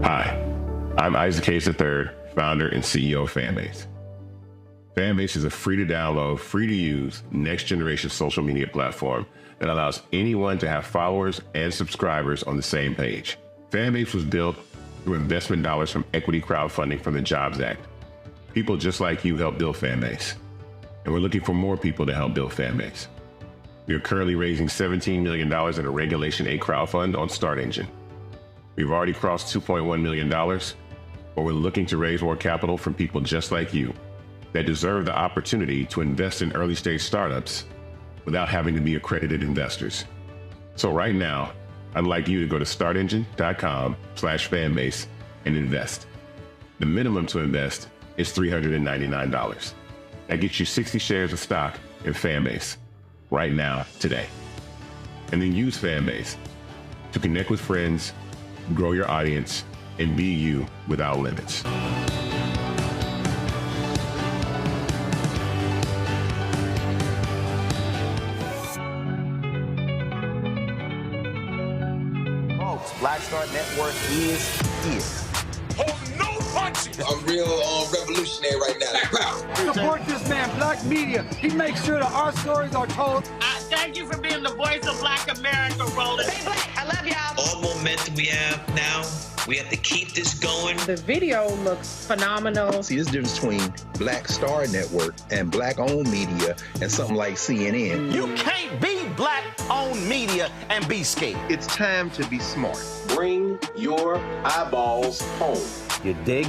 Hi, I'm Isaac Hayes III, founder and CEO of Fanbase. Fanbase is a free-to-download, free-to-use, next-generation social media platform that allows anyone to have followers and subscribers on the same page. Fanbase was built through investment dollars from equity crowdfunding from the Jobs Act. People just like you helped build Fanbase, and we're looking for more people to help build Fanbase. We are currently raising $17 million in a Regulation A crowdfund on StartEngine. We've already crossed $2.1 million, but we're looking to raise more capital from people just like you that deserve the opportunity to invest in early stage startups without having to be accredited investors. So right now, I'd like you to go to startengine.com/fanbase and invest. The minimum to invest is $399. That gets you 60 shares of stock in Fanbase right now, today. And then use Fanbase to connect with friends, grow your audience, and be you without limits. Black Star Network is here. Hold no punches. I'm real revolutionary right now. Support this man, Black Media. He makes sure that our stories are told. Thank you for being the voice of Black America, Roland. Stay black. I love y'all. All momentum we have now, we have to keep this going. The video looks phenomenal. See, there's a difference between Black Star Network and Black-owned media and something like CNN. You can't be Black-owned media and be scared. It's time to be smart. Bring your eyeballs home. You dig?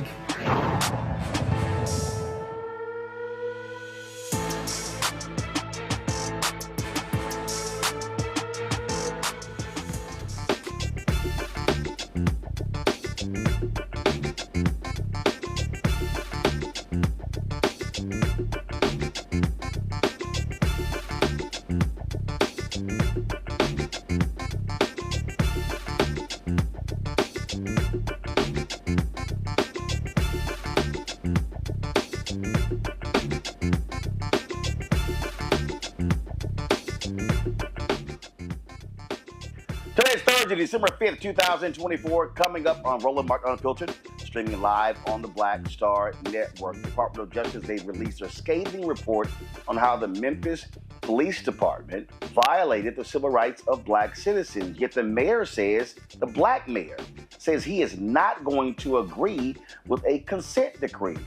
Today's Thursday, December 5th, 2024, coming up on Roland Mark Unfiltered, streaming live on the Black Star Network. Department of Justice, they've released a scathing report on how the Memphis Police Department violated the civil rights of Black citizens. Yet the mayor says, the Black mayor says he is not going to agree with a consent decree.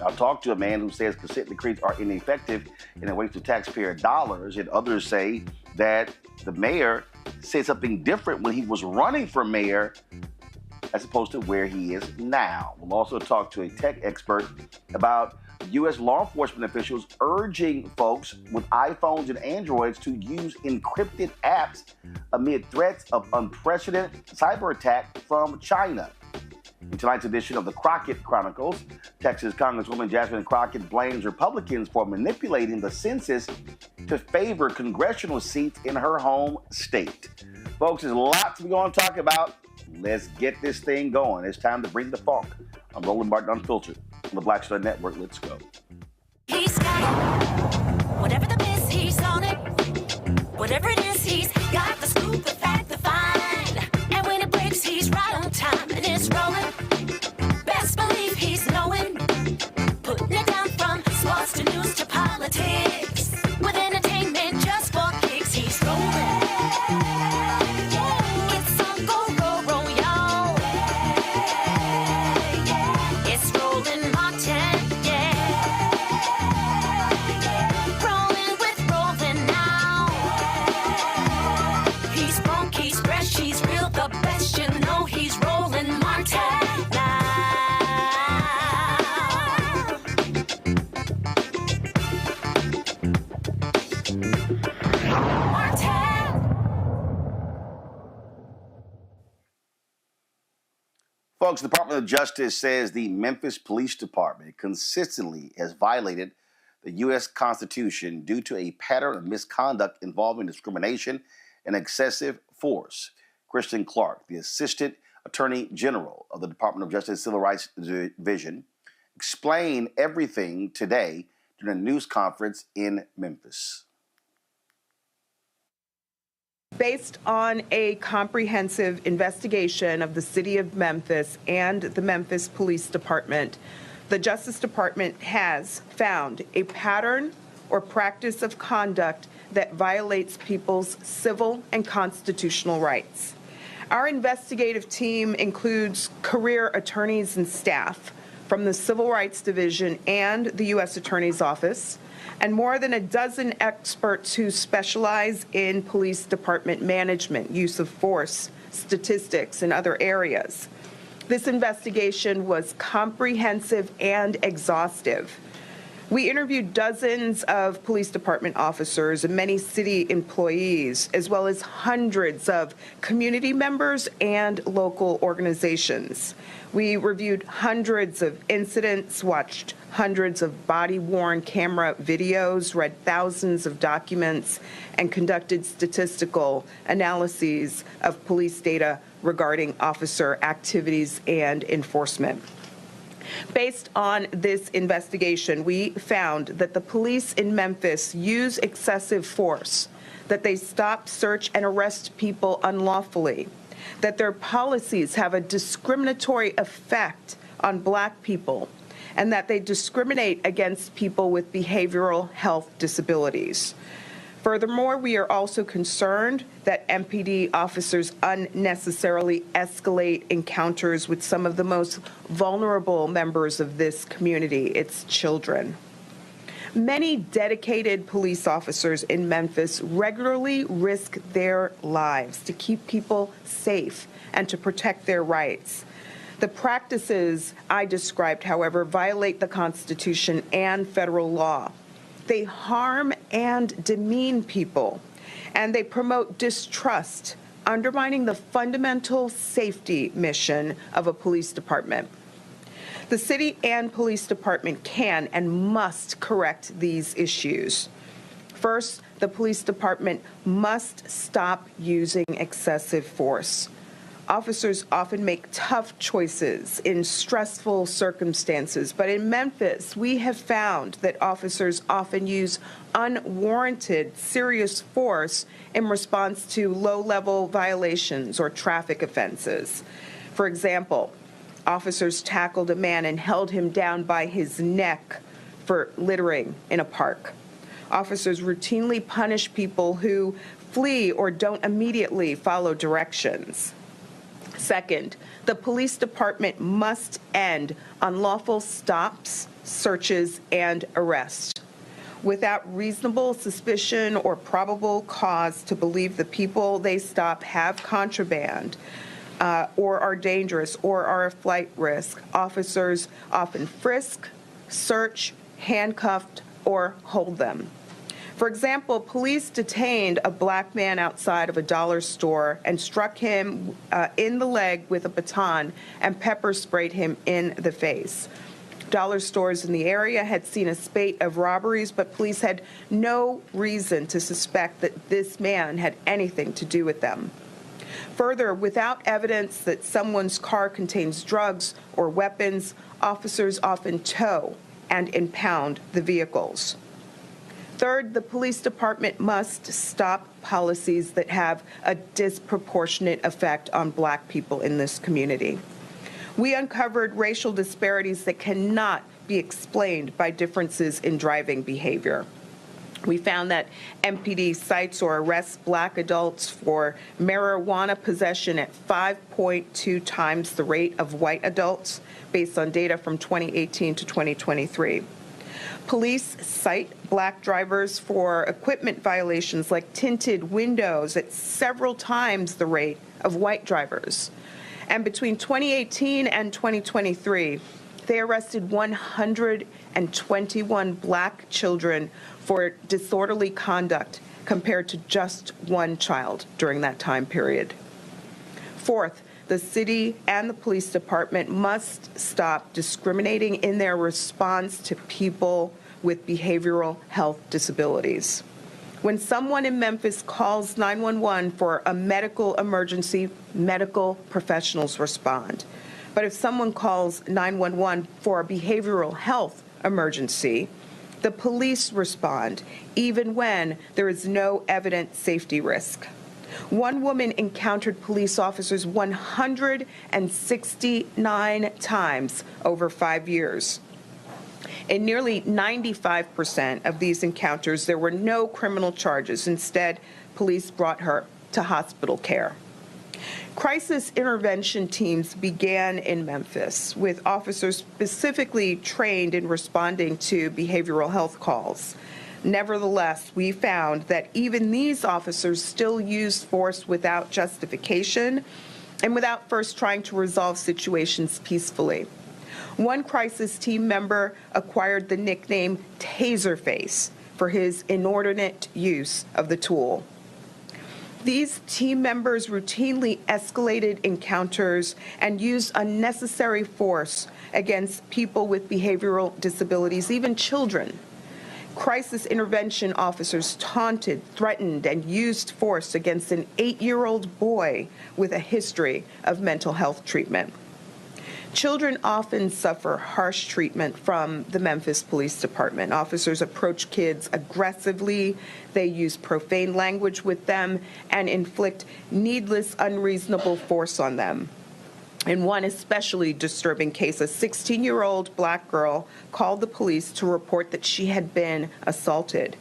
I'll talk to a man who says consent decrees are ineffective and a waste of taxpayer dollars, and others say that the mayor said something different when he was running for mayor as opposed to where he is now. We'll also talk to a tech expert about U.S. law enforcement officials urging folks with iPhones and Androids to use encrypted apps amid threats of unprecedented cyberattack from China. In tonight's edition of the Crockett Chronicles, Texas Congresswoman Jasmine Crockett blames Republicans for manipulating the census to favor congressional seats in her home state. Folks, there's a lot to be going to talk about. Let's get this thing going. It's time to bring the funk. I'm Roland Martin Unfiltered on the Black Star Network. Let's go. He's got it. Whatever the miss, he's on it. Whatever it is, he's got the scoop, the fact, the find. And when it breaks, he's right on time and it's rolling. Best believe he's knowing. Putting it down from sports to news to politics. With entertainment just for kicks, he's rolling. It's on go, roll, y'all. It's Roland Martin, rolling with Roland now. He's funk, he's fresh, he's real, the best, you know he's Roland Martin now. Folks, the Department of Justice says the Memphis Police Department consistently has violated the U.S. Constitution due to a pattern of misconduct involving discrimination and excessive force. Kristen Clark, the Assistant Attorney General of the Department of Justice Civil Rights Division, explained everything today during a news conference in Memphis. Based on a comprehensive investigation of the city of Memphis and the Memphis Police Department, the Justice Department has found a pattern or practice of conduct that violates people's civil and constitutional rights. Our investigative team includes career attorneys and staff, from the Civil Rights Division and the U.S. Attorney's Office, and more than a dozen experts who specialize in police department management, use of force, statistics, and other areas. This investigation was comprehensive and exhaustive. We interviewed dozens of police department officers and many city employees, as well as hundreds of community members and local organizations. We reviewed hundreds of incidents, watched hundreds of body-worn camera videos, read thousands of documents, and conducted statistical analyses of police data regarding officer activities and enforcement. Based on this investigation, we found that the police in Memphis use excessive force, that they stop, search, and arrest people unlawfully, that their policies have a discriminatory effect on Black people, and that they discriminate against people with behavioral health disabilities. Furthermore, we are also concerned that MPD officers unnecessarily escalate encounters with some of the most vulnerable members of this community, its children. Many dedicated police officers in Memphis regularly risk their lives to keep people safe and to protect their rights. The practices I described, however, violate the Constitution and federal law. They harm and demean people, and they promote distrust, undermining the fundamental safety mission of a police department. The city and police department can and must correct these issues. First, the police department must stop using excessive force. Officers often make tough choices in stressful circumstances, but in Memphis, we have found that officers often use unwarranted, serious force in response to low-level violations or traffic offenses. For example, officers tackled a man and held him down by his neck for littering in a park. Officers routinely punish people who flee or don't immediately follow directions. Second, the police department must end unlawful stops, searches, and arrests. Without reasonable suspicion or probable cause to believe the people they stop have contraband or are dangerous or are a flight risk, officers often frisk, search, handcuff, or hold them. For example, police detained a Black man outside of a dollar store and struck him in the leg with a baton and pepper sprayed him in the face. Dollar stores in the area had seen a spate of robberies, but police had no reason to suspect that this man had anything to do with them. Further, without evidence that someone's car contains drugs or weapons, officers often tow and impound the vehicles. Third, the police department must stop policies that have a disproportionate effect on Black people in this community. We uncovered racial disparities that cannot be explained by differences in driving behavior. We found that MPD cites or arrests Black adults for marijuana possession at 5.2 times the rate of white adults, based on data from 2018 to 2023. Police cite Black drivers for equipment violations like tinted windows at several times the rate of white drivers. And between 2018 and 2023, they arrested 121 Black children for disorderly conduct compared to just one child during that time period. Fourth, the city and the police department must stop discriminating in their response to people with behavioral health disabilities. When someone in Memphis calls 911 for a medical emergency, medical professionals respond. But if someone calls 911 for a behavioral health emergency, the police respond, even when there is no evident safety risk. One woman encountered police officers 169 times over 5 years. In nearly 95% of these encounters, there were no criminal charges. Instead, police brought her to hospital care. Crisis intervention teams began in Memphis with officers specifically trained in responding to behavioral health calls. Nevertheless, we found that even these officers still used force without justification and without first trying to resolve situations peacefully. One crisis team member acquired the nickname Taserface for his inordinate use of the tool. These team members routinely escalated encounters and used unnecessary force against people with behavioral disabilities, even children. Crisis intervention officers taunted, threatened, and used force against an 8-year-old boy with a history of mental health treatment. Children often suffer harsh treatment from the Memphis Police Department. Officers approach kids aggressively, they use profane language with them, and inflict needless, unreasonable force on them. In one especially disturbing case, a 16-year-old black girl called the police to report that she had been assaulted.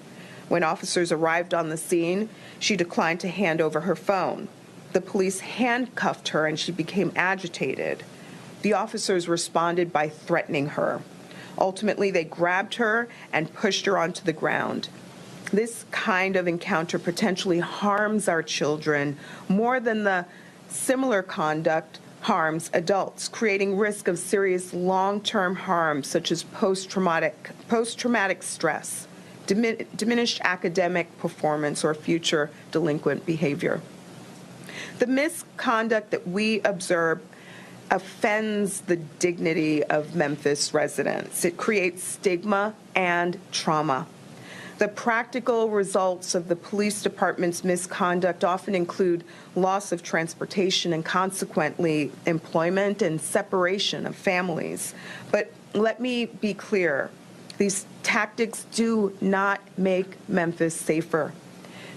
When officers arrived on the scene, she declined to hand over her phone. The police handcuffed her and she became agitated. The officers responded by threatening her. Ultimately, they grabbed her and pushed her onto the ground. This kind of encounter potentially harms our children more than the similar conduct harms adults, creating risk of serious long-term harm such as post-traumatic stress, diminished academic performance, or future delinquent behavior. The misconduct that we observe offends the dignity of Memphis residents. It creates stigma and trauma. The practical results of the police department's misconduct often include loss of transportation and consequently employment and separation of families. But let me be clear, these tactics do not make Memphis safer.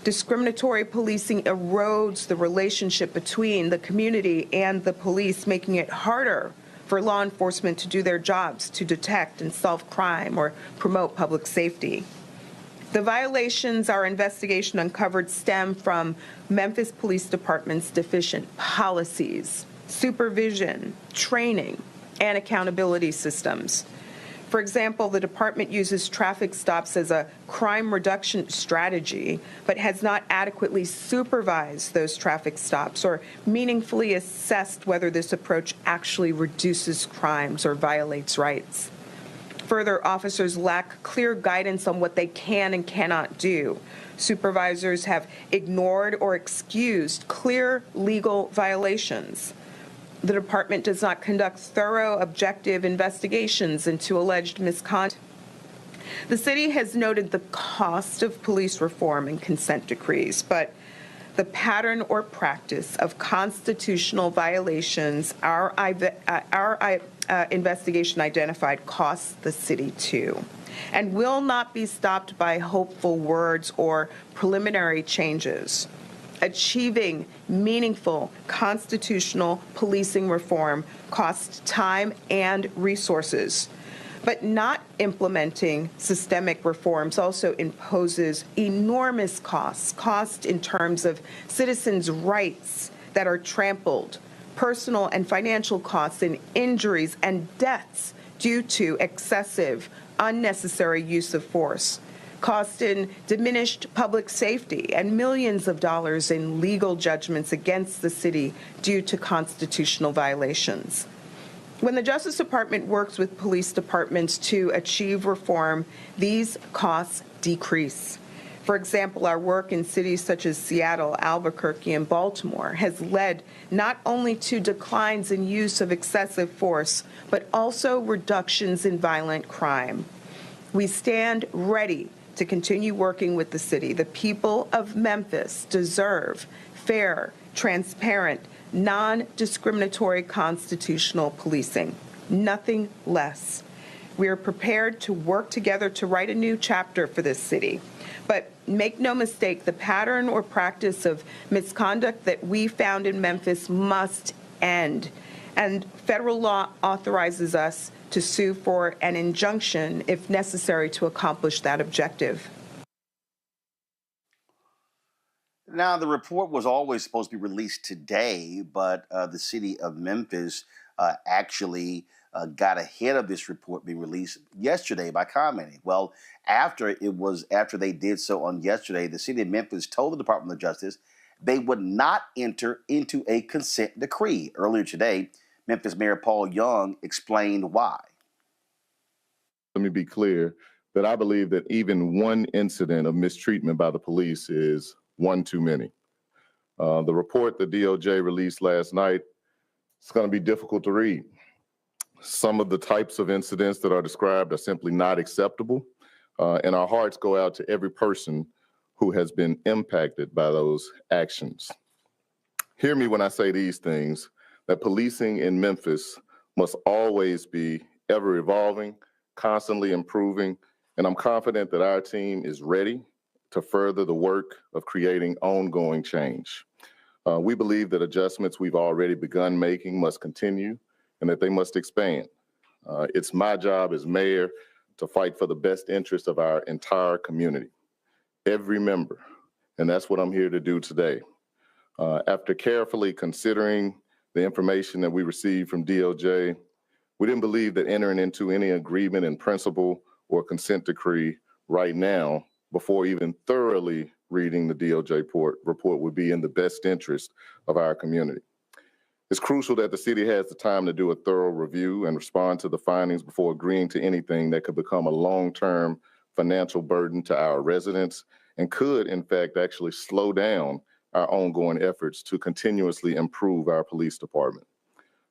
Discriminatory policing erodes the relationship between the community and the police, making it harder for law enforcement to do their jobs, to detect and solve crime or promote public safety. The violations our investigation uncovered stem from Memphis Police Department's deficient policies, supervision, training, and accountability systems. For example, the department uses traffic stops as a crime reduction strategy, but has not adequately supervised those traffic stops or meaningfully assessed whether this approach actually reduces crimes or violates rights. Further, officers lack clear guidance on what they can and cannot do. Supervisors have ignored or excused clear legal violations. The department does not conduct thorough, objective investigations into alleged misconduct. The city has noted the cost of police reform and consent decrees, but the pattern or practice of constitutional violations our investigation identified costs the city too, and will not be stopped by hopeful words or preliminary changes. Achieving meaningful constitutional policing reform costs time and resources, but not implementing systemic reforms also imposes enormous cost in terms of citizens' rights that are trampled, personal and financial costs and injuries and deaths due to excessive, unnecessary use of force, cost in diminished public safety, and millions of dollars in legal judgments against the city due to constitutional violations. When the Justice Department works with police departments to achieve reform, these costs decrease. For example, our work in cities such as Seattle, Albuquerque, and Baltimore has led not only to declines in use of excessive force, but also reductions in violent crime. We stand ready to continue working with the city. The people of Memphis deserve fair, transparent, non-discriminatory constitutional policing, nothing less. We are prepared to work together to write a new chapter for this city. But make no mistake, the pattern or practice of misconduct that we found in Memphis must end. And federal law authorizes us to sue for an injunction if necessary to accomplish that objective. Now, the report was always supposed to be released today, but the city of Memphis actually got ahead of this report being released yesterday by commenting. Well, after they did so on yesterday, the city of Memphis told the Department of Justice they would not enter into a consent decree. Earlier today, Memphis Mayor Paul Young explained why. Let me be clear that I believe that even one incident of mistreatment by the police is one too many. The report the DOJ released last night, it's going to be difficult to read. Some of the types of incidents that are described are simply not acceptable, and our hearts go out to every person who has been impacted by those actions. Hear me when I say these things, that policing in Memphis must always be ever evolving, constantly improving, and I'm confident that our team is ready to further the work of creating ongoing change. We believe that adjustments we've already begun making must continue and that they must expand. It's my job as mayor to fight for the best interest of our entire community, every member, and that's what I'm here to do today. After carefully considering the information that we received from DOJ, we didn't believe that entering into any agreement in principle or consent decree right now, before even thoroughly reading the DOJ report, would be in the best interest of our community. It's crucial that the city has the time to do a thorough review and respond to the findings before agreeing to anything that could become a long-term financial burden to our residents and could, in fact, actually slow down our ongoing efforts to continuously improve our police department.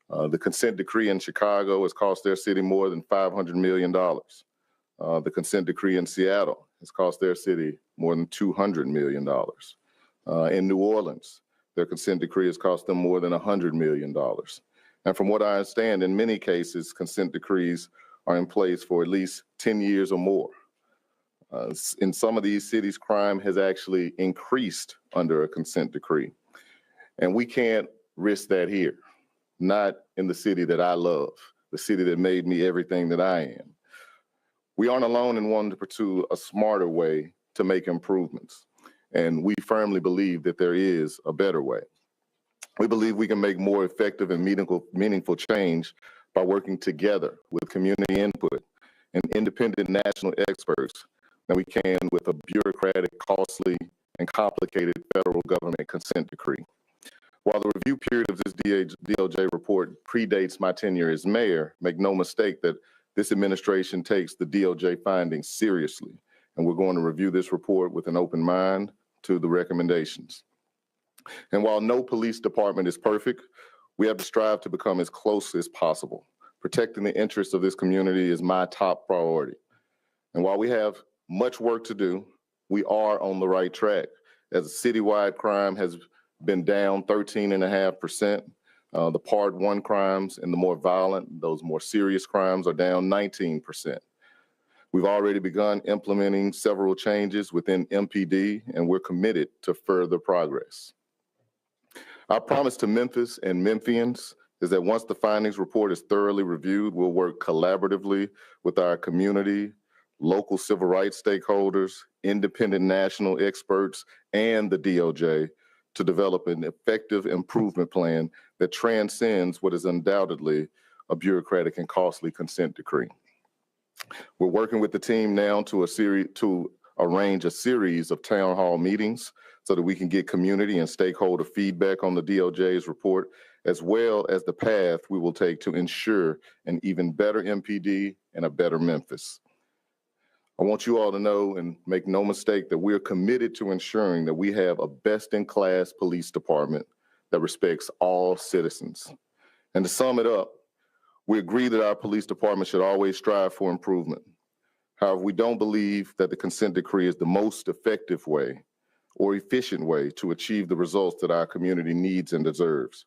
The consent decree in Chicago has cost their city more than $500 million. The consent decree in Seattle has cost their city more than $200 million. In New Orleans, their consent decree has cost them more than $100 million. And from what I understand, in many cases, consent decrees are in place for at least 10 years or more. In some of these cities, crime has actually increased under a consent decree. And we can't risk that here, not in the city that I love, the city that made me everything that I am. We aren't alone in wanting to pursue a smarter way to make improvements. And we firmly believe that there is a better way. We believe we can make more effective and meaningful change by working together with community input and independent national experts than we can with a bureaucratic, costly, and complicated federal government consent decree. While the review period of this DOJ report predates my tenure as mayor, make no mistake that this administration takes the DOJ findings seriously, and we're going to review this report with an open mind to the recommendations. And while no police department is perfect, we have to strive to become as close as possible. Protecting the interests of this community is my top priority. And while we have much work to do, we are on the right track. As citywide crime has been down 13.5%, the Part 1 crimes and the more violent, those more serious crimes are down 19%. We've already begun implementing several changes within MPD, and we're committed to further progress. Our promise to Memphis and Memphians is that once the findings report is thoroughly reviewed, we'll work collaboratively with our community, local civil rights stakeholders, independent national experts, and the DOJ to develop an effective improvement plan that transcends what is undoubtedly a bureaucratic and costly consent decree. We're working with the team now to arrange a series of town hall meetings so that we can get community and stakeholder feedback on the DOJ's report, as well as the path we will take to ensure an even better MPD and a better Memphis. I want you all to know and make no mistake that we're committed to ensuring that we have a best-in-class police department that respects all citizens. And to sum it up, we agree that our police department should always strive for improvement. However, we don't believe that the consent decree is the most effective way or efficient way to achieve the results that our community needs and deserves.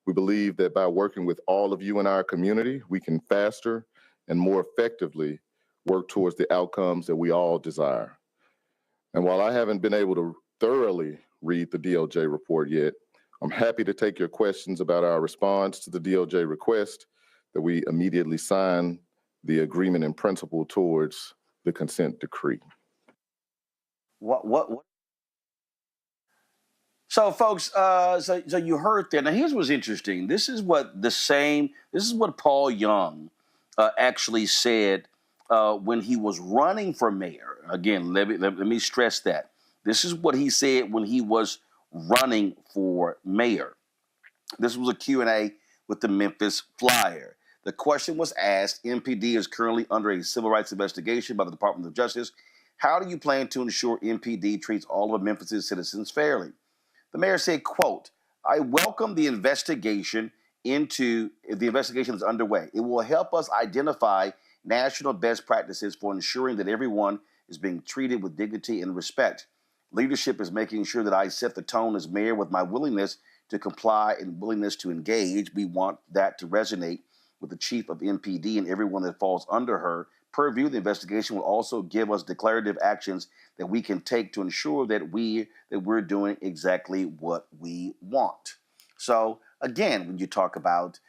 We believe that by working with all of you in our community, we can faster and more effectively work towards the outcomes that we all desire. And while I haven't been able to thoroughly read the DOJ report yet, I'm happy to take your questions about our response to the DOJ request that we immediately sign the agreement in principle towards the consent decree. What So, folks, so you heard that. Now, here's what's interesting. This is what Paul Young actually said when he was running for mayor. Again, let me stress that. This is what he said when he was running for mayor. This was a Q&A with the Memphis Flyer. The question was asked, MPD is currently under a civil rights investigation by the Department of Justice. How do you plan to ensure MPD treats all of Memphis' citizens fairly? The mayor said, quote, I welcome the investigation that's underway. It will help us identify national best practices for ensuring that everyone is being treated with dignity and respect. Leadership is making sure that I set the tone as mayor with my willingness to comply and willingness to engage. We want that to resonate with the chief of MPD and everyone that falls under her purview. The investigation will also give us declarative actions that we can take to ensure that we're doing exactly what we want. So again, when you talk about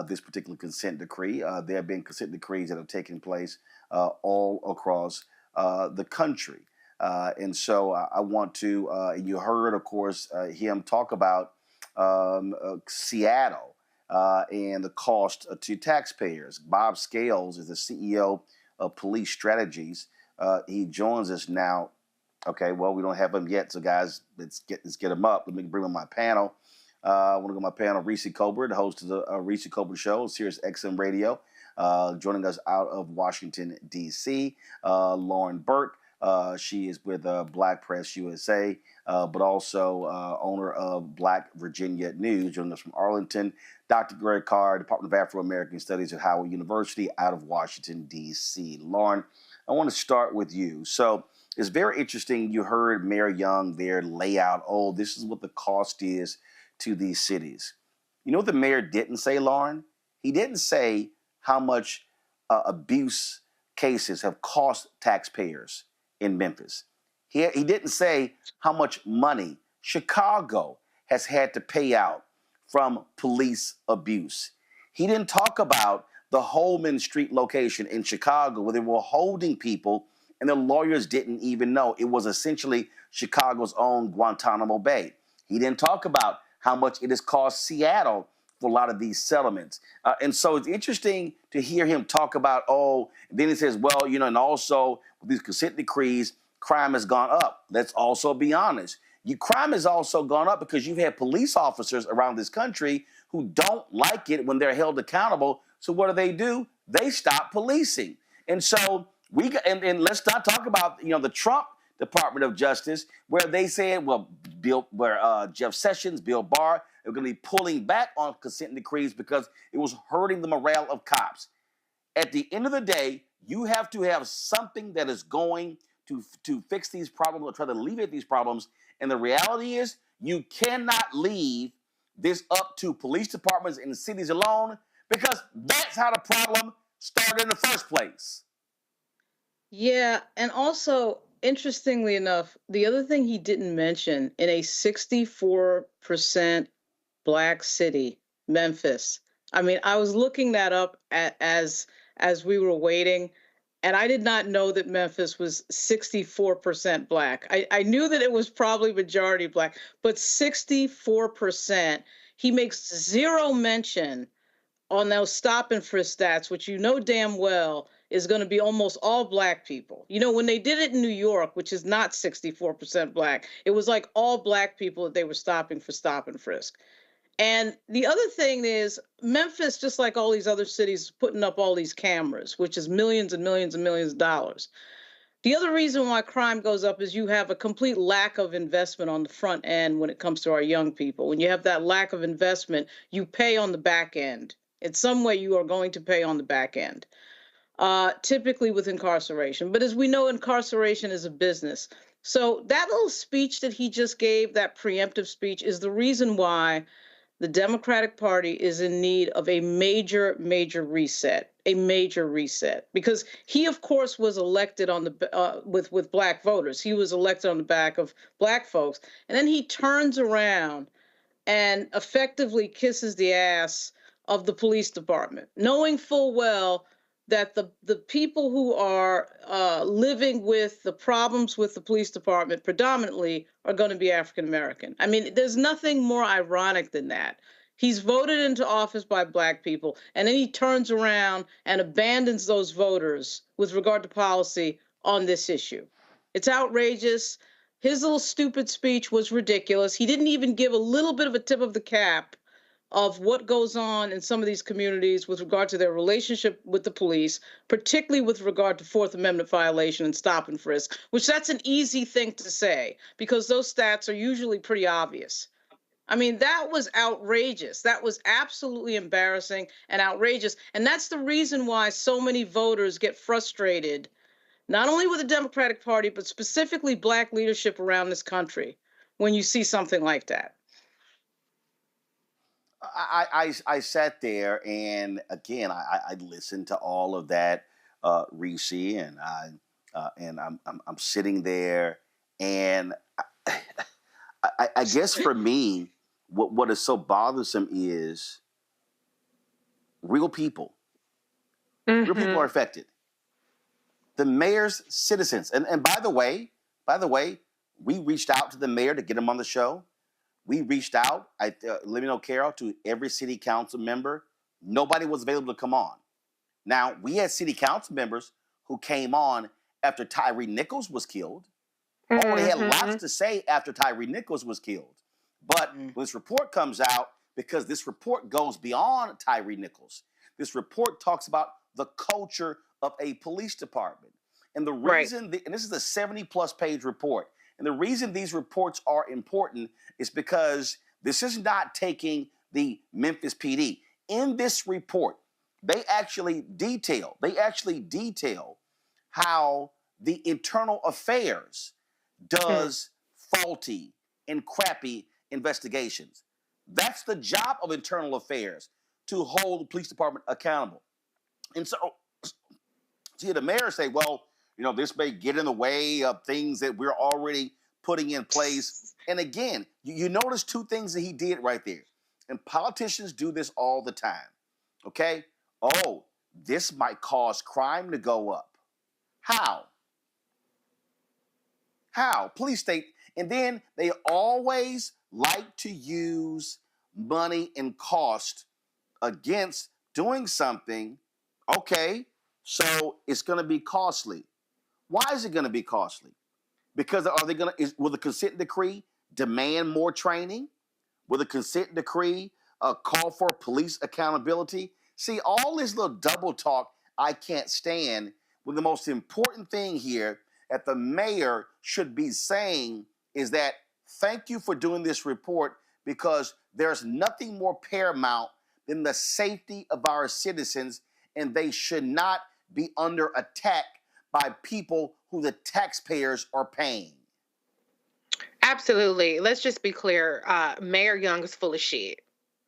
this particular consent decree, there have been consent decrees that have taken place all across the country. And so I want to, and you heard, of course, him talk about Seattle and the cost to taxpayers. Bob Scales is the CEO of Police Strategies. He joins us now. Okay, well, we don't have him yet, so guys, let's get him up. Let me bring him on my panel. I want to go to my panel, Reese Colbert, the host of the Reese Colbert Show, Sirius XM Radio, joining us out of Washington, D.C. Lauren Burke. She is with Black Press USA, but also owner of Black Virginia News, joining us from Arlington. Dr. Greg Carr, Department of Afro-American Studies at Howard University out of Washington, D.C. Lauren, I want to start with you. So it's very interesting. You heard Mayor Young there lay out, this is what the cost is to these cities. You know what the mayor didn't say, Lauren? He didn't say how much abuse cases have cost taxpayers in Memphis. He didn't say how much money Chicago has had to pay out from police abuse. He didn't talk about the Holman Street location in Chicago where they were holding people and the lawyers didn't even know. It was essentially Chicago's own Guantanamo Bay. He didn't talk about how much it has cost Seattle for a lot of these settlements. And so it's interesting to hear him talk about, then he says, well, and also with these consent decrees, crime has gone up. Let's also be honest. Crime has also gone up because you've had police officers around this country who don't like it when they're held accountable. So what do? They stop policing. And so and let's not talk about, the Trump Department of Justice, where they said, Jeff Sessions, Bill Barr, they're going to be pulling back on consent decrees because it was hurting the morale of cops. At the end of the day, you have to have something that is going to fix these problems or try to alleviate these problems. And the reality is you cannot leave this up to police departments in the cities alone because that's how the problem started in the first place. Yeah, and also, interestingly enough, the other thing he didn't mention, in a 64% Black city, Memphis. I mean, I was looking that up as we were waiting, and I did not know that Memphis was 64% Black. I knew that it was probably majority Black, but 64%. He makes zero mention on those stop and frisk stats, which damn well is going to be almost all Black people. When they did it in New York, which is not 64% Black, it was like all Black people that they were stopping for stop and frisk. And the other thing is Memphis, just like all these other cities, putting up all these cameras, which is millions and millions and millions of dollars. The other reason why crime goes up is you have a complete lack of investment on the front end when it comes to our young people. When you have that lack of investment, you pay on the back end. In some way, you are going to pay on the back end, typically with incarceration. But as we know, incarceration is a business. So that little speech that he just gave, that preemptive speech, is the reason why the Democratic Party is in need of a major, major reset, because he, of course, was elected on the with Black voters. He was elected on the back of Black folks. And then he turns around and effectively kisses the ass of the police department, knowing full well that the people who are living with the problems with the police department predominantly are going to be African American. I mean, there's nothing more ironic than that. He's voted into office by Black people, and then he turns around and abandons those voters with regard to policy on this issue. It's outrageous. His little stupid speech was ridiculous. He didn't even give a little bit of a tip of the cap of what goes on in some of these communities with regard to their relationship with the police, particularly with regard to Fourth Amendment violation and stop and frisk, which that's an easy thing to say because those stats are usually pretty obvious. I mean, that was outrageous. That was absolutely embarrassing and outrageous. And that's the reason why so many voters get frustrated, not only with the Democratic Party, but specifically Black leadership around this country when you see something like that. I sat there and again I listened to all of that, Reese, and I'm sitting there, and I guess for me, what is so bothersome is real people. Mm-hmm. Real people are affected. The mayor's citizens, and by the way, we reached out to the mayor to get him on the show. We reached out, let me know, Carol, to every city council member. Nobody was available to come on. Now, we had city council members who came on after Tyree Nichols was killed. Mm-hmm. Oh, they had lots to say after Tyree Nichols was killed. But when this report comes out, because this report goes beyond Tyree Nichols, this report talks about the culture of a police department. And the reason, and this is a 70-plus page report, and the reason these reports are important is because this is not taking the Memphis PD. In this report, they actually detail how the internal affairs does faulty and crappy investigations. That's the job of internal affairs, to hold the police department accountable. And so, see, the mayor say, well, you know, this may get in the way of things that we're already putting in place. And again, you notice two things that he did right there. And politicians do this all the time. Okay? Oh, this might cause crime to go up. How? Please state. And then they always like to use money and cost against doing something. Okay, so it's going to be costly. Why is it going to be costly? Because will the consent decree demand more training? Will the consent decree call for police accountability? See, all this little double talk I can't stand, when the most important thing here that the mayor should be saying is that thank you for doing this report, because there's nothing more paramount than the safety of our citizens, and they should not be under attack by people who the taxpayers are paying. Absolutely. Let's just be clear. Mayor Young is full of shit.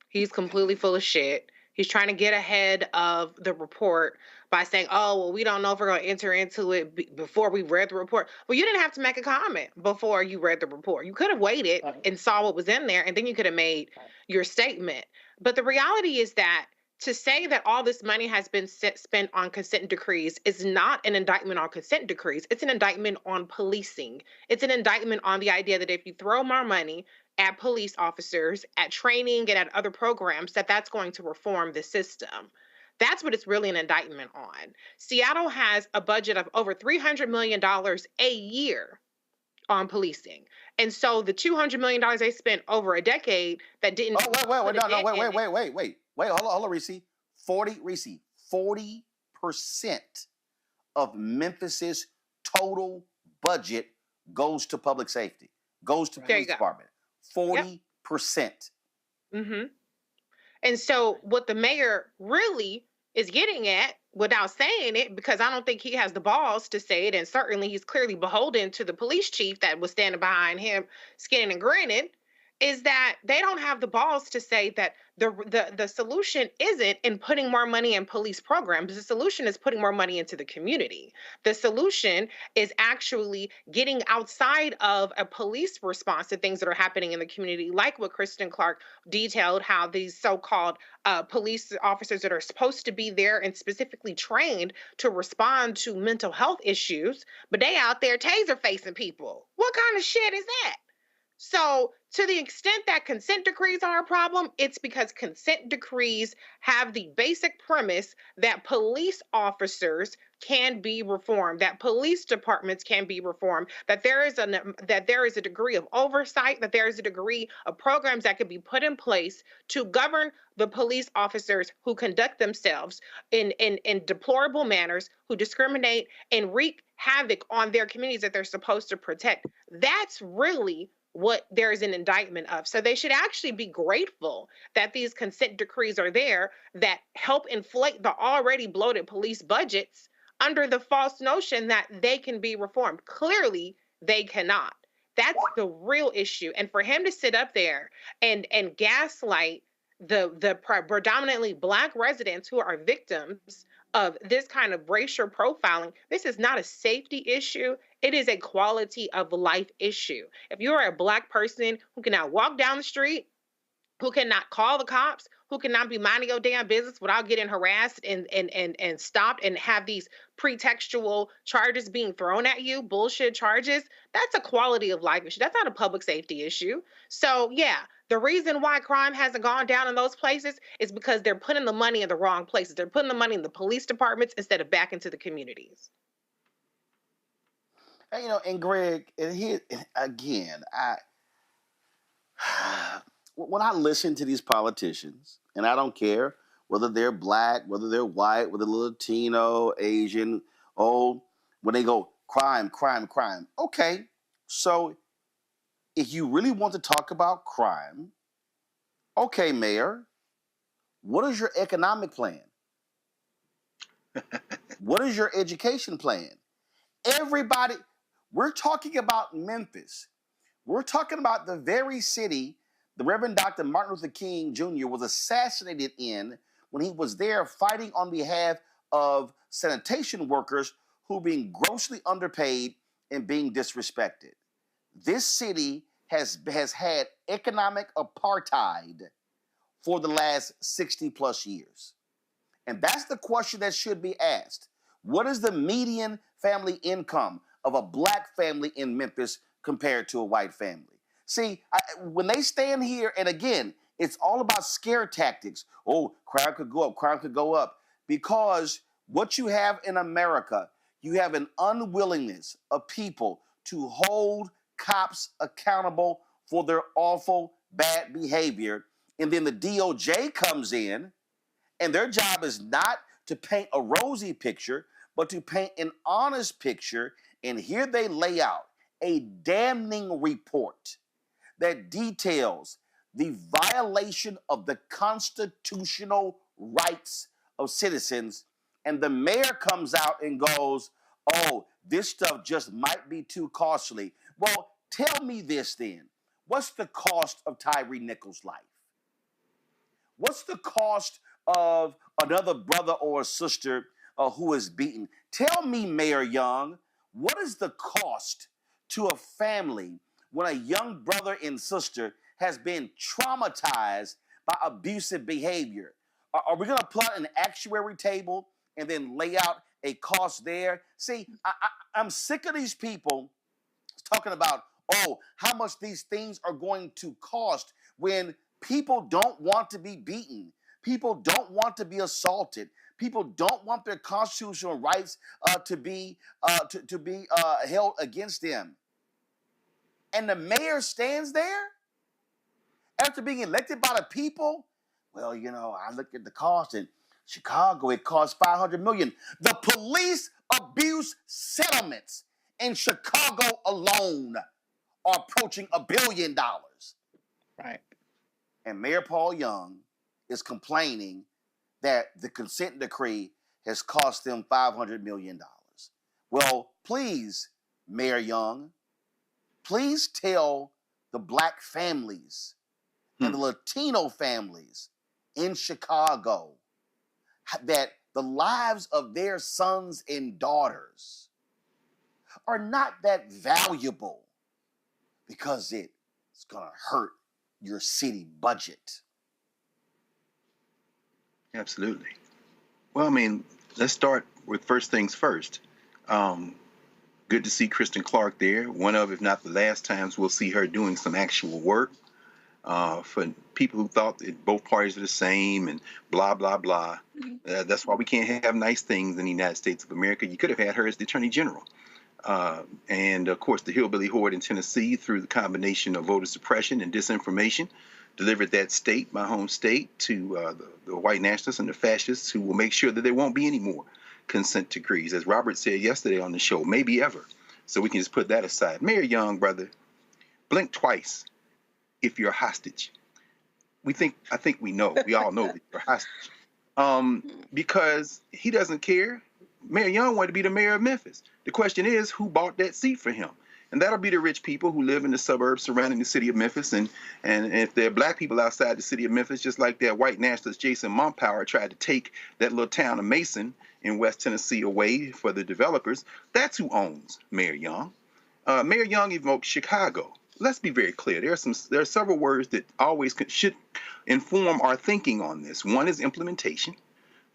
He's completely full of shit. He's trying to get ahead of the report by saying, oh, well, we don't know if we're going to enter into it before we read the report. Well, you didn't have to make a comment before you read the report. You could have waited and saw what was in there, and then you could have made your statement. But the reality is that to say that all this money has been spent on consent decrees is not an indictment on consent decrees. It's an indictment on policing. It's an indictment on the idea that if you throw more money at police officers, at training, and at other programs, that's going to reform the system. That's what it's really an indictment on. Seattle has a budget of over $300 million a year on policing. And so the $200 million they spent over a decade that didn't... Wait, hold on, Reese. 40% of Memphis's total budget goes to public safety, goes to police department. 40%. Mm-hmm. And so what the mayor really is getting at, without saying it, because I don't think he has the balls to say it, and certainly he's clearly beholden to the police chief that was standing behind him, skinning and grinning, is that they don't have the balls to say that the solution isn't in putting more money in police programs. The solution is putting more money into the community. The solution is actually getting outside of a police response to things that are happening in the community, like what Kristen Clark detailed, how these so-called police officers that are supposed to be there and specifically trained to respond to mental health issues, but they out there taser facing people. What kind of shit is that? So, to the extent that consent decrees are a problem, it's because consent decrees have the basic premise that police officers can be reformed, that police departments can be reformed, that there is a degree of oversight, that there is a degree of programs that could be put in place to govern the police officers who conduct themselves in deplorable manners, who discriminate and wreak havoc on their communities that they're supposed to protect. That's really what there is an indictment of. So they should actually be grateful that these consent decrees are there that help inflate the already bloated police budgets under the false notion that they can be reformed. Clearly, they cannot. That's the real issue. And for him to sit up there and gaslight the predominantly Black residents who are victims of this kind of racial profiling, this is not a safety issue. It is a quality of life issue. If you're a Black person who cannot walk down the street, who cannot call the cops, who cannot be minding your damn business without getting harassed and stopped and have these pretextual charges being thrown at you, bullshit charges, that's a quality of life issue. That's not a public safety issue. So yeah, the reason why crime hasn't gone down in those places is because they're putting the money in the wrong places. They're putting the money in the police departments instead of back into the communities. And, you know, and Greg, and here again, when I listen to these politicians, and I don't care whether they're Black, whether they're white, whether they're Latino, Asian, old, when they go crime, crime, crime. Okay, so if you really want to talk about crime, okay, Mayor, what is your economic plan? What is your education plan? Everybody, we're talking about Memphis. We're talking about the very city the Reverend Dr. Martin Luther King Jr. was assassinated in when he was there fighting on behalf of sanitation workers who were being grossly underpaid and being disrespected. This city has had economic apartheid for the last 60 plus years. And that's the question that should be asked. What is the median family income of a Black family in Memphis compared to a white family? See, when they stand here, and again, it's all about scare tactics. Oh, crime could go up, crime could go up. Because what you have in America, you have an unwillingness of people to hold cops accountable for their awful, bad behavior. And then the DOJ comes in, and their job is not to paint a rosy picture, but to paint an honest picture. And here they lay out a damning report that details the violation of the constitutional rights of citizens. And the mayor comes out and goes, oh, this stuff just might be too costly. Well, tell me this then. What's the cost of Tyree Nichols' life? What's the cost of another brother or a sister who is beaten? Tell me, Mayor Young, what is the cost to a family when a young brother and sister has been traumatized by abusive behavior? Are we going to put an actuary table and then lay out a cost there? See, I'm sick of these people talking about, oh, how much these things are going to cost when people don't want to be beaten. People don't want to be assaulted. People don't want their constitutional rights to be held against them. And the mayor stands there after being elected by the people. Well, you know, I looked at the cost in Chicago, it cost $500 million. The police abuse settlements in Chicago alone are approaching $1 billion. Right. And Mayor Paul Young is complaining that the consent decree has cost them $500 million. Well, please, Mayor Young, please tell the Black families and the Latino families in Chicago, that the lives of their sons and daughters are not that valuable because it's going to hurt your city budget. Absolutely. Well, I mean, let's start with first things first. Good to see Kristen Clark there. One of, if not the last times, we'll see her doing some actual work. For people who thought that both parties are the same and blah, blah, blah. That's why we can't have nice things in the United States of America. You could have had her as the Attorney General. And, of course, the hillbilly horde in Tennessee, through the combination of voter suppression and disinformation, delivered that state, my home state, to the white nationalists and the fascists who will make sure that there won't be any more consent decrees. As Robert said yesterday on the show, maybe ever. So we can just put that aside. Mayor Young, brother, blink twice if you're a hostage. I think we know. We all know that you're a hostage. Because he doesn't care. Mayor Young wanted to be the mayor of Memphis. The question is, who bought that seat for him? And that'll be the rich people who live in the suburbs surrounding the city of Memphis. And if there are black people outside the city of Memphis, just like that white nationalist Jason Mumpower tried to take that little town of Mason in West Tennessee away for the developers, that's who owns Mayor Young. Mayor Young evoked Chicago. Let's be very clear. There are several words that always should inform our thinking on this. One is implementation,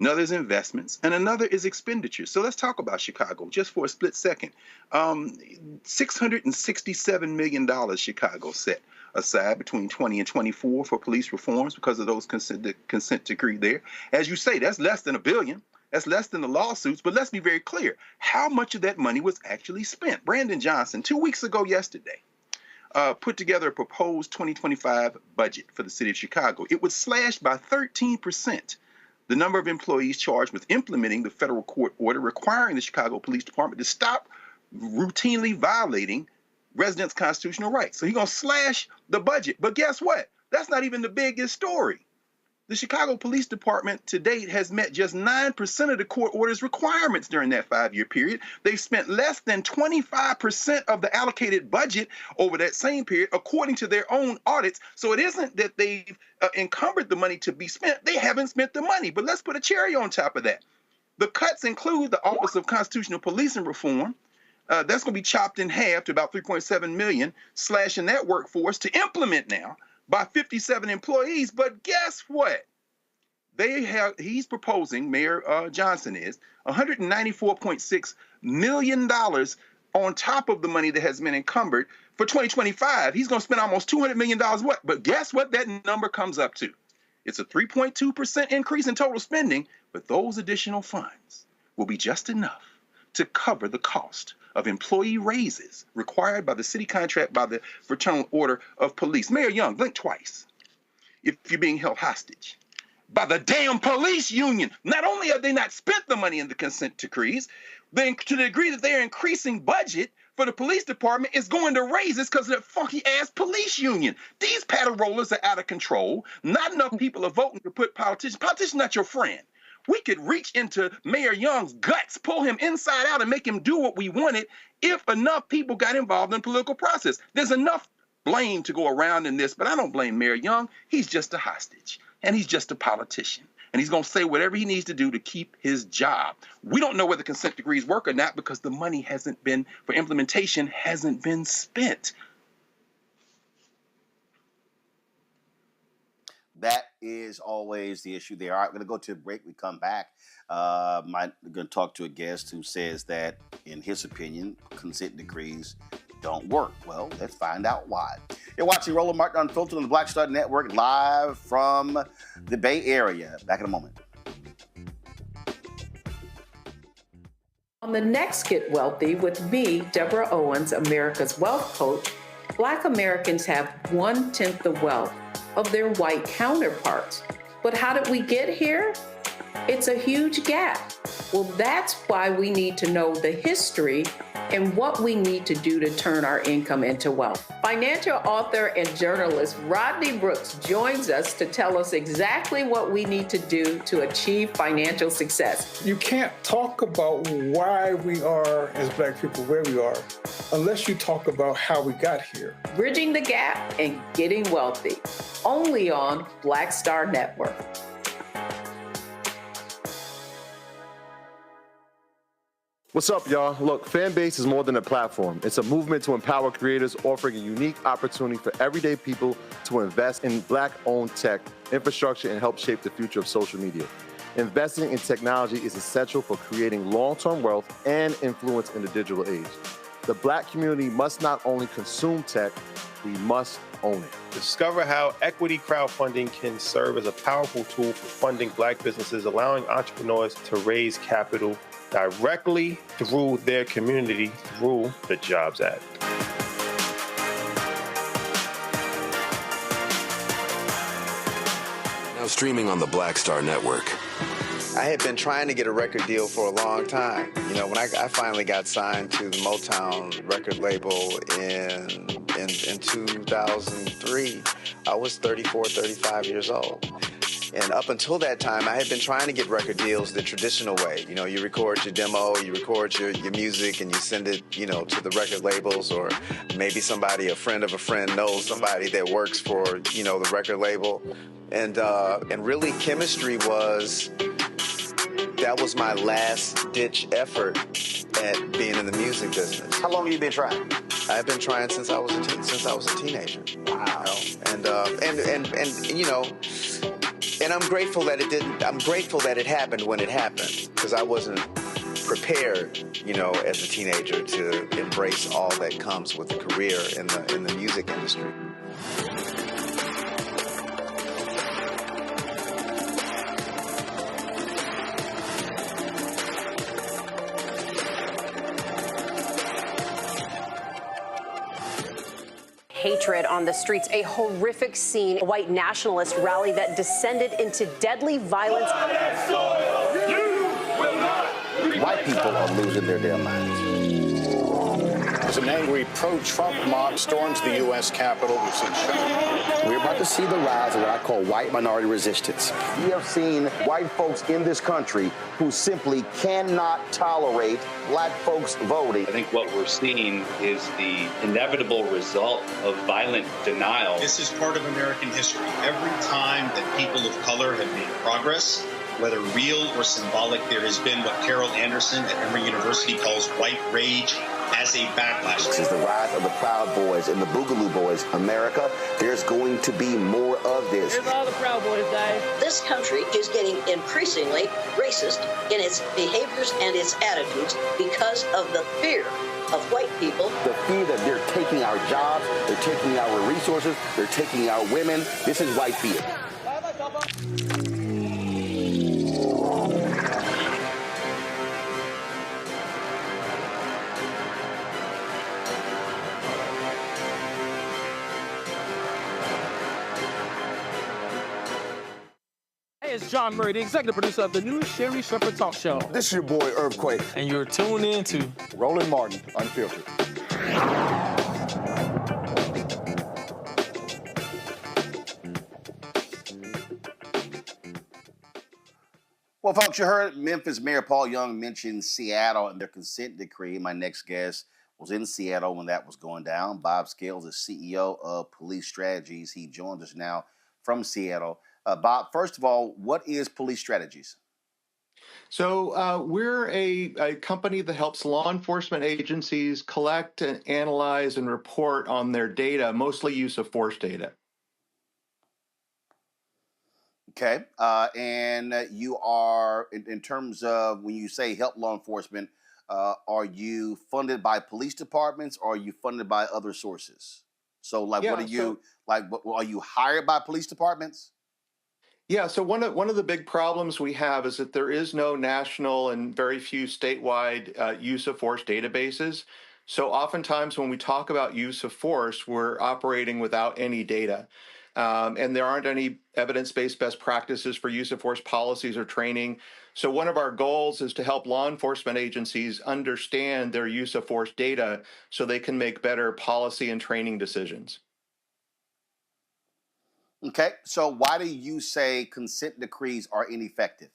another is investments, and another is expenditure. So let's talk about Chicago just for a split second. $667 million Chicago set aside between 20 and 24 for police reforms because of those consent decree there. As you say, that's less than $1 billion. That's less than the lawsuits, but let's be very clear. How much of that money was actually spent? Brandon Johnson, 2 weeks ago yesterday, put together a proposed 2025 budget for the city of Chicago. It would slash by 13% the number of employees charged with implementing the federal court order requiring the Chicago Police Department to stop routinely violating residents' constitutional rights. So he's going to slash the budget. But guess what? That's not even the biggest story. The Chicago Police Department to date has met just 9% of the court order's requirements during that 5-year period. They've spent less than 25% of the allocated budget over that same period, according to their own audits. So it isn't that they've encumbered the money to be spent. They haven't spent the money. But let's put a cherry on top of that. The cuts include the Office of Constitutional Policing Reform. That's going to be chopped in half to about $3.7 million, slashing that workforce to implement now by 57 employees. But guess what? He's proposing, Mayor Johnson is, $194.6 million on top of the money that has been encumbered for 2025. He's going to spend almost $200 million. What? But guess what that number comes up to? It's a 3.2% increase in total spending, but those additional funds will be just enough to cover the cost of employee raises required by the city contract by the Fraternal Order of Police. Mayor Young, blink twice if you're being held hostage by the damn police union. Not only have they not spent the money in the consent decrees, to the degree that they're increasing budget for the police department is going to raise this because of that funky-ass police union. These paddle rollers are out of control. Not enough people are voting to put politicians. Politicians not your friend. We could reach into Mayor Young's guts, pull him inside out, and make him do what we wanted if enough people got involved in the political process. There's enough blame to go around in this, but I don't blame Mayor Young. He's just a hostage, and he's just a politician. And he's going to say whatever he needs to do to keep his job. We don't know whether consent decrees work or not because the money for implementation hasn't been spent. That is always the issue there. All right, we're going to go to a break. We come back. We're going to talk to a guest who says that, in his opinion, consent decrees don't work. Well, let's find out why. You're watching Roland Martin Unfiltered on the Black Star Network, live from the Bay Area. Back in a moment. On the next Get Wealthy with me, Deborah Owens, America's Wealth Coach, Black Americans have 1/10 the wealth of their white counterparts. But how did we get here? It's a huge gap. Well, that's why we need to know the history and what we need to do to turn our income into wealth. Financial author and journalist Rodney Brooks joins us to tell us exactly what we need to do to achieve financial success. You can't talk about why we are, as Black people, where we are, unless you talk about how we got here. Bridging the Gap and Getting Wealthy, only on Black Star Network. What's up, y'all? Look, Fanbase is more than a platform. It's a movement to empower creators, offering a unique opportunity for everyday people to invest in Black-owned tech, infrastructure, and help shape the future of social media. Investing in technology is essential for creating long-term wealth and influence in the digital age. The Black community must not only consume tech, we must own it. Discover how equity crowdfunding can serve as a powerful tool for funding Black businesses, allowing entrepreneurs to raise capital directly through their community through the Jobs Act. Now streaming on the Black Star Network. I had been trying to get a record deal for a long time. You know, when I finally got signed to the Motown record label in 2003, I was 34, 35 years old. And up until that time, I had been trying to get record deals the traditional way. You know, you record your demo, you record your music, and you send it, you know, to the record labels, or maybe somebody, a friend of a friend, knows somebody that works for, you know, the record label. And really, chemistry that was my last ditch effort at being in the music business. How long have you been trying? I've been trying since I was a teenager. Wow. You know? And you know. And I'm grateful that it didn't. I'm grateful that it happened when it happened, because I wasn't prepared, you know, as a teenager to embrace all that comes with a career in the music industry. Hatred on the streets, a horrific scene, a white nationalist rally that descended into deadly violence. White people are losing their damn minds. As an angry pro-Trump mob storms the U.S. Capitol, we've seen shooting. We're about to see the rise of what I call white minority resistance. We have seen white folks in this country who simply cannot tolerate Black folks voting. I think what we're seeing is the inevitable result of violent denial. This is part of American history. Every time that people of color have made progress, whether real or symbolic, there has been what Carol Anderson at Emory University calls white rage as a backlash. This is the rise of the Proud Boys and the Boogaloo Boys. America, there's going to be more of this. Here's all the Proud Boys, Dave. This country is getting increasingly racist in its behaviors and its attitudes because of the fear of white people. The fear that they're taking our jobs, they're taking our resources, they're taking our women. This is white fear. Hey, it's John Murray, the executive producer of the new Sherry Shepherd Talk Show. This is your boy, Earthquake. And you're tuned in to Roland Martin, Unfiltered. Well, folks, you heard Memphis Mayor Paul Young mention Seattle and their consent decree. My next guest was in Seattle when that was going down. Bob Scales is CEO of Police Strategies. He joins us now from Seattle. Bob, first of all, what is Police Strategies? So we're a company that helps law enforcement agencies collect and analyze and report on their data, mostly use of force data. Okay. And you are, in terms of when you say help law enforcement, are you funded by police departments or are you funded by other sources? So, like, what are you, are you hired by police departments? Yeah, so one of the big problems we have is that there is no national and very few statewide use of force databases. So oftentimes when we talk about use of force, we're operating without any data. And there aren't any evidence-based best practices for use of force policies or training. So one of our goals is to help law enforcement agencies understand their use of force data so they can make better policy and training decisions. Okay, so why do you say consent decrees are ineffective?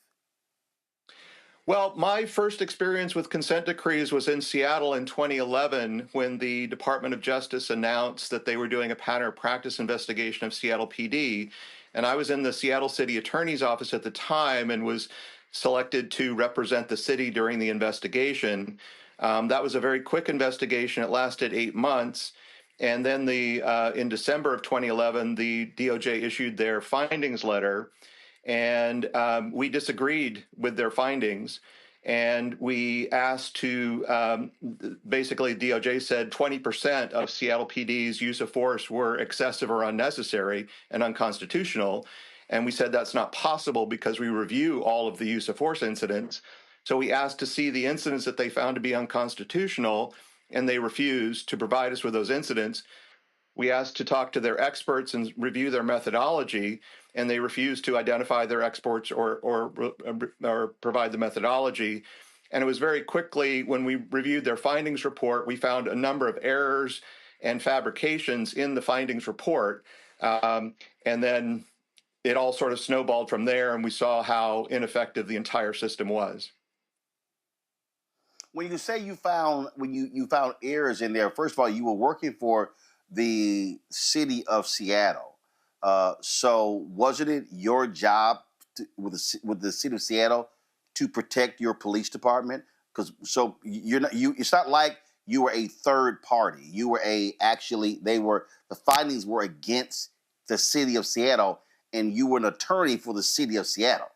Well, my first experience with consent decrees was in Seattle in 2011 when the Department of Justice announced that they were doing a pattern of practice investigation of Seattle PD. And I was in the Seattle City Attorney's Office at the time and was selected to represent the city during the investigation. That was a very quick investigation. It lasted 8 months. And then in December of 2011, the DOJ issued their findings letter, and we disagreed with their findings. And we asked to, basically DOJ said 20% of Seattle PD's use of force were excessive or unnecessary and unconstitutional. And we said that's not possible because we review all of the use of force incidents. So we asked to see the incidents that they found to be unconstitutional, and they refused to provide us with those incidents. We asked to talk to their experts and review their methodology, and they refused to identify their experts or provide the methodology. And it was very quickly, when we reviewed their findings report, we found a number of errors and fabrications in the findings report. And then it all sort of snowballed from there, and we saw how ineffective the entire system was. When you say you found errors in there, first of all, you were working for the city of Seattle. So wasn't it your job with the city of Seattle to protect your police department? Because it's not like you were a third party. You were the findings were against the city of Seattle, and you were an attorney for the city of Seattle.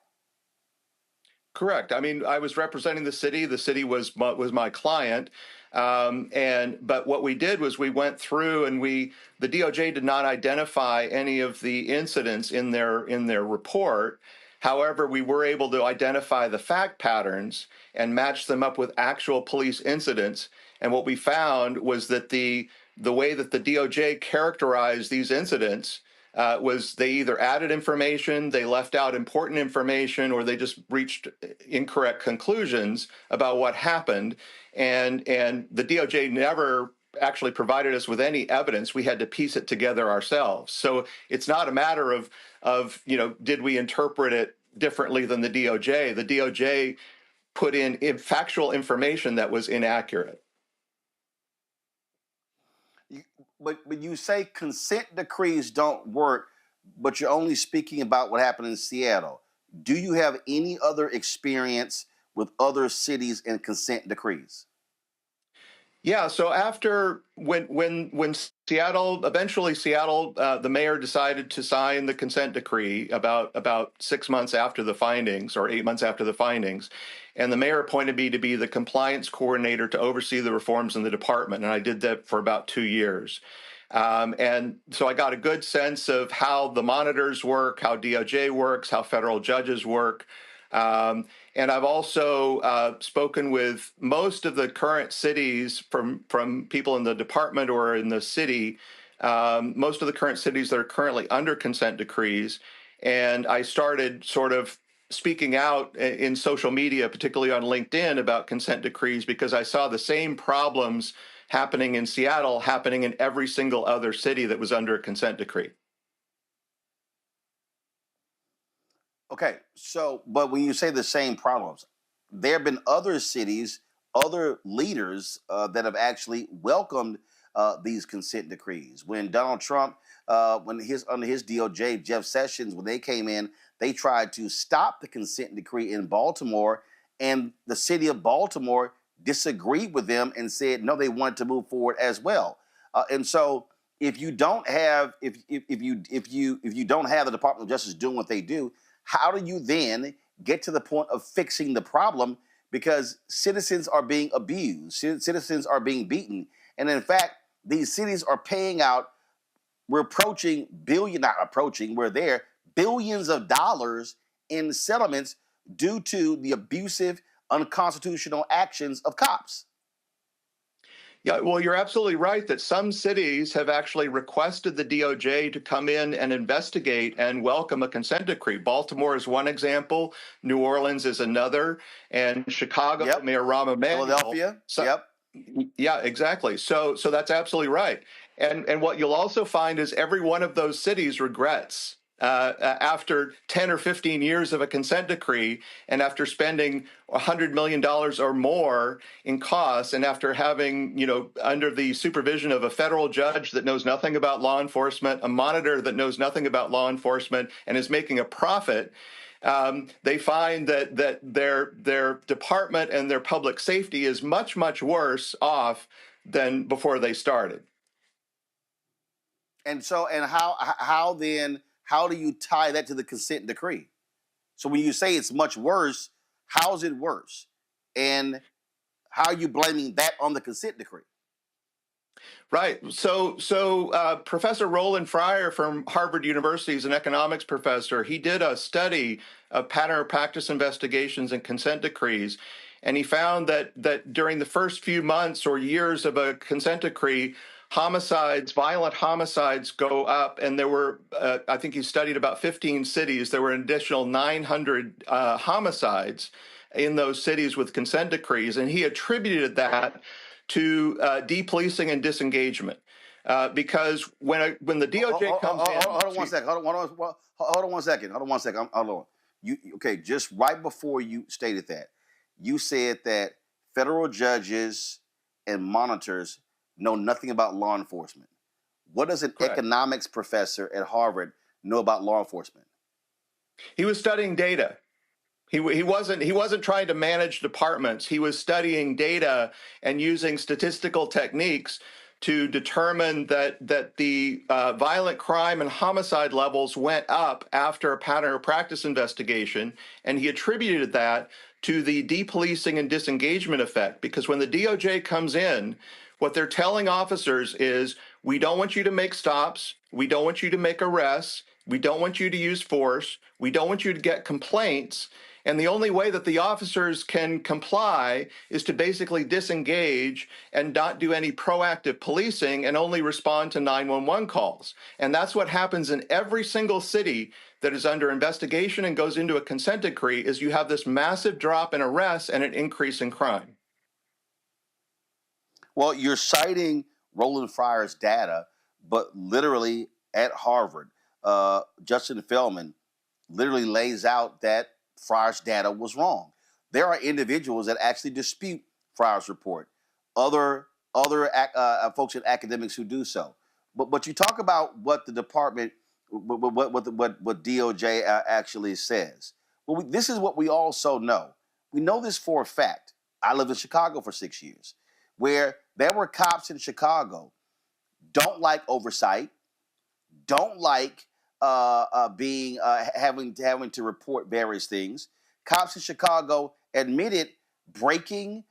Correct. I mean, I was representing the city. The city was my client. But what we did was we went through and the DOJ did not identify any of the incidents in their report. However, we were able to identify the fact patterns and match them up with actual police incidents. And what we found was that the way that the DOJ characterized these incidents was they either added information, they left out important information, or they just reached incorrect conclusions about what happened. And the DOJ never actually provided us with any evidence. We had to piece it together ourselves. So it's not a matter of did we interpret it differently than the DOJ? The DOJ put in factual information that was inaccurate. But you say consent decrees don't work, but you're only speaking about what happened in Seattle. Do you have any other experience with other cities and consent decrees? Yeah, so after when Seattle, the mayor decided to sign the consent decree about 6 months after the findings, or 8 months after the findings, and the mayor appointed me to be the compliance coordinator to oversee the reforms in the department, and I did that for about 2 years. And so I got a good sense of how the monitors work, how DOJ works, how federal judges work. And I've also spoken with most of the current cities from people in the department or in the city, most of the current cities that are currently under consent decrees. And I started sort of speaking out in social media, particularly on LinkedIn, about consent decrees because I saw the same problems happening in Seattle, happening in every single other city that was under a consent decree. Okay, but when you say the same problems, there have been other cities, other leaders that have actually welcomed these consent decrees. When Donald Trump, under his DOJ, Jeff Sessions, when they came in, they tried to stop the consent decree in Baltimore, and the city of Baltimore disagreed with them and said no, they wanted to move forward as well. And so, if you don't have the Department of Justice doing what they do, how do you then get to the point of fixing the problem? Because citizens are being abused, citizens are being beaten, and in fact, these cities are paying out. We're there billions of dollars in settlements due to the abusive, unconstitutional actions of cops. Yeah, well, you're absolutely right that some cities have actually requested the DOJ to come in and investigate and welcome a consent decree. Baltimore is one example, New Orleans is another, and Chicago, Mayor Rahm Emanuel. Philadelphia, Yeah, exactly. So that's absolutely right. And what you'll also find is every one of those cities regrets after 10 or 15 years of a consent decree, and after spending $100 million or more in costs, and after having, under the supervision of a federal judge that knows nothing about law enforcement, a monitor that knows nothing about law enforcement, and is making a profit, they find that their department and their public safety is much, much worse off than before they started. And so, and how do you tie that to the consent decree? So when you say it's much worse, how is it worse? And how are you blaming that on the consent decree? Right. So Professor Roland Fryer from Harvard University is an economics professor. He did a study of pattern of practice investigations and consent decrees, and he found that during the first few months or years of a consent decree, violent homicides go up, and there were, I think he studied about 15 cities. There were an additional 900 homicides in those cities with consent decrees, and he attributed that to depolicing and disengagement. Because when the DOJ comes in... Hold on one second. Okay, just right before you stated that, you said that federal judges and monitors know nothing about law enforcement. What does an economics professor at Harvard know about law enforcement? He was studying data. He wasn't trying to manage departments. He was studying data and using statistical techniques to determine that the violent crime and homicide levels went up after a pattern of practice investigation, and he attributed that to the depolicing and disengagement effect. Because when the DOJ comes in, what they're telling officers is, we don't want you to make stops, we don't want you to make arrests, we don't want you to use force, we don't want you to get complaints, and the only way that the officers can comply is to basically disengage and not do any proactive policing and only respond to 911 calls. And that's what happens in every single city that is under investigation and goes into a consent decree, is you have this massive drop in arrests and an increase in crime. Well, you're citing Roland Fryer's data, but literally at Harvard, Justin Feldman literally lays out that Fryer's data was wrong. There are individuals that actually dispute Fryer's report. Other folks and academics who do so. But you talk about what the department, what DOJ actually says. Well, this is what we also know. We know this for a fact. I lived in Chicago for 6 years, where there were cops in Chicago don't like oversight, don't like having to report various things. Cops in Chicago admitted breaking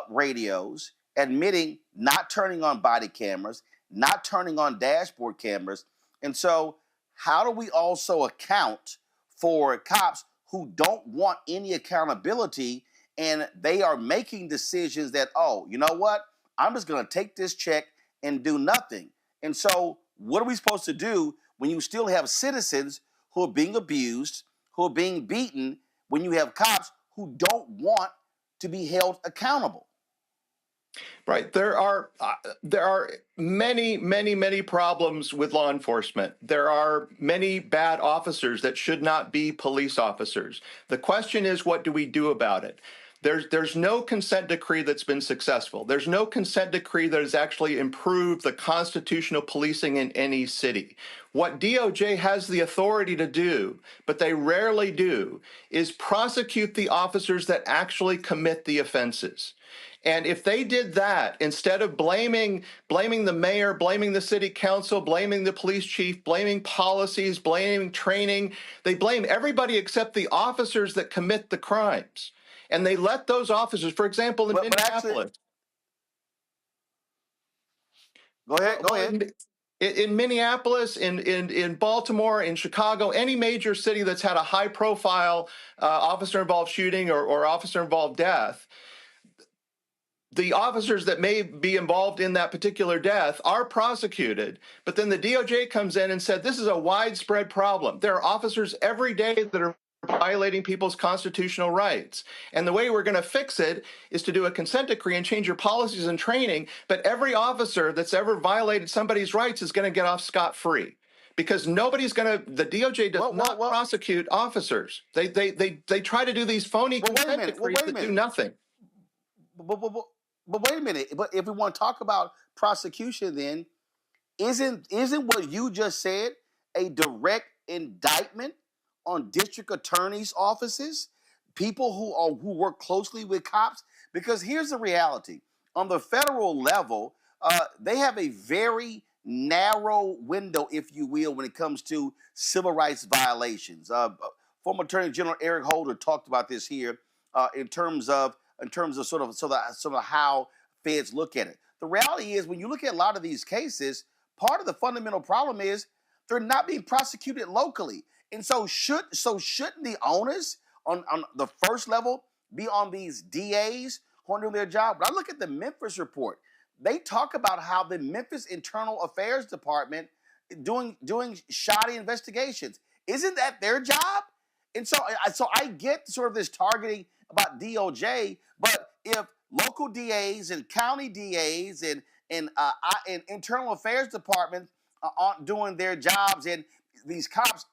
radios, admitting not turning on body cameras, not turning on dashboard cameras. And so how do we also account for cops who don't want any accountability, and they are making decisions that, oh, you know what? I'm just going to take this check and do nothing. And so what are we supposed to do when you still have citizens who are being abused, who are being beaten, when you have cops who don't want to be held accountable? Right. There are many problems with law enforcement. There are many bad officers that should not be police officers. The question is, what do we do about it? There's no consent decree that's been successful. There's no consent decree that has actually improved the constitutional policing in any city. What DOJ has the authority to do, but they rarely do, is prosecute the officers that actually commit the offenses. And if they did that, instead of blaming the mayor, blaming the city council, blaming the police chief, blaming policies, blaming training, they blame everybody except the officers that commit the crimes. And they let those officers, for example, in Minneapolis. Go ahead. In Minneapolis, in Baltimore, in Chicago, any major city that's had a high-profile officer-involved shooting or officer-involved death, the officers that may be involved in that particular death are prosecuted, but then the DOJ comes in and said this is a widespread problem. There are officers every day that are violating people's constitutional rights. And the way we're going to fix it is to do a consent decree and change your policies and training, but every officer that's ever violated somebody's rights is going to get off scot-free. Because nobody's going to, the DOJ does not prosecute officers. They try to do these phony consent decrees that do nothing. But wait a minute. But if we want to talk about prosecution, then isn't what you just said a direct indictment on district attorneys' offices, people who work closely with cops? Because here's the reality: on the federal level, they have a very narrow window, if you will, when it comes to civil rights violations. Former Attorney General Eric Holder talked about this here in terms of sort of how feds look at it. The reality is, when you look at a lot of these cases, part of the fundamental problem is they're not being prosecuted locally. And so shouldn't the onus on the first level be on these DAs who are doing their job? When I look at the Memphis report, they talk about how the Memphis Internal Affairs Department doing shoddy investigations. Isn't that their job? And so I get sort of this targeting about DOJ, but if local DAs and county DAs and internal affairs departments aren't doing their jobs and these cops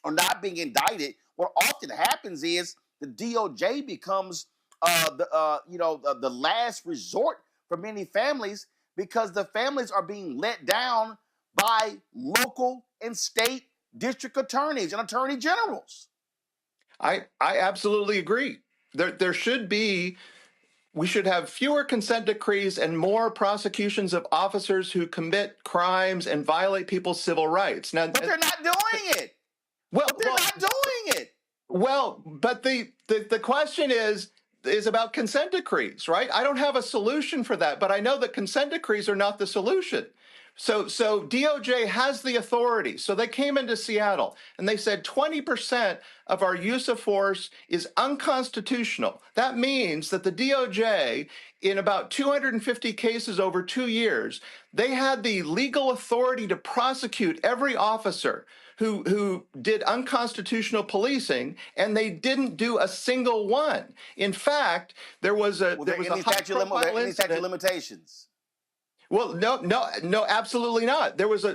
are not being indicted, what often happens is the DOJ becomes the last resort for many families, because the families are being let down by local and state district attorneys and attorney generals. I absolutely agree. We should have fewer consent decrees and more prosecutions of officers who commit crimes and violate people's civil rights. Now, but they're not doing it. But they're not doing it. Well, but the question is about consent decrees, right? I don't have a solution for that, but I know that consent decrees are not the solution. So DOJ has the authority. So they came into Seattle and they said 20% of our use of force is unconstitutional. That means that the DOJ, in about 250 cases over 2 years, they had the legal authority to prosecute every officer who did unconstitutional policing, and they didn't do a single one. In fact, there was a statute of limitations. Well, no, absolutely not. There was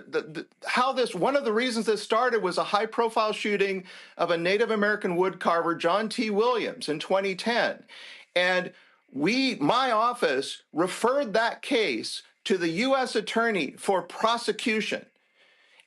one of the reasons this started was a high-profile shooting of a Native American woodcarver, John T. Williams, in 2010. And my office referred that case to the U.S. attorney for prosecution.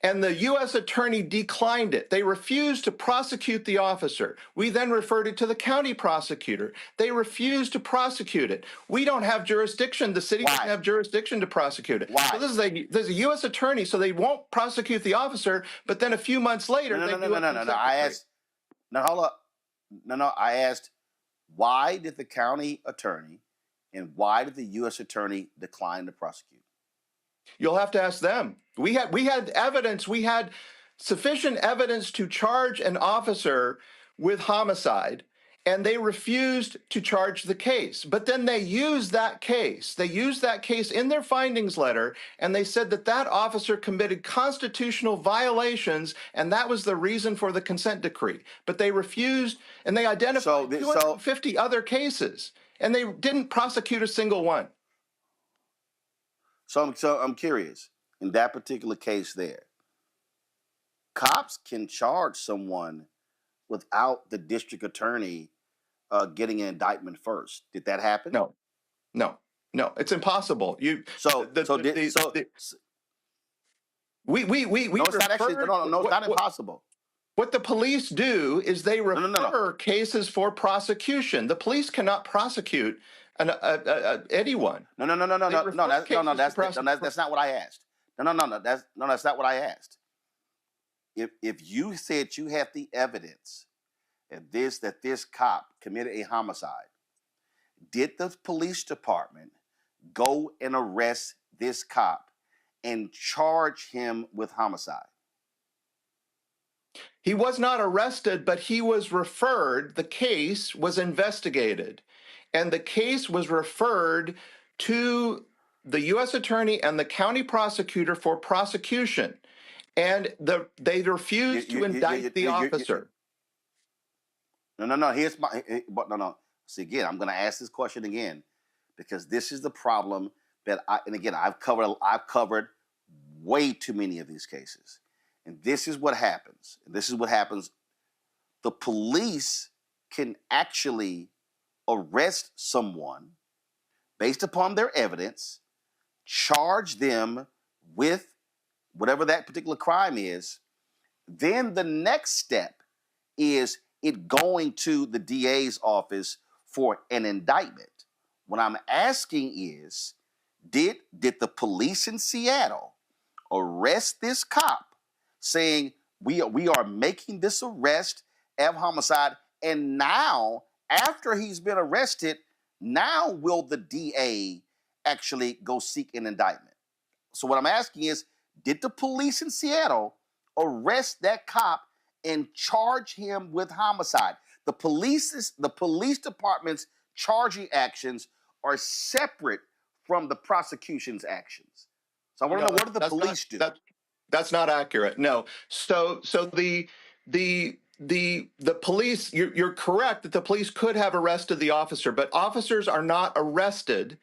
And the U.S. attorney declined it. They refused to prosecute the officer. We then referred it to the county prosecutor. They refused to prosecute it. We don't have jurisdiction. The city doesn't have jurisdiction to prosecute it. Why? So there's a U.S. attorney, so they won't prosecute the officer, but then a few months later, I asked, why did the county attorney and why did the U.S. attorney decline to prosecute? You'll have to ask them. We had evidence. We had sufficient evidence to charge an officer with homicide, and they refused to charge the case. But then they used that case. They used that case in their findings letter, and they said that officer committed constitutional violations, and that was the reason for the consent decree. But they refused, and they identified 250 other cases, and they didn't prosecute a single one. So I'm curious, in that particular case there, cops can charge someone without the district attorney getting an indictment first. Did that happen? No, it's impossible. It's not impossible. What the police do is they refer cases for prosecution. The police cannot prosecute anyone. That's not what I asked. That's not what I asked. If you said you have the evidence that this cop committed a homicide, did the police department go and arrest this cop and charge him with homicide? He was not arrested, but he was referred. The case was investigated. and the case was referred to the U.S. attorney and the county prosecutor for prosecution, and they refused to indict the officer. No. Here's my, but no. See, again, I'm going to ask this question again, because this is the problem that I've covered way too many of these cases, and this is what happens. The police can actually arrest someone based upon their evidence, charge them with whatever that particular crime is. Then the next step is it going to the DA's office for an indictment. What I'm asking is, did the police in Seattle arrest this cop saying we are making this arrest of homicide, and now after he's been arrested, now will the DA actually go seek an indictment? So what I'm asking is, did the police in Seattle arrest that cop and charge him with homicide? The police department's charging actions are separate from the prosecution's actions. So I want to know, what did the police do? That's not accurate. No. So the police, you're correct that the police could have arrested the officer, but officers are not arrested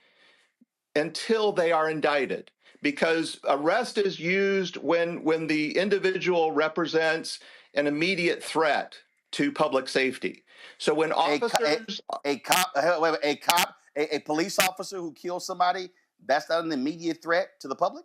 until they are indicted, because arrest is used when the individual represents an immediate threat to public safety. So when officers, a police officer who kills somebody, that's not an immediate threat to the public?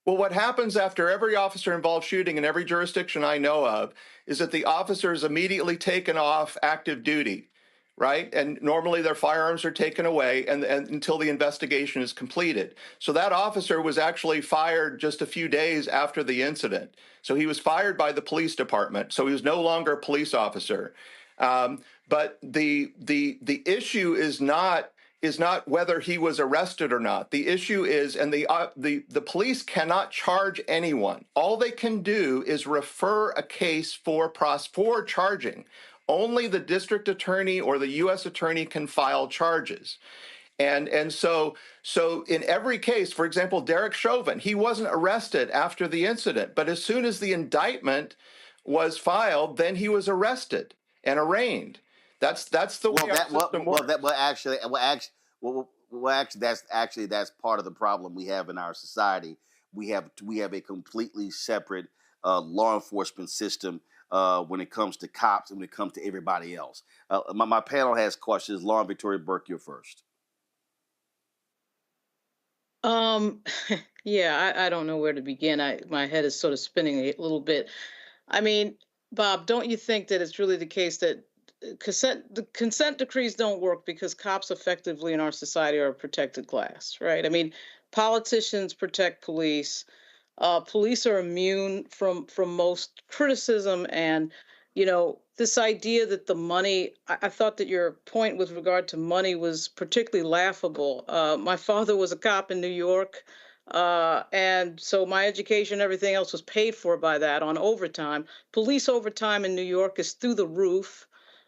Well, what happens after every officer-involved shooting in every jurisdiction I know of is that the officer is immediately taken off active duty, right? And normally their firearms are taken away and until the investigation is completed. So that officer was actually fired just a few days after the incident. So he was fired by the police department. So he was no longer a police officer. But the issue is not whether he was arrested or not. The issue is, and the police cannot charge anyone. All they can do is refer a case for charging. Only the district attorney or the U.S. attorney can file charges. And so in every case, for example, Derek Chauvin, he wasn't arrested after the incident, but as soon as the indictment was filed, then he was arrested and arraigned. That's the way our system works. That's part of the problem we have in our society. We have a completely separate law enforcement system when it comes to cops and when it comes to everybody else. My panel has questions. Lauren, Victoria Burke, you're first. Yeah, I don't know where to begin. My head is sort of spinning a little bit. I mean, Bob, don't you think that it's really the case that the consent decrees don't work because cops effectively in our society are a protected class, right? I mean, politicians protect police. Police are immune from most criticism, and this idea that the money. I thought that your point with regard to money was particularly laughable. My father was a cop in New York, and so my education, everything else was paid for by that on overtime. Police overtime in New York is through the roof.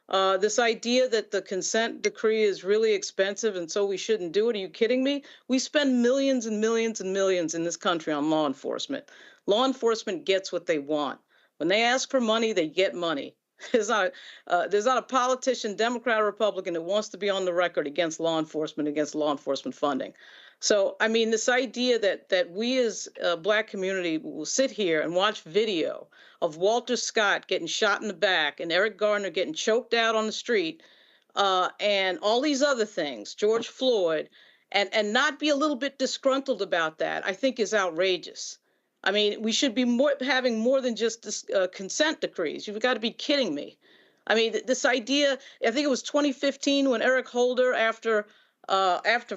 This idea that the consent decree is really expensive and so we shouldn't do it. Are you kidding me? We spend millions and millions and millions in this country on law enforcement. Law enforcement gets what they want. When they ask for money, they get money. There's not a politician, Democrat or Republican, that wants to be on the record against law enforcement funding. So, I mean, this idea that we as a Black community will sit here and watch video of Walter Scott getting shot in the back and Eric Garner getting choked out on the street and all these other things, George Floyd, and not be a little bit disgruntled about that, I think is outrageous. I mean, we should be having more than just this, consent decrees. You've got to be kidding me. I mean, this idea, I think it was 2015 when Eric Holder, after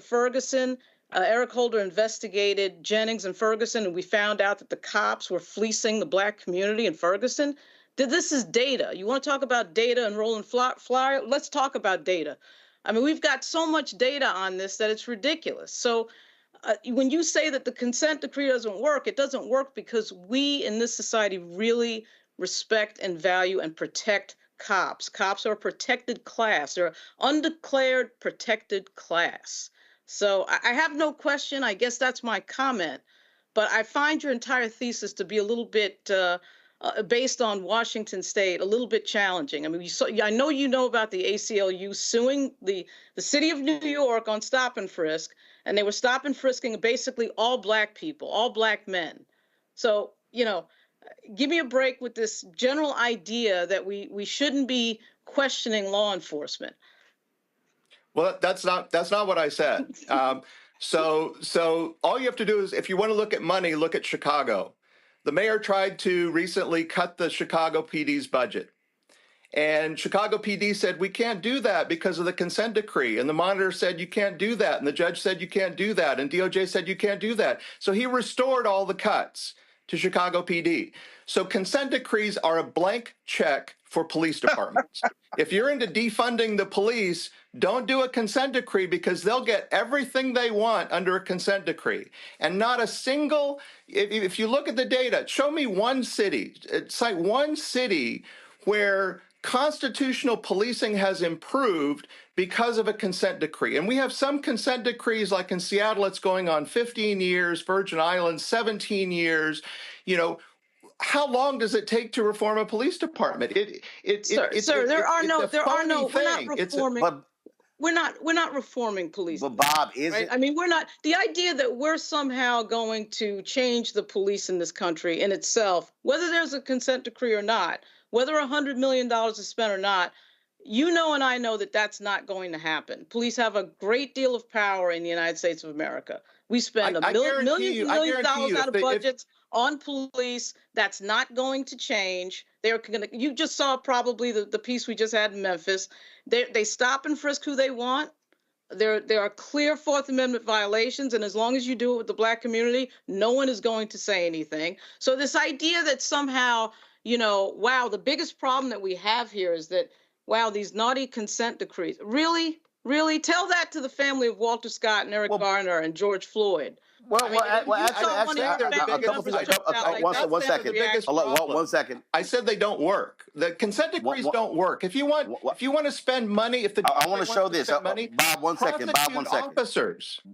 Ferguson, Eric Holder investigated Jennings and Ferguson, and we found out that the cops were fleecing the Black community in Ferguson. This is data. You want to talk about data and Roland Flyer? Let's talk about data. I mean, we've got so much data on this that it's ridiculous. So when you say that the consent decree doesn't work, it doesn't work because we in this society really respect and value and protect cops. Cops are a protected class. They're undeclared protected class. So I have no question. I guess that's my comment. But I find your entire thesis to be a little bit based on Washington State, a little bit challenging. I mean, I know you know about the ACLU suing the city of New York on stop and frisk, and they were stop and frisking basically all black people, all black men. So, you know, give me a break with this general idea that we shouldn't be questioning law enforcement. Well, that's not what I said. So all you have to do is, if you want to look at money, look at Chicago. The mayor tried to recently cut the Chicago PD's budget. And Chicago PD said, we can't do that because of the consent decree. And the monitor said, you can't do that. And the judge said, you can't do that. And DOJ said, you can't do that. So he restored all the cuts to Chicago PD. So consent decrees are a blank check for police departments. If you're into defunding the police, don't do a consent decree, because they'll get everything they want under a consent decree. And not a single, if you look at the data, show me one city, cite one city where constitutional policing has improved because of a consent decree. And we have some consent decrees, like in Seattle, it's going on 15 years, Virgin Islands, 17 years. You know, how long does it take to reform a police department? We're not reforming police. But Bob, is right? it? I mean, we're not. The idea that we're somehow going to change the police in this country in itself, whether there's a consent decree or not, whether $100 million is spent or not, you know and I know that that's not going to happen. Police have a great deal of power in the United States of America. We spend millions of dollars out of budgets on police. That's not going to change. They're going to. You just saw probably the piece we just had in Memphis. They stop and frisk who they want. There are clear Fourth Amendment violations, and as long as you do it with the black community, no one is going to say anything. So this idea that somehow, you know, wow, the biggest problem that we have here is that, wow, these naughty consent decrees. Really? Really? Tell that to the family of Walter Scott and Eric Garner and George Floyd. One second. I said they don't work. The consent decrees don't work. If you want to spend money, I want to show this. Money, Bob, one second.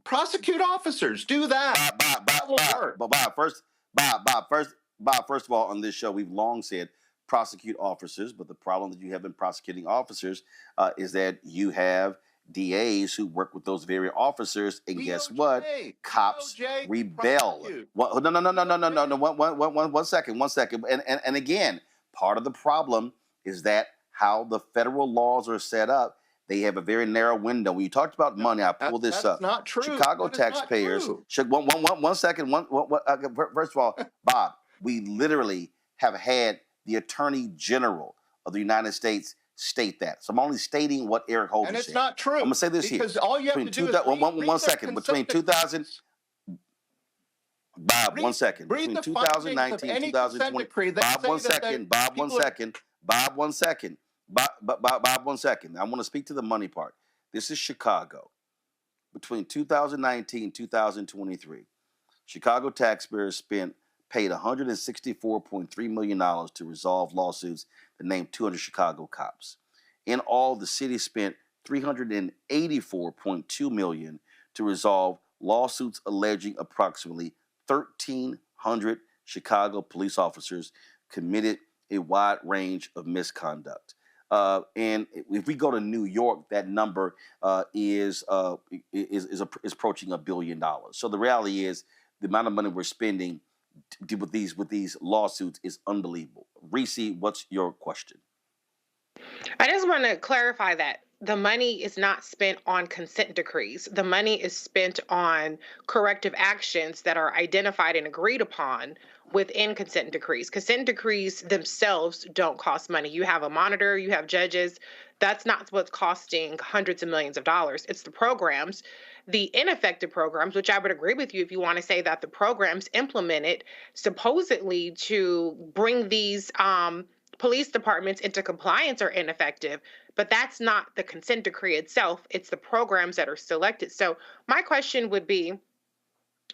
Prosecute officers. Do that. That will work. But Bob, first of all, on this show, we've long said prosecute officers, but the problem that you have in prosecuting officers is that you have DAs who work with those very officers, and guess what? Cops rebel. No. One second. And again, part of the problem is that how the federal laws are set up. They have a very narrow window. When you talked about money, I pulled this up. That's not true. Chicago taxpayers should. One second. First of all, Bob, we literally have had the Attorney General of the United States state that. So I'm only stating what Eric Holder said. And it's not true. I'm going to say this because here. All you have to do is one second. Between 2000, Bob, 1 second. Between 2019 2020. Bob, 1 second. Bob, 1 second. Bob, 1 second. Bob, 1 second. I want to speak to the money part. This is Chicago. Between 2019 and 2023, Chicago taxpayers paid $164.3 million to resolve lawsuits that named 200 Chicago cops. In all, the city spent $384.2 million to resolve lawsuits alleging approximately 1,300 Chicago police officers committed a wide range of misconduct. And if we go to New York, that number is approaching $1 billion. So the reality is the amount of money we're spending with these lawsuits is unbelievable. Reese, what's your question? I just want to clarify that the money is not spent on consent decrees. The money is spent on corrective actions that are identified and agreed upon within consent decrees. Consent decrees themselves don't cost money. You have a monitor, you have judges. That's not what's costing hundreds of millions of dollars. It's the programs, the ineffective programs, which I would agree with you if you want to say that the programs implemented supposedly to bring these police departments into compliance are ineffective, but that's not the consent decree itself. It's the programs that are selected. So my question would be,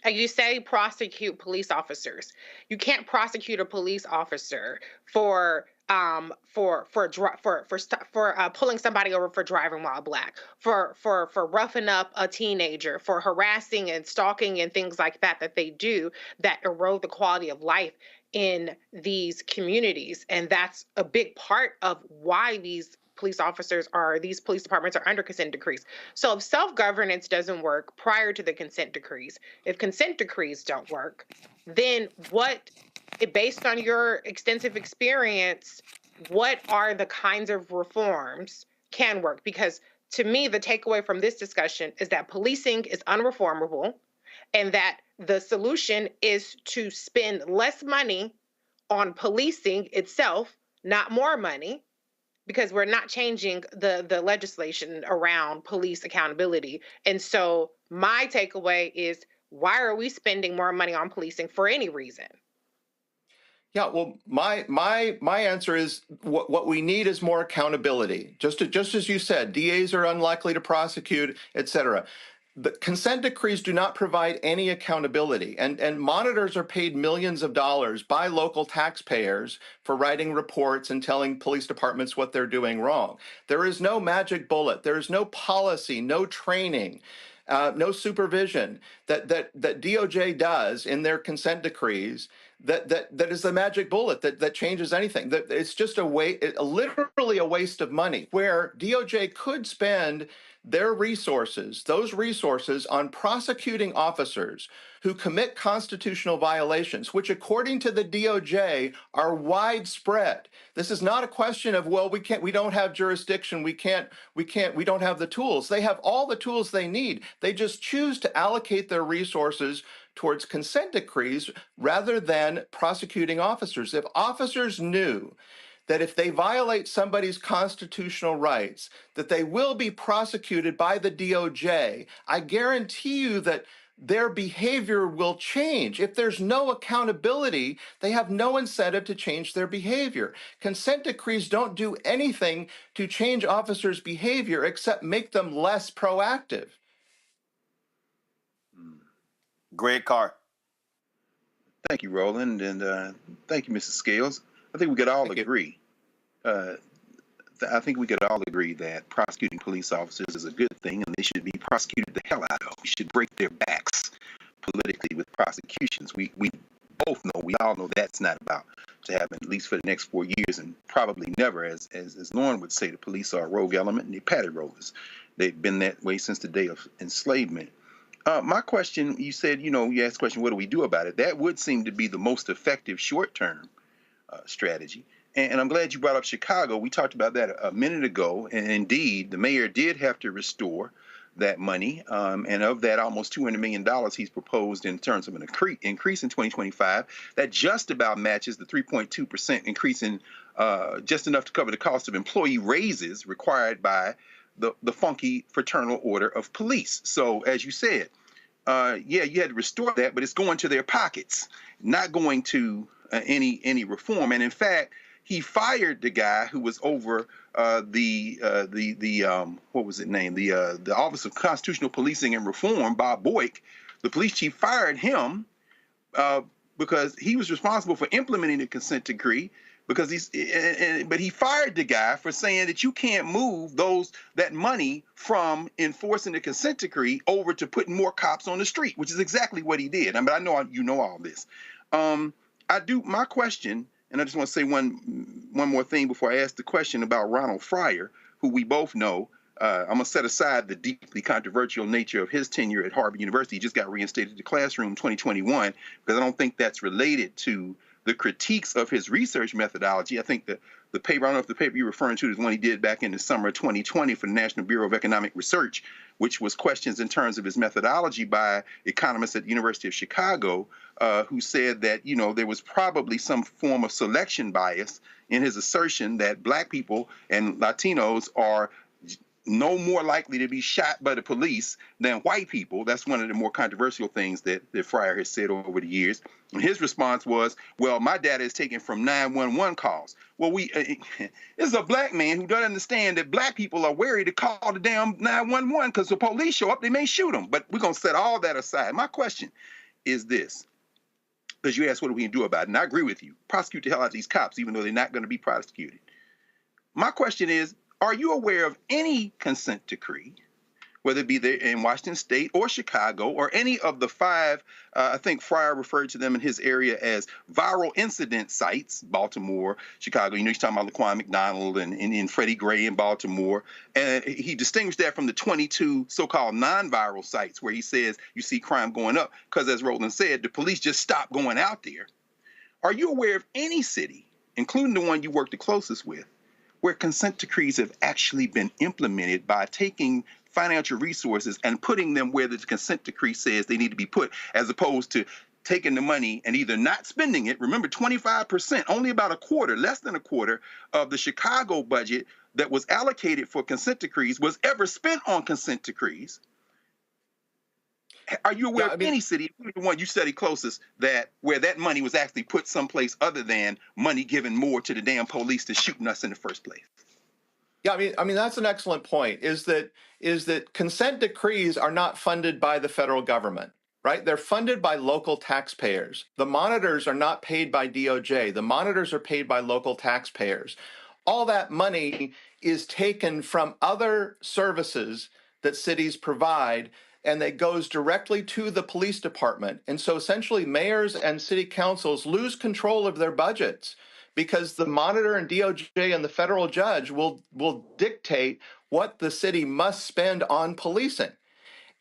you say prosecute police officers. You can't prosecute a police officer for for pulling somebody over for driving while black, for roughing up a teenager, for harassing and stalking and things like that they do that erode the quality of life in these communities. And that's a big part of why these police departments are under consent decrees. So if self-governance doesn't work prior to the consent decrees, if consent decrees don't work, then based on your extensive experience, what are the kinds of reforms can work? Because to me, the takeaway from this discussion is that policing is unreformable and that the solution is to spend less money on policing itself, not more money, because we're not changing the legislation around police accountability. And so my takeaway is, why are we spending more money on policing for any reason? Yeah, well, my answer is what we need is more accountability. Just as you said, DAs are unlikely to prosecute, et cetera. The consent decrees do not provide any accountability, and monitors are paid millions of dollars by local taxpayers for writing reports and telling police departments what they're doing wrong. There is no magic bullet. There is no policy, no training, no supervision that DOJ does in their consent decrees that is the magic bullet that changes anything. That it's just literally a waste of money, where DOJ could spend those resources on prosecuting officers who commit constitutional violations, which according to the DOJ are widespread. This is not a question of, well, we don't have jurisdiction, we don't have the tools. They have all the tools they need. They just choose to allocate their resources towards consent decrees rather than prosecuting officers. If officers knew that if they violate somebody's constitutional rights, that they will be prosecuted by the DOJ, I guarantee you that their behavior will change. If there's no accountability, they have no incentive to change their behavior. Consent decrees don't do anything to change officers' behavior except make them less proactive. Greg Carr. Thank you, Roland, and thank you, Mrs. Scales. I think we could all agree. I think we could all agree that prosecuting police officers is a good thing, and they should be prosecuted the hell out of. We should break their backs politically with prosecutions. We all know that's not about to happen, at least for the next 4 years, and probably never. As Lauren would say, the police are a rogue element, and they're patty rollers. They've been that way since the day of enslavement. My question, you said, you asked the question, what do we do about it? That would seem to be the most effective short-term strategy. And I'm glad you brought up Chicago. We talked about that a minute ago. And indeed, the mayor did have to restore that money. And of that, almost $200 million he's proposed in terms of an increase in 2025. That just about matches the 3.2% increase in just enough to cover the cost of employee raises required by the funky fraternal order of police. So as you said, you had to restore that, but it's going to their pockets, not going to any reform. And in fact, he fired the guy who was over what was it named? The Office of Constitutional Policing and Reform, Bob Boyk. The police chief fired him because he was responsible for implementing the consent decree. But he fired the guy for saying that you can't move that money from enforcing the consent decree over to putting more cops on the street, which is exactly what he did. But I know you know all this. My question, and I just want to say one more thing before I ask the question about Ronald Fryer, who we both know. I'm going to set aside the deeply controversial nature of his tenure at Harvard University. He just got reinstated to classroom in 2021 because I don't think that's related to the critiques of his research methodology. I think the paper, I don't know if the paper you're referring to is one he did back in the summer of 2020 for the National Bureau of Economic Research, which was questions in terms of his methodology by economists at the University of Chicago, who said that, there was probably some form of selection bias in his assertion that Black people and Latinos are no more likely to be shot by the police than white people. That's one of the more controversial things that Fryer has said over the years. And his response was, well, my data is taken from 911 calls. Well, this is a Black man who doesn't understand that Black people are wary to call the damn 911 because the police show up, they may shoot them. But we're going to set all that aside. My question is this. because you asked what are we going to do about it. And I agree with you. Prosecute the hell out of these cops, even though they're not going to be prosecuted. My question is, are you aware of any consent decree, whether it be there in Washington State or Chicago or any of the five, I think Fryer referred to them in his area as viral incident sites, Baltimore, Chicago. You know, he's talking about Laquan McDonald and Freddie Gray in Baltimore. And he distinguished that from the 22 so-called non-viral sites where he says you see crime going up because, as Roland said, the police just stopped going out there. Are you aware of any city, including the one you work the closest with, where consent decrees have actually been implemented by taking financial resources and putting them where the consent decree says they need to be put, as opposed to taking the money and either not spending it? Remember, 25%, only about a quarter, less than a quarter of the Chicago budget that was allocated for consent decrees was ever spent on consent decrees. Are you aware of any city, the one you study closest, that where that money was actually put someplace other than money given more to the damn police to shooting us in the first place? Yeah, I mean that's an excellent point. Is that consent decrees are not funded by the federal government, right? They're funded by local taxpayers. The monitors are not paid by DOJ. The monitors are paid by local taxpayers. All that money is taken from other services that cities provide, and it goes directly to the police department. And so essentially mayors and city councils lose control of their budgets, because the monitor and DOJ and the federal judge will dictate what the city must spend on policing.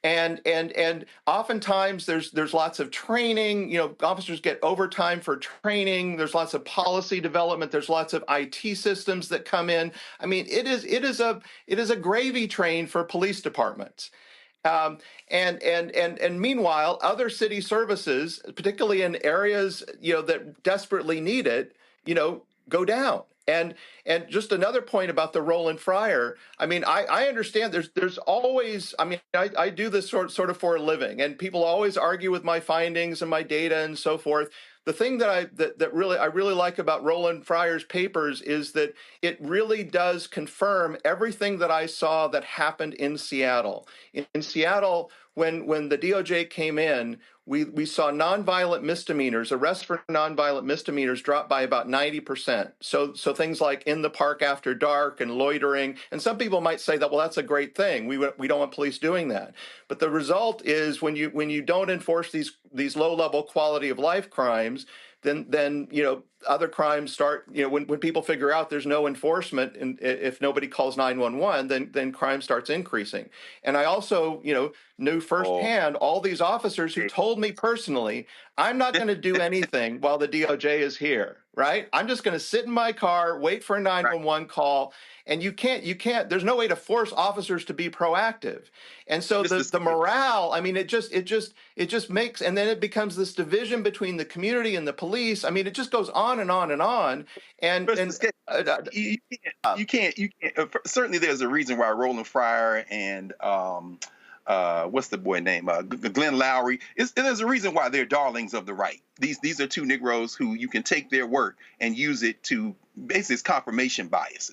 And oftentimes there's lots of training, you know, officers get overtime for training, there's lots of policy development, there's lots of IT systems that come in. I mean, it is a gravy train for police departments. And meanwhile, other city services, particularly in areas, you know, that desperately need it, you know, go down. And just another point about the Roland Fryer. I mean, I understand there's always, I mean, I do this sort of for a living, and people always argue with my findings and my data and so forth. The thing that I really like about Roland Fryer's papers is that it really does confirm everything that I saw that happened in Seattle. In Seattle, when the DOJ came in, we saw nonviolent misdemeanors, arrests for nonviolent misdemeanors drop by about 90%. So things like in the park after dark and loitering, and some people might say that, well, that's a great thing. We don't want police doing that. But the result is when you don't enforce these low-level quality of life crimes, then you know, other crimes start, you know, when people figure out there's no enforcement, and if nobody calls 911, then crime starts increasing. And I also, you know, knew firsthand all these officers who told me personally, I'm not going to do anything while the DOJ is here, right? I'm just going to sit in my car, wait for a 911 call. And you can't, there's no way to force officers to be proactive. And so the morale, I mean, it just makes, and then it becomes this division between the community and the police. I mean, it just goes on and on and on. And you can't, certainly there's a reason why Roland Fryer and, what's the boy name? Glenn Lowry. There's a reason why they're darlings of the right. These are two Negroes who you can take their work and use it to basically it's confirmation bias.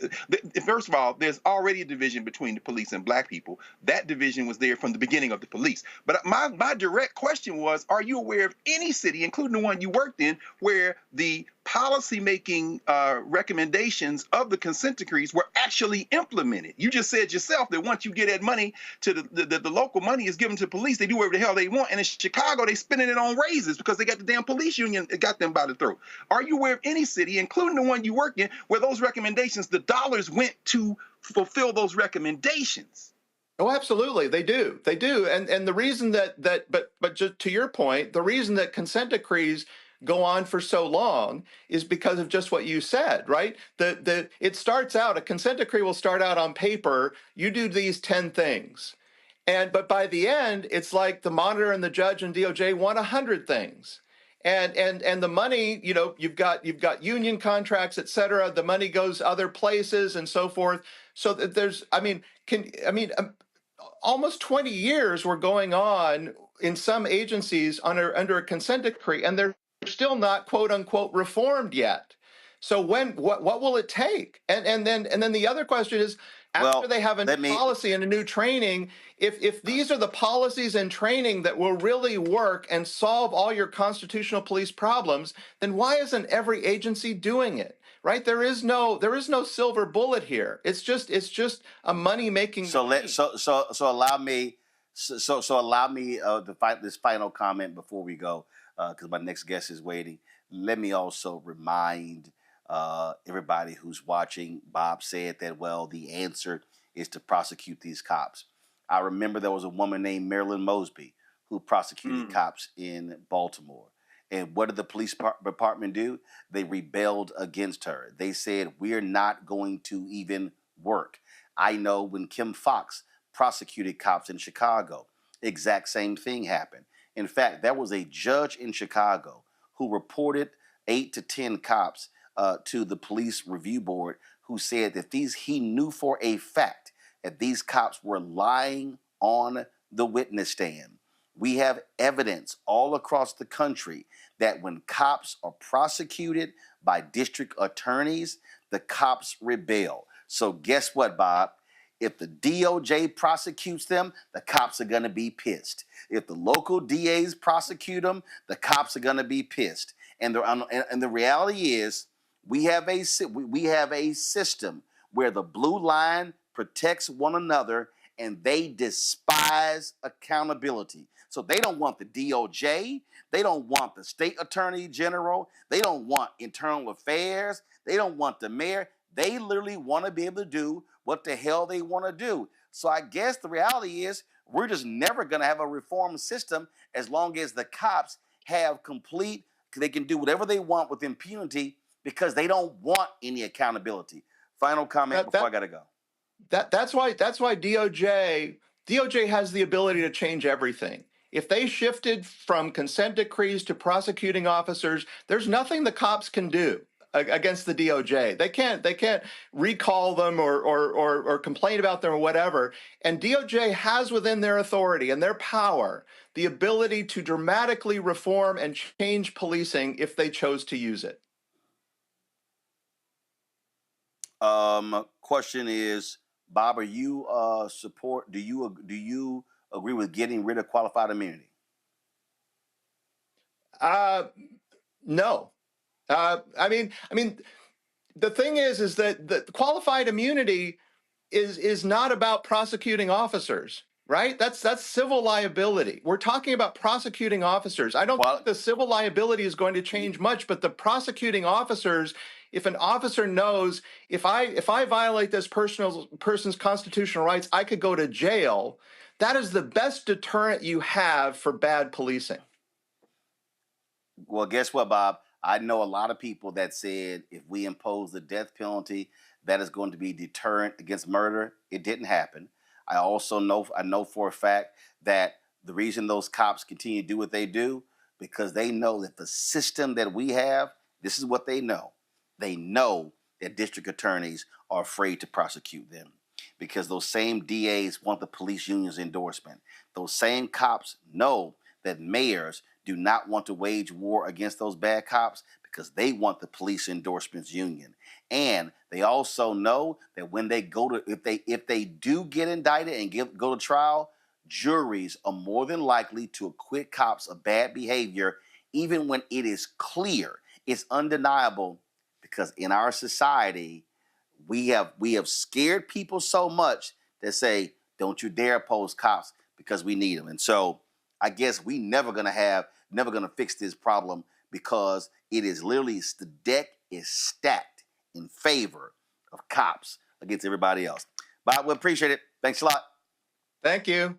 First of all, there's already a division between the police and black people. That division was there from the beginning of the police. But my direct question was, are you aware of any city, including the one you worked in, where the policy-making recommendations of the consent decrees were actually implemented? You just said yourself that once you get that money to the local money is given to police, they do whatever the hell they want. And in Chicago, they spending it on raises because they got the damn police union that got them by the throat. Are you aware of any city, including the one you work in, where those recommendations, the dollars went to fulfill those recommendations? Oh, absolutely. They do. And the reason but just to your point, the reason that consent decrees go on for so long is because of just what you said, right? It starts out, a consent decree will start out on paper, you do these 10 things. But by the end, it's like the monitor and the judge and DOJ want 100 things. And the money, you know, you've got union contracts, et cetera. The money goes other places and so forth. So that there's, almost 20 years were going on in some agencies under a consent decree, and they're still not quote unquote reformed yet. So what will it take? And then the other question is, after they have a new policy and a new training, if these are the policies and training that will really work and solve all your constitutional police problems, then why isn't every agency doing it? Right? There is no silver bullet here. It's just a money making. So allow me to fight this final comment before we go, because my next guest is waiting. Let me also remind everybody who's watching. Bob said that, well, the answer is to prosecute these cops. I remember there was a woman named Marilyn Mosby who prosecuted cops in Baltimore. And what did the police department do? They rebelled against her. They said, we're not going to even work. I know when Kim Foxx prosecuted cops in Chicago, exact same thing happened. In fact, there was a judge in Chicago who reported 8 to 10 cops to the police review board, who said that he knew for a fact that these cops were lying on the witness stand. We have evidence all across the country that when cops are prosecuted by district attorneys, the cops rebel. So guess what, Bob? If the DOJ prosecutes them, the cops are going to be pissed. If the local DAs prosecute them, the cops are going to be pissed. And the reality is, we have a system where the blue line protects one another, and they despise accountability. So they don't want the DOJ. They don't want the state attorney general. They don't want internal affairs. They don't want the mayor. They literally want to be able to do what the hell they want to do. So I guess the reality is, we're just never going to have a reformed system as long as the cops have they can do whatever they want with impunity because they don't want any accountability. Final comment before I got to go. That's why DOJ has the ability to change everything. If they shifted from consent decrees to prosecuting officers, there's nothing the cops can do against the DOJ. They can't recall them or complain about them or whatever. And DOJ has within their authority and their power the ability to dramatically reform and change policing if they chose to use it. Question is, Bob, do you agree with getting rid of qualified immunity? No. I mean, the thing is that the qualified immunity is not about prosecuting officers, right? That's civil liability. We're talking about prosecuting officers. I don't think the civil liability is going to change much, but the prosecuting officers, if an officer knows if I violate this person's constitutional rights, I could go to jail. That is the best deterrent you have for bad policing. Well, guess what, Bob? I know a lot of people that said if we impose the death penalty, that is going to be deterrent against murder. It didn't happen. I know for a fact that the reason those cops continue to do what they do, because they know that the system that we have, this is what they know. They know that district attorneys are afraid to prosecute them because those same DAs want the police union's endorsement. Those same cops know that mayors do not want to wage war against those bad cops because they want the police endorsements union. And they also know that when they go to, if they do get indicted and go to trial, juries are more than likely to acquit cops of bad behavior, even when it is clear, it's undeniable, because in our society, we have scared people so much that say, don't you dare oppose cops because we need them. And so I guess we never gonna fix this problem because it is literally, the deck is stacked in favor of cops against everybody else. Bob, we appreciate it. Thanks a lot. Thank you.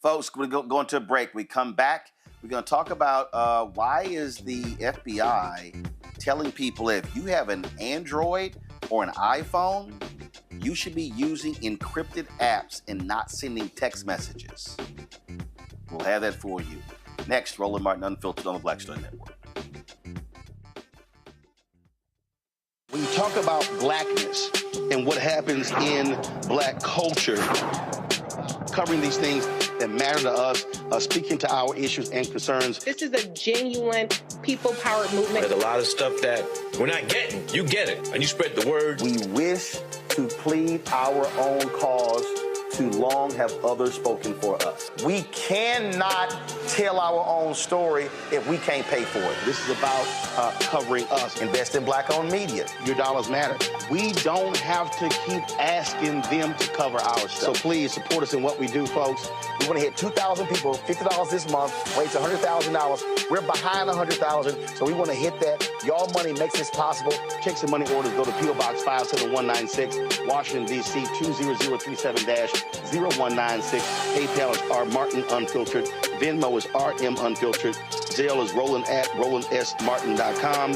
Folks, we're going to a break. We come back. We're going to talk about why is the FBI telling people if you have an Android or an iPhone, you should be using encrypted apps and not sending text messages. We'll have that for you. Next, Roland Martin Unfiltered on the Black Star Network. When you talk about blackness and what happens in black culture, covering these things, that matter to us, speaking to our issues and concerns. This is a genuine people-powered movement. There's a lot of stuff that we're not getting. You get it, and you spread the word. We wish to plead our own cause. Too long have others spoken for us. We cannot tell our own story if we can't pay for it. This is about covering us. Invest in Black-owned media. Your dollars matter. We don't have to keep asking them to cover our stuff. So please support us in what we do, folks. We want to hit 2,000 people, $50 this month, raise $100,000. We're behind 100,000, so we want to hit that. Y'all money makes this possible. Checks and money orders go to P.O. Box 57196, Washington, D.C. 20037-0196. PayPal is R Martin Unfiltered. Venmo is RM Unfiltered. Zelle is Roland at RolandSMartin.com.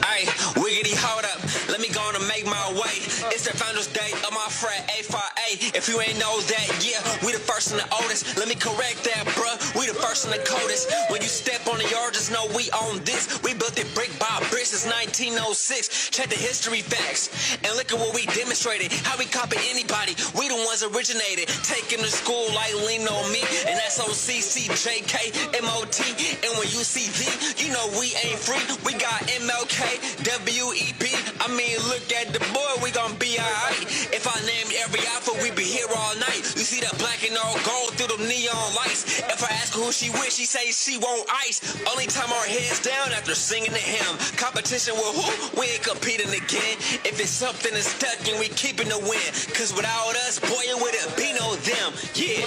Hey, wiggity, hold up. Let me go on and make my way. It's the Founders Day of my friend A5A. If you ain't know that, yeah, we the first and the oldest. Let me correct that, bruh. We the first and the coldest. When you step on the yard, just know we own this. We built it brick by brick since 1906. Check the history facts and look at what we demonstrated. How we copy anybody. We the ones originated. Taking to school like lean on me. And that's OCCJKMOT. And when you see V, you know we ain't free. We got MLK, WEB. I mean, look at the boy, we gon' be alright. If I named every alpha, we be here all night. You see that black and all gold through them neon lights. If I ask her who she with, she say she want ice. Only time our heads down after singing the hymn. Competition with who? We ain't competing again. If it's something that's stuck and we keeping the win. Cause without us, boy, it wouldn't be no them. Yeah.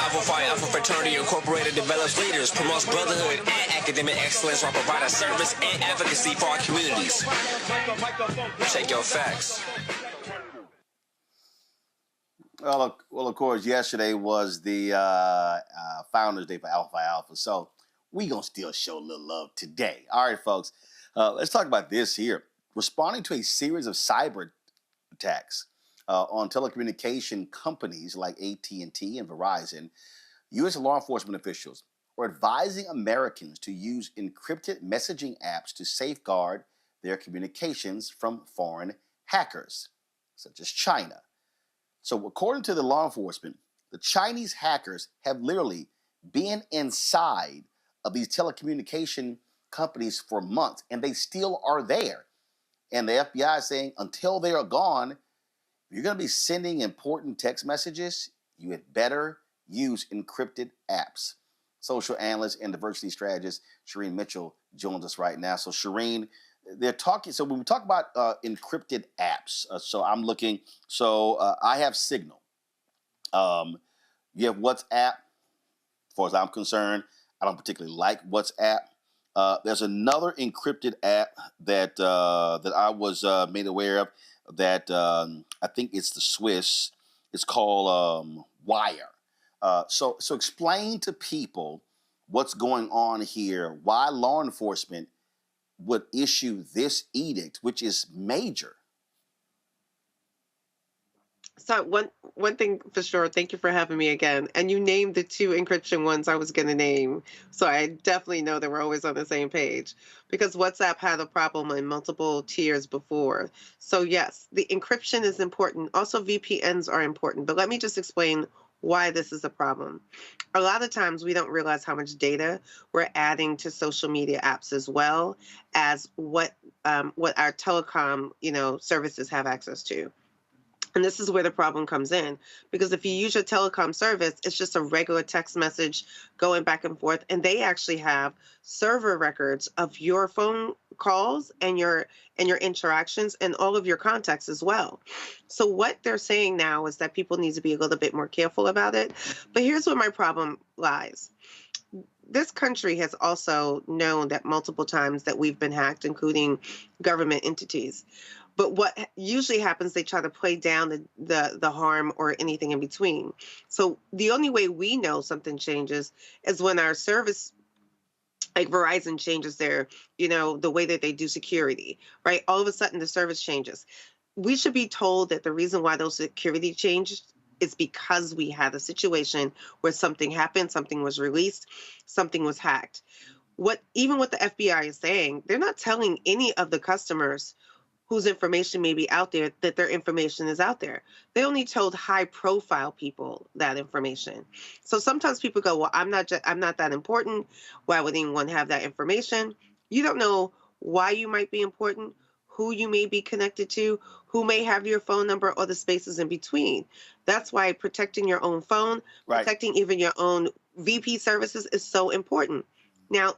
Alpha Phi Alpha Fraternity Incorporated develops leaders, promotes brotherhood and academic excellence while providing service and advocacy for our communities. Check your facts. Well, of course, yesterday was the Founders Day for Alpha Phi Alpha, so we gonna still show a little love today. All right, folks, let's talk about this here. Responding to a series of cyber attacks on telecommunication companies like AT&T and Verizon, U.S. law enforcement officials are advising Americans to use encrypted messaging apps to safeguard their communications from foreign hackers, such as China. So according to the law enforcement, the Chinese hackers have literally been inside of these telecommunication companies for months, and they still are there. And the FBI is saying until they are gone, if you're going to be sending important text messages, you had better use encrypted apps. Social analyst and diversity strategist Shireen Mitchell joins us right now. So Shireen, they're talking. So when we talk about encrypted apps, so I'm looking. So I have Signal. You have WhatsApp. As far as I'm concerned, I don't particularly like WhatsApp. There's another encrypted app that that I was made aware of that I think it's the Swiss. It's called Wire. So explain to people what's going on here, why law enforcement would issue this edict, which is major. So one thing for sure, thank you for having me again. And you named the two encryption ones I was going to name. So I definitely know that we're always on the same page because WhatsApp had a problem in multiple tiers before. So yes, the encryption is important. Also VPNs are important, but let me just explain why this is a problem. A lot of times we don't realize how much data we're adding to social media apps as well as what our telecom, services have access to. And this is where the problem comes in, because if you use your telecom service, it's just a regular text message going back and forth. And they actually have server records of your phone calls and your interactions and all of your contacts as well. So what they're saying now is that people need to be a little bit more careful about it. But here's where my problem lies. This country has also known that multiple times that we've been hacked, including government entities. But what usually happens, they try to play down the harm or anything in between. So the only way we know something changes is when our service, like Verizon, changes their, the way that they do security, right? All of a sudden the service changes. We should be told that the reason why those security changed is because we had a situation where something happened, something was released, something was hacked. Even what the FBI is saying, they're not telling any of the customers whose information may be out there, that their information is out there. They only told high profile people that information. So sometimes people go, well, I'm not that important. Why would anyone have that information? You don't know why you might be important, who you may be connected to, who may have your phone number, or the spaces in between. That's why protecting your own phone, protecting even your own VP services is so important. Now,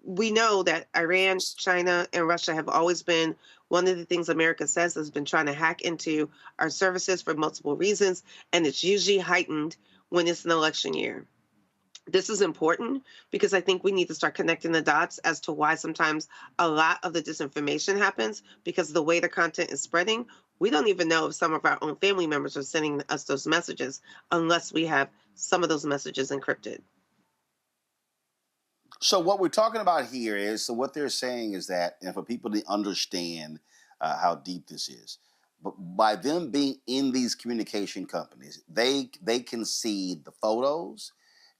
we know that Iran, China, and Russia have always been one of the things America says has been trying to hack into our services for multiple reasons, and it's usually heightened when it's an election year. This is important because I think we need to start connecting the dots as to why sometimes a lot of the disinformation happens, because of the way the content is spreading. We don't even know if some of our own family members are sending us those messages unless we have some of those messages encrypted. So what we're talking about here is, so what they're saying is that, and for people to understand how deep this is, but by them being in these communication companies, they can see the photos,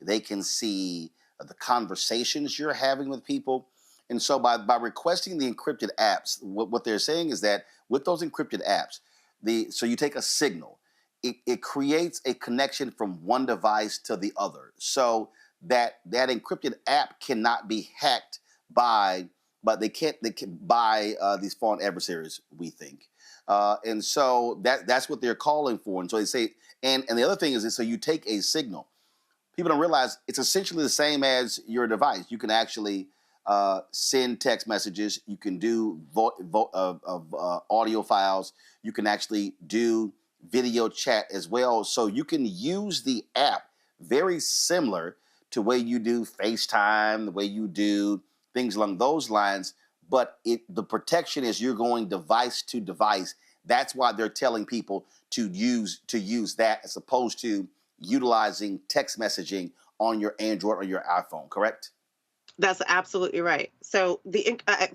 they can see the conversations you're having with people. And so by requesting the encrypted apps, what they're saying is that with those encrypted apps, so you take a signal, it creates a connection from one device to the other. So that encrypted app cannot be hacked by these foreign adversaries, we think. And so that's what they're calling for. And so they say, and the other thing is that, so you take a signal. People don't realize it's essentially the same as your device. You can actually send text messages. You can do audio files. You can actually do video chat as well. So you can use the app very similar to the way you do FaceTime, the way you do things along those lines. But the protection is you're going device to device. That's why they're telling people to use that as opposed to utilizing text messaging on your Android or your iPhone, correct? That's absolutely right. So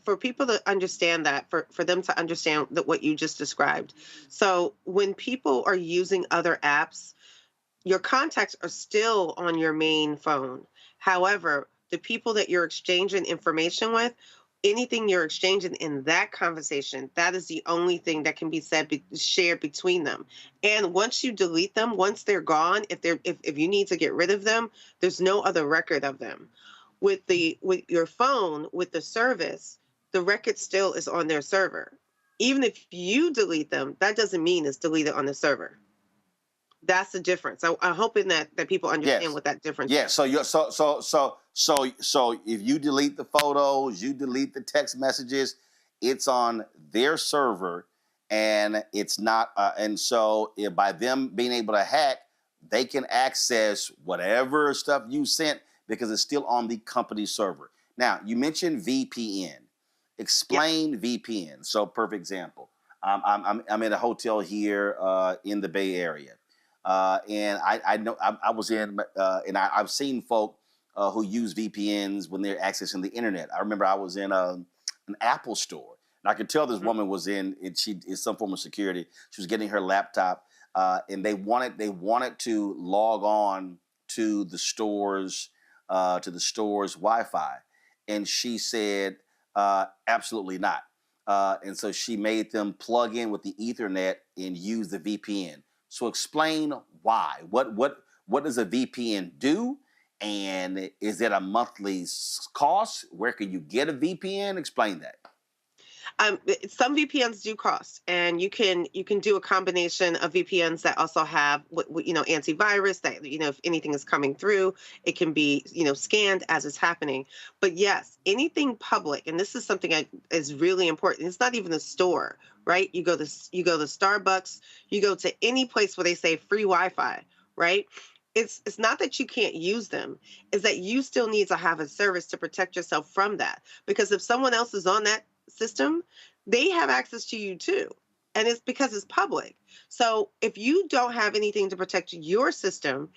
for people to understand that, for them to understand what you just described. So when people are using other apps, your contacts are still on your main phone. However, the people that you're exchanging information with, anything you're exchanging in that conversation, that is the only thing that can be shared between them. And once you delete them, once they're gone, if you need to get rid of them, there's no other record of them. With your phone, with the service, the record still is on their server. Even if you delete them, that doesn't mean it's deleted on the server. That's the difference. I'm hoping that people understand what that difference is. So if you delete the photos, you delete the text messages, it's on their server, and it's not. And so by them being able to hack, they can access whatever stuff you sent because it's still on the company server. Now, you mentioned VPN. Explain VPN. So, perfect example. I'm in a hotel here in the Bay Area. And I know I was in, and I've seen folk who use VPNs when they're accessing the internet. I remember I was in an Apple store, and I could tell this woman was in, and she is some form of security. She was getting her laptop, and they wanted to log on to the store's Wi-Fi, and she said absolutely not. And so she made them plug in with the Ethernet and use the VPN. So explain why. What does a VPN do? And is it a monthly cost? Where can you get a VPN? Explain that. Some VPNs do cost, and you can do a combination of VPNs that also have antivirus, that if anything is coming through, it can be scanned as it's happening. But yes, anything public, and this is something that is really important. It's not even a store, right? You go to Starbucks, you go to any place where they say free Wi-Fi, right? It's not that you can't use them, it's that you still need to have a service to protect yourself from that. Because if someone else is on that system, they have access to you too. And it's because it's public. So if you don't have anything to protect your system,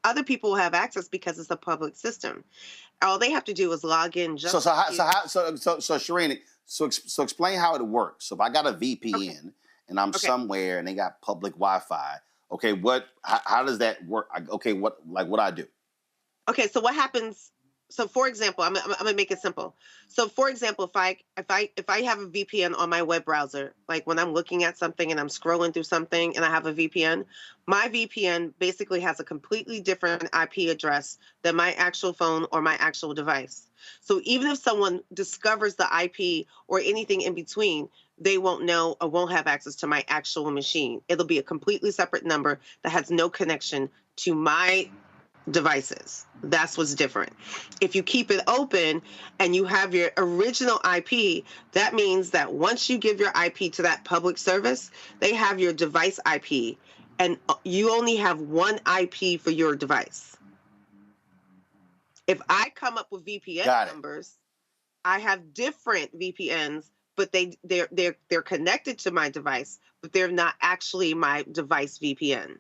other people will have access because it's a public system. All they have to do is log in. So Shireen, so explain how it works. So if I got a VPN and I'm somewhere and they got public Wi-Fi, how does that work? What do I do? Okay, so what happens So for example, I'm gonna make it simple. So for example, if I have a VPN on my web browser, like when I'm looking at something and I'm scrolling through something and I have a VPN, my VPN basically has a completely different IP address than my actual phone or my actual device. So even if someone discovers the IP or anything in between, they won't know or won't have access to my actual machine. It'll be a completely separate number that has no connection to my devices. That's what's different. If you keep it open and you have your original IP, that means that once you give your IP to that public service, they have your device IP, and you only have one IP for your device. If I come up with VPN numbers, I have different VPNs, but they're connected to my device, but they're not actually my device VPN.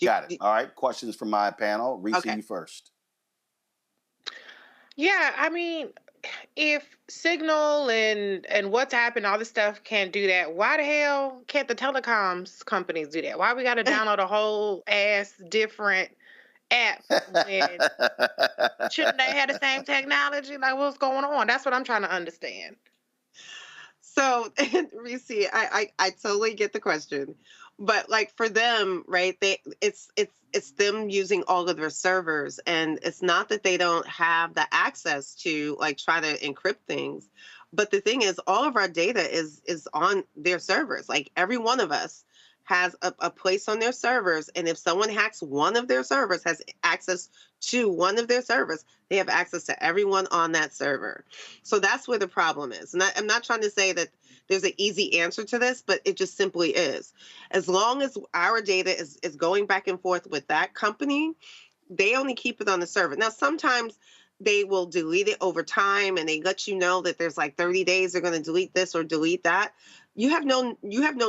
Got it. All right. Questions from my panel. Reese, you first. Yeah, I mean, if Signal and WhatsApp and all this stuff can't do that, why the hell can't the telecoms companies do that? Why we got to download a whole ass different app when shouldn't they have the same technology? Like, what's going on? That's what I'm trying to understand. So, Reese, I totally get the question, but like for them, right? It's them using all of their servers, and it's not that they don't have the access to like try to encrypt things, but the thing is, all of our data is on their servers. Like every one of us has a place on their servers, and if someone hacks one of their servers, has access to one of their servers, they have access to everyone on that server. So that's where the problem is. And I'm not trying to say that there's an easy answer to this, but it just simply is. As long as our data is going back and forth with that company, they only keep it on the server. Now, sometimes they will delete it over time, and they let you know that there's like 30 days they're going to delete this or delete that. You have no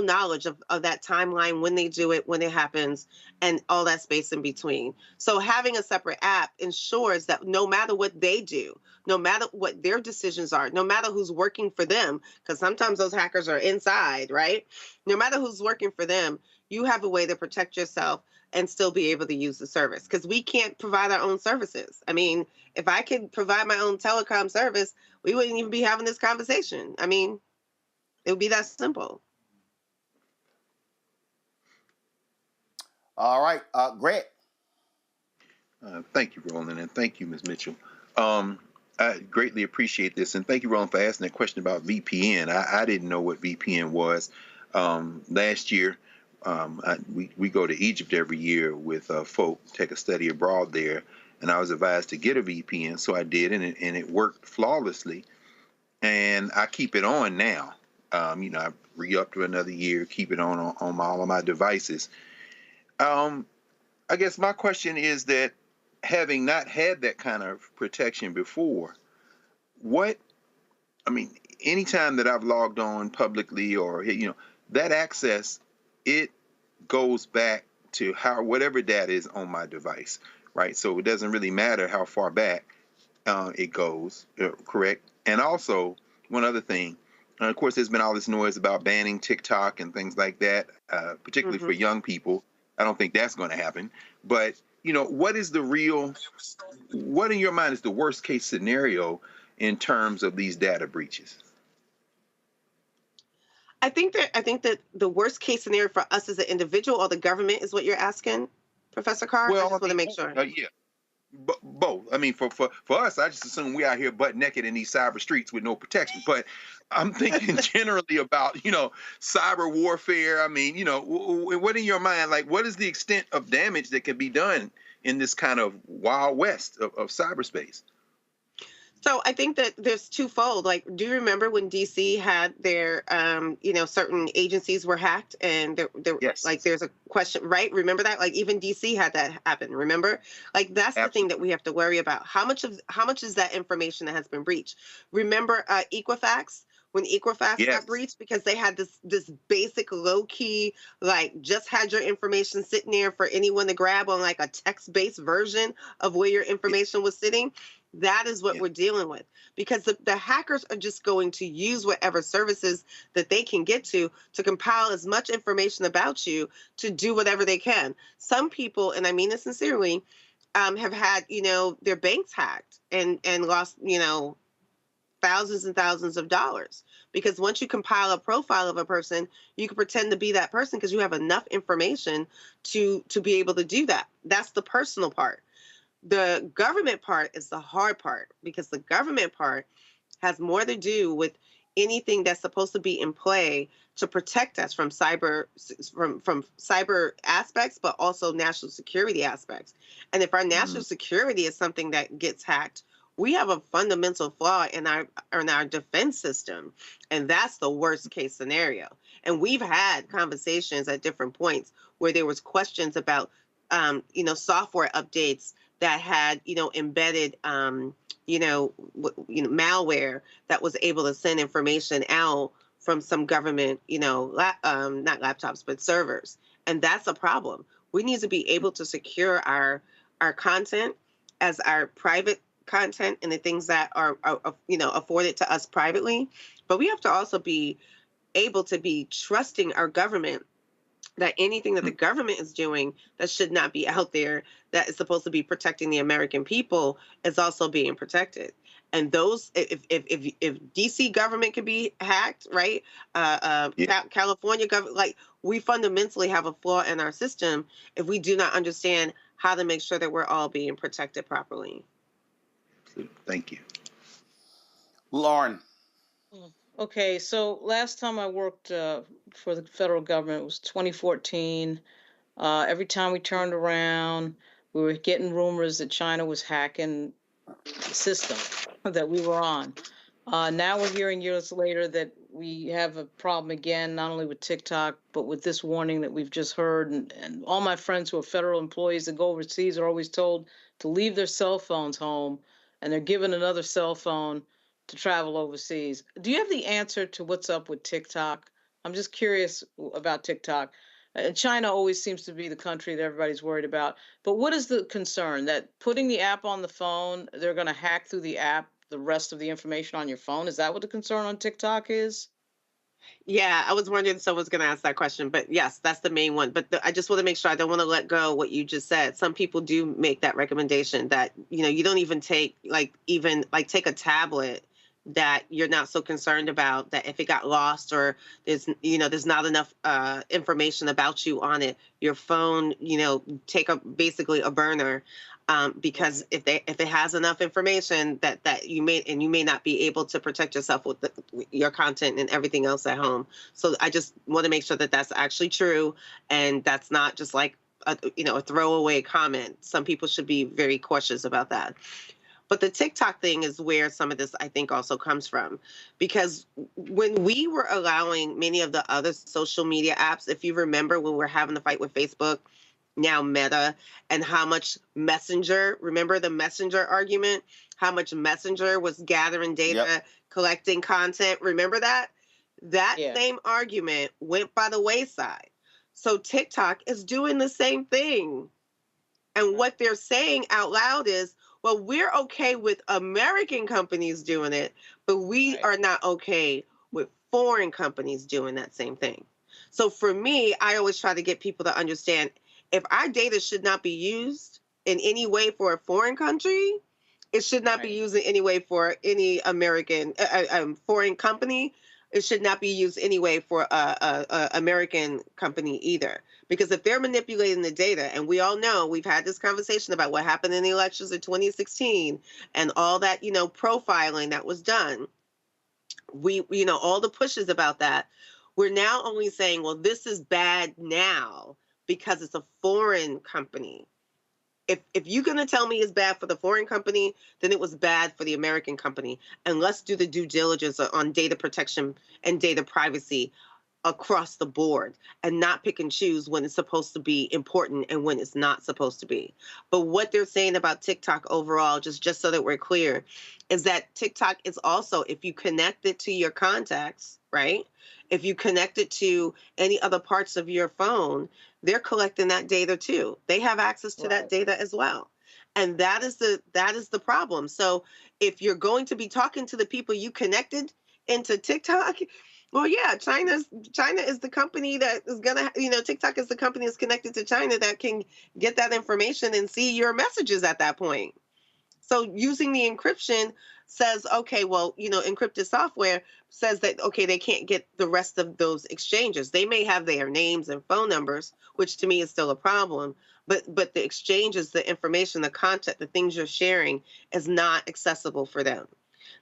knowledge of that timeline, when they do it, when it happens, and all that space in between. So having a separate app ensures that no matter what they do, no matter what their decisions are, no matter who's working for them, because sometimes those hackers are inside, right? No matter who's working for them, you have a way to protect yourself and still be able to use the service, because we can't provide our own services. I mean, if I could provide my own telecom service, we wouldn't even be having this conversation. I mean, it would be that simple. All right, Greg. Thank you, Roland, and thank you, Ms. Mitchell. I greatly appreciate this, and thank you, Roland, for asking that question about VPN. I didn't know what VPN was. Last year, we go to Egypt every year with folk, take a study abroad there, and I was advised to get a VPN, so I did, and it worked flawlessly, and I keep it on now. I re-up to another year, keep it on all of my devices. I guess my question is that, having not had that kind of protection before, anytime that I've logged on publicly or, that access, it goes back to whatever data is on my device, right? So it doesn't really matter how far back it goes, correct? And also, one other thing, of course, there's been all this noise about banning TikTok and things like that, particularly for young people. I don't think that's going to happen. But, what in your mind is the worst case scenario in terms of these data breaches? I think that the worst case scenario for us as an individual or the government is what you're asking, Professor Carr? Well, I just want to make sure. Yeah. Both. I mean, for us, I just assume we out here butt naked in these cyber streets with no protection. But I'm thinking generally about, cyber warfare. I mean, what in your mind, like, what is the extent of damage that can be done in this kind of wild west of cyberspace? So I think that there's twofold. Like, do you remember when DC had their, certain agencies were hacked, and yes. Like there's a question, right? Remember that? Like even DC had that happen. Remember? Like that's Absolutely. The thing that we have to worry about. How much is that information that has been breached? Remember Equifax? When Equifax yes. got breached, because they had this basic low key, like just had your information sitting there for anyone to grab on like a text-based version of where your information was sitting. That is what we're dealing with, because the hackers are just going to use whatever services that they can get to compile as much information about you to do whatever they can. Some people, and I mean this sincerely, have had, their banks hacked and lost, thousands and thousands of dollars. Because once you compile a profile of a person, you can pretend to be that person because you have enough information to be able to do that. That's the personal part. The government part is the hard part, because the government part has more to do with anything that's supposed to be in play to protect us from cyber aspects, but also national security aspects. And if our national security is something that gets hacked, we have a fundamental flaw in our defense system, and that's the worst case scenario. And we've had conversations at different points where there was questions about software updates that had embedded malware that was able to send information out from some government not laptops but servers, and that's a problem. We need to be able to secure our content as our private content and the things that are afforded to us privately, but we have to also be able to be trusting our government that anything that the government is doing that should not be out there, that is supposed to be protecting the American people, is also being protected. And those, if DC government can be hacked, right? California government, like, we fundamentally have a flaw in our system if we do not understand how to make sure that we're all being protected properly. Thank you. Lauren. Okay, so last time I worked for the federal government was 2014. Every time we turned around, we were getting rumors that China was hacking the system that we were on. Now we're hearing years later that we have a problem again, not only with TikTok, but with this warning that we've just heard. And all my friends who are federal employees that go overseas are always told to leave their cell phones home, and they're given another cell phone to travel overseas. Do you have the answer to what's up with TikTok? I'm just curious about TikTok. China always seems to be the country that everybody's worried about. But what is the concern? That putting the app on the phone, they're going to hack through the app the rest of the information on your phone? Is that what the concern on TikTok is? Yeah, I was wondering if someone's going to ask that question, but yes, that's the main one. But I just want to make sure, I don't want to let go what you just said. Some people do make that recommendation that, you don't even take, take a tablet that you're not so concerned about, that if it got lost or there's not enough information about you on it, your phone, take basically a burner. Because if it has enough information that you may not be able to protect yourself with your content and everything else at home. So I just want to make sure that that's actually true, and that's not just like a throwaway comment. Some people should be very cautious about that. But the TikTok thing is where some of this, I think, also comes from, because when we were allowing many of the other social media apps, if you remember when we were having the fight with Facebook, now Meta, and how much Messenger, remember the Messenger argument, how much Messenger was gathering data, collecting content, remember that? That same argument went by the wayside. So TikTok is doing the same thing. And what they're saying out loud is, well, we're okay with American companies doing it, but we are not okay with foreign companies doing that same thing. So for me, I always try to get people to understand, if our data should not be used in any way for a foreign country, it should not be used in any way for any American foreign company. It should not be used anyway for a American company either. Because if they're manipulating the data, and we all know, we've had this conversation about what happened in the elections of 2016 and all that, profiling that was done. All the pushes about that. We're now only saying, well, this is bad now because it's a foreign company. If you're going to tell me it's bad for the foreign company, then it was bad for the American company. And let's do the due diligence on data protection and data privacy across the board, and not pick and choose when it's supposed to be important and when it's not supposed to be. But what they're saying about TikTok overall, just so that we're clear, is that TikTok is also, if you connect it to your contacts, right? If you connect it to any other parts of your phone, they're collecting that data too. They have access to that data as well. And that is the problem. So if you're going to be talking to the people you connected into TikTok, Well, yeah, China is the company that is gonna, TikTok is the company that's connected to China that can get that information and see your messages at that point. So using the encryption says, okay, well, encrypted software says that, okay, they can't get the rest of those exchanges. They may have their names and phone numbers, which to me is still a problem. But the exchanges, the information, the content, the things you're sharing is not accessible for them.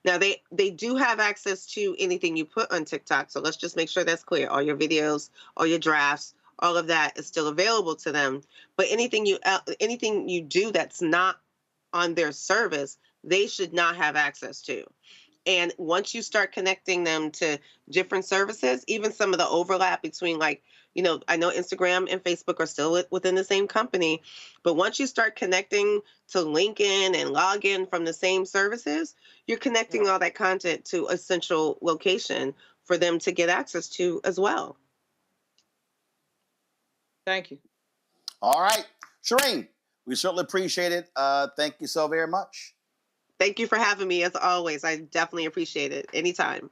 Now, they do have access to anything you put on TikTok. So let's just make sure that's clear. All your videos, all your drafts, all of that is still available to them. But anything you do that's not on their service, they should not have access to. And once you start connecting them to different services, even some of the overlap between I know Instagram and Facebook are still within the same company, but once you start connecting to LinkedIn and login from the same services, you're connecting all that content to a central location for them to get access to as well. Thank you. All right. Shireen, we certainly appreciate it. Thank you so very much. Thank you for having me, as always. I definitely appreciate it. Anytime.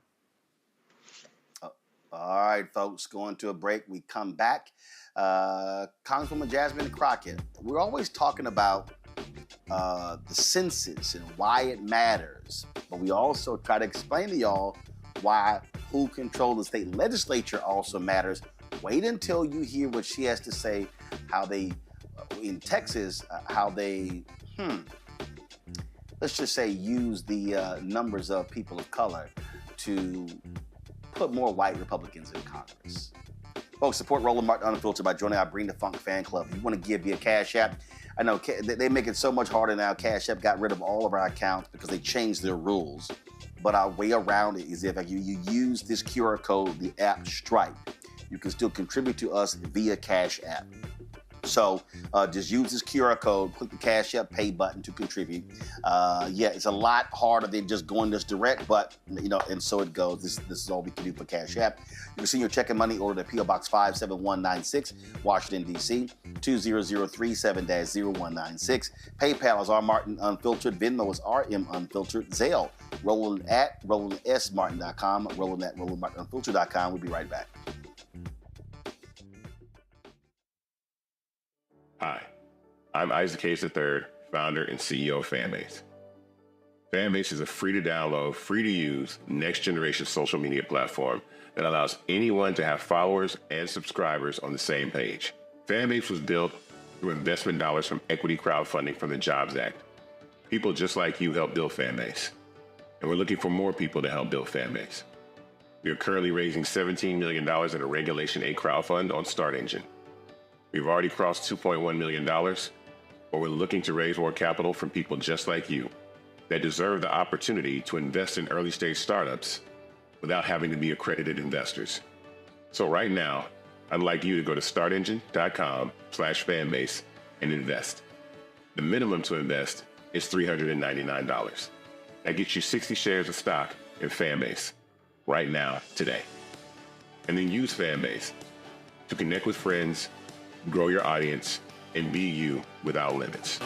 All right, folks, going to a break. We come back. Congresswoman Jasmine Crockett, we're always talking about the census and why it matters, but we also try to explain to y'all why who controls the state legislature also matters. Wait until you hear what she has to say, how they, in Texas, how they, let's just say use the numbers of people of color to put more white Republicans in Congress. Folks, support Roland Martin Unfiltered by joining our Bring the Funk fan club. If you want to give via Cash App, I know they make it so much harder now. Cash App got rid of all of our accounts because they changed their rules. But our way around it is if you use this QR code, the app Stripe, you can still contribute to us via Cash App. So just use this QR code, click the Cash App Pay button to contribute. It's a lot harder than just going this direct, but, and so it goes. This is all we can do for Cash App. You can send your check and money order to P.O. Box 57196, Washington, D.C., 20037-0196. PayPal is R Martin Unfiltered. Venmo is RM Unfiltered. Zelle, Roland at RolandSMartin.com, Roland at RolandMartinUnfiltered.com. We'll be right back. Hi, I'm Isaac Hayes III, founder and CEO of Fanbase. Fanbase is a free-to-download, free-to-use, next-generation social media platform that allows anyone to have followers and subscribers on the same page. Fanbase was built through investment dollars from equity crowdfunding from the Jobs Act. People just like you helped build Fanbase, and we're looking for more people to help build Fanbase. We are currently raising $17 million in a Regulation A crowdfund on StartEngine. We've already crossed $2.1 million, but we're looking to raise more capital from people just like you that deserve the opportunity to invest in early-stage startups without having to be accredited investors. So right now, I'd like you to go to startengine.com/fanbase and invest. The minimum to invest is $399. That gets you 60 shares of stock in Fanbase right now, today. And then use Fanbase to connect with friends, grow your audience, and be you without limits.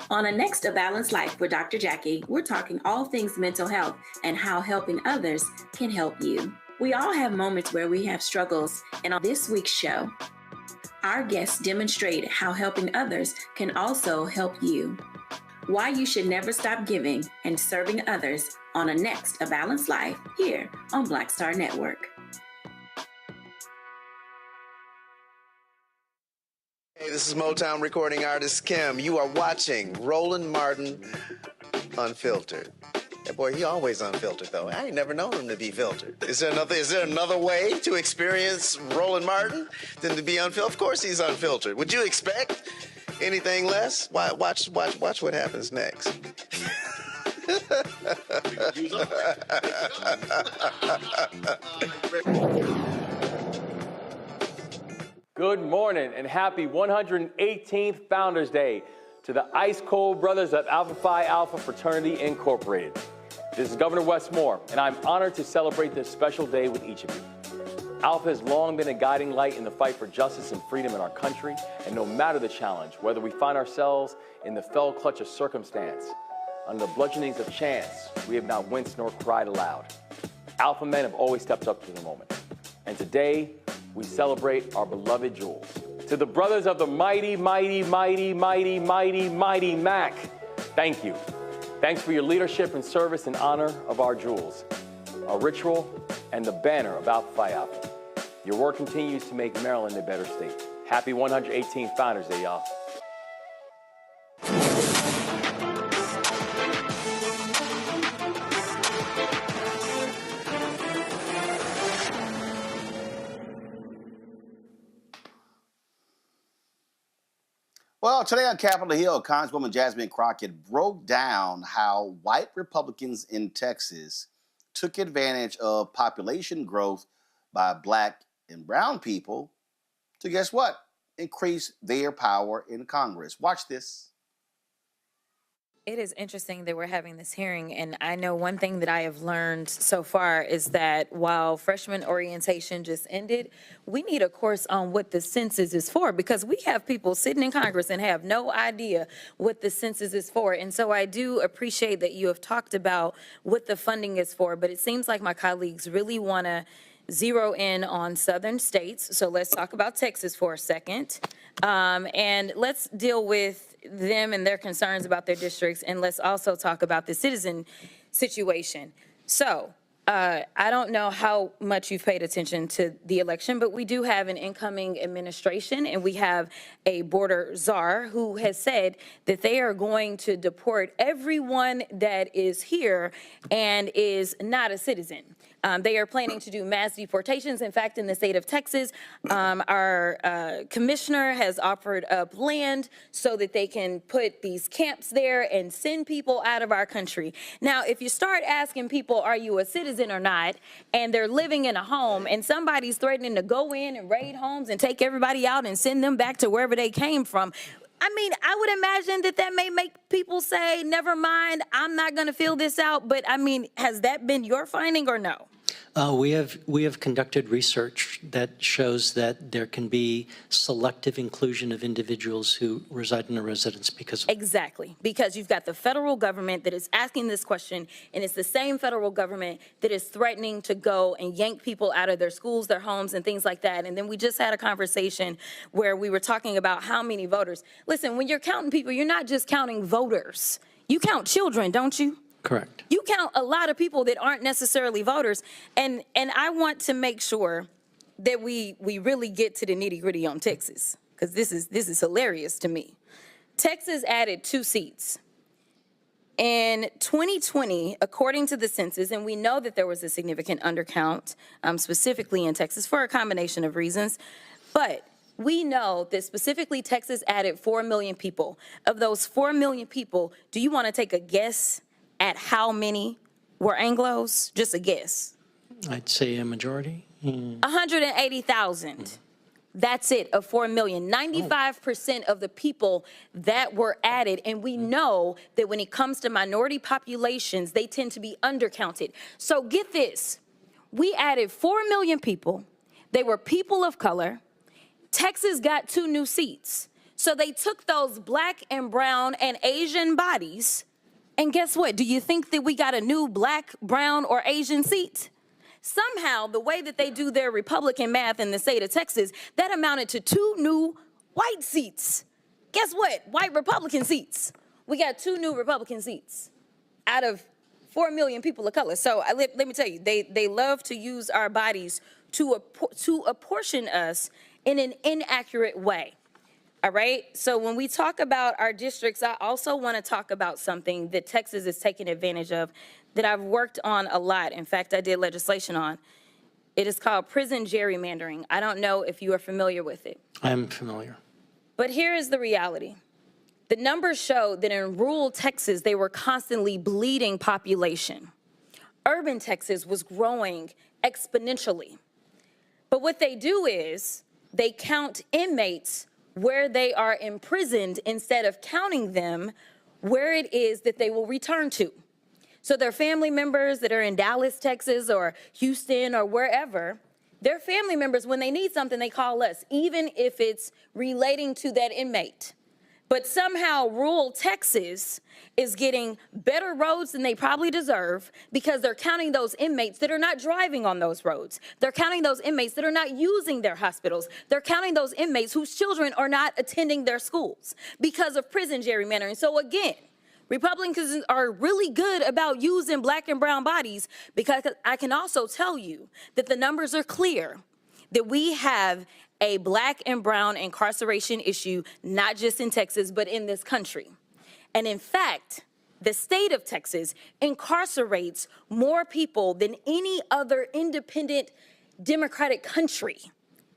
On a next A Balanced Life with Dr. Jackie, we're talking all things mental health and how helping others can help you. We all have moments where we have struggles, and on this week's show, our guests demonstrate how helping others can also help you. Why you should never stop giving and serving others on a next A Balanced Life here on Black Star Network. Hey, this is Motown recording artist Kim. You are watching Roland Martin Unfiltered. That boy, he always unfiltered though. I ain't never known him to be filtered. Is there another way to experience Roland Martin than to be unfiltered? Of course he's unfiltered. Would you expect anything less? Watch what happens next. Good morning and happy 118th Founders Day to the Ice Cold Brothers of Alpha Phi Alpha Fraternity Incorporated. This is Governor Wes Moore, and I'm honored to celebrate this special day with each of you. Alpha has long been a guiding light in the fight for justice and freedom in our country, and no matter the challenge, whether we find ourselves in the fell clutch of circumstance, under the bludgeonings of chance, we have not winced nor cried aloud. Alpha men have always stepped up to the moment. And today, we celebrate our beloved jewels. To the brothers of the mighty, mighty, mighty, mighty, mighty, mighty Mac, thank you. Thanks for your leadership and service in honor of our jewels, our ritual, and the banner of Alpha Phi Alpha. Your work continues to make Maryland a better state. Happy 118th Founders Day, y'all. Well, today on Capitol Hill, Congresswoman Jasmine Crockett broke down how white Republicans in Texas took advantage of population growth by black and brown people to, guess what, increase their power in Congress. Watch this. It is interesting that we're having this hearing, and I know one thing that I have learned so far is that while freshman orientation just ended, we need a course on what the census is for, because we have people sitting in Congress and have no idea what the census is for. And so I do appreciate that you have talked about what the funding is for, but it seems like my colleagues really want to zero in on southern states. So let's talk about Texas for a second. And let's deal with them and their concerns about their districts. And let's also talk about the citizen situation. So I don't know how much you've paid attention to the election, but we do have an incoming administration, and we have a border czar who has said that they are going to deport everyone that is here and is not a citizen. They are planning to do mass deportations. In fact, in the state of Texas, our commissioner has offered up land so that they can put these camps there and send people out of our country. Now, if you start asking people, are you a citizen or not, and they're living in a home and somebody's threatening to go in and raid homes and take everybody out and send them back to wherever they came from, I mean, I would imagine that that may make people say, never mind, I'm not going to fill this out. But I mean, has that been your finding or no? We have conducted research that shows that there can be selective inclusion of individuals who reside in a residence because Exactly, because you've got the federal government that is asking this question, and it's the same federal government that is threatening to go and yank people out of their schools, their homes, and things like that. And then we just had a conversation where we were talking about how many voters. Listen, when you're counting people, you're not just counting voters. You count children, don't you? Correct. You count a lot of people that aren't necessarily voters, and I want to make sure that we really get to the nitty-gritty on Texas, because this is hilarious to me. Texas added 2 seats. In 2020, according to the census, and we know that there was a significant undercount, specifically in Texas for a combination of reasons, but we know that specifically Texas added 4 million people. Of those 4 million people, do you want to take a guess at how many were Anglos? Just a guess. I'd say a majority. 180,000. That's it, of 4 million. 95% of the people that were added, and we know that when it comes to minority populations, they tend to be undercounted. So get this, we added 4 million people. They were people of color. Texas got 2 new seats. So they took those black and brown and Asian bodies, and guess what? Do you think that we got a new black, brown, or Asian seat? Somehow, the way that they do their Republican math in the state of Texas, that amounted to 2 new white seats. Guess what? White Republican seats. We got 2 new Republican seats out of 4 million people of color. So let me tell you, they love to use our bodies to apportion us in an inaccurate way. All right, so when we talk about our districts, I also want to talk about something that Texas is taking advantage of that I've worked on a lot. In fact, I did legislation on. It is called prison gerrymandering. I don't know if you are familiar with it. I'm familiar. But here is the reality. The numbers show that in rural Texas, they were constantly bleeding population. Urban Texas was growing exponentially. But what they do is they count inmates where they are imprisoned instead of counting them where it is that they will return to. So their family members that are in Dallas, Texas, or Houston, or wherever, Their family members, when they need something, they call us, even if it's relating to that inmate. But somehow rural Texas is getting better roads than they probably deserve because they're counting those inmates that are not driving on those roads. They're counting those inmates that are not using their hospitals. They're counting those inmates whose children are not attending their schools because of prison gerrymandering. So again, Republicans are really good about using black and brown bodies, because I can also tell you that the numbers are clear that we have a black and brown incarceration issue, not just in Texas, but in this country. And in fact, the state of Texas incarcerates more people than any other independent democratic country.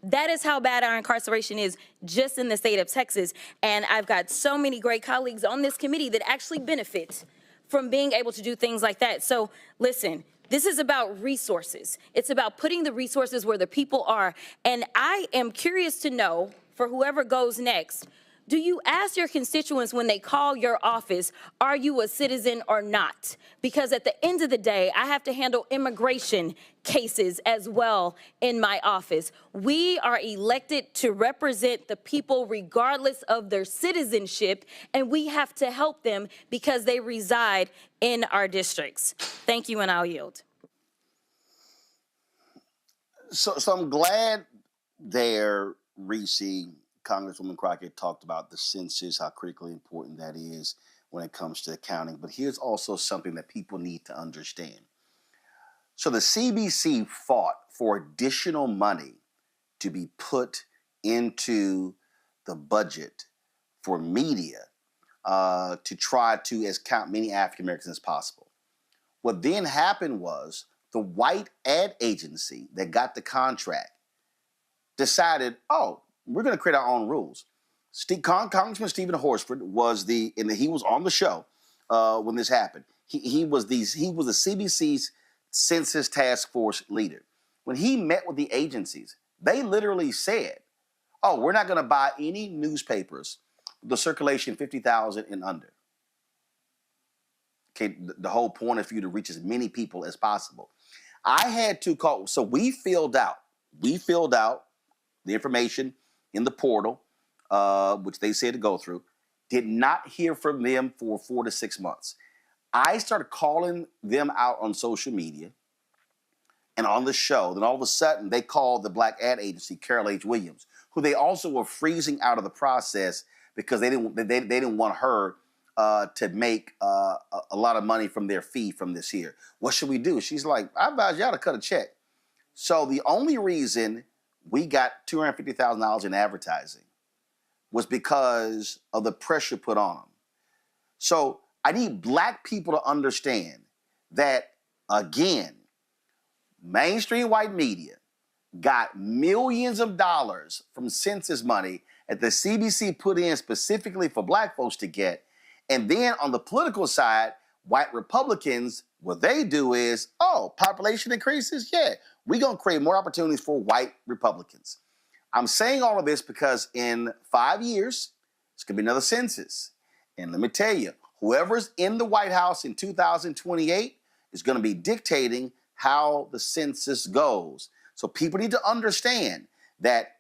That is how bad our incarceration is just in the state of Texas. And I've got so many great colleagues on this committee that actually benefit from being able to do things like that. So listen, this is about resources. It's about putting the resources where the people are. And I am curious to know, for whoever goes next, do you ask your constituents when they call your office, are you a citizen or not? Because at the end of the day, I have to handle immigration cases as well in my office. We are elected to represent the people regardless of their citizenship, and we have to help them because they reside in our districts. Thank you, and I'll yield. So I'm glad there, Reese, Congresswoman Crockett talked about the census, how critically important that is when it comes to accounting. But here's also something that people need to understand. So the CBC fought for additional money to be put into the budget for media to try to count many African Americans as possible. What then happened was the white ad agency that got the contract decided, oh, we're going to create our own rules. Congressman Stephen Horsford was he was on the show when this happened. He was the CBC's census task force leader. When he met with the agencies, they literally said, oh, we're not going to buy any newspapers, the circulation 50,000 and under. Okay, the whole point is for you to reach as many people as possible. I had to call, so we filled out the information in the portal, which they said to go through, did not hear from them for 4 to 6 months. I started calling them out on social media and on the show. Then all of a sudden, they called the black ad agency, Carol H. Williams, who they also were freezing out of the process because they didn't want her to make a lot of money from their fee from this here. What should we do? She's like, I advise y'all to cut a check. So the only reason we got $250,000 in advertising was because of the pressure put on them. So I need black people to understand that, again, mainstream white media got millions of dollars from census money that the CBC put in specifically for black folks to get. And then on the political side, white Republicans, what they do is, oh, population increases? Yeah, we're going to create more opportunities for white Republicans. I'm saying all of this because in 5 years, it's going to be another census. And let me tell you, whoever's in the White House in 2028 is going to be dictating how the census goes. So people need to understand that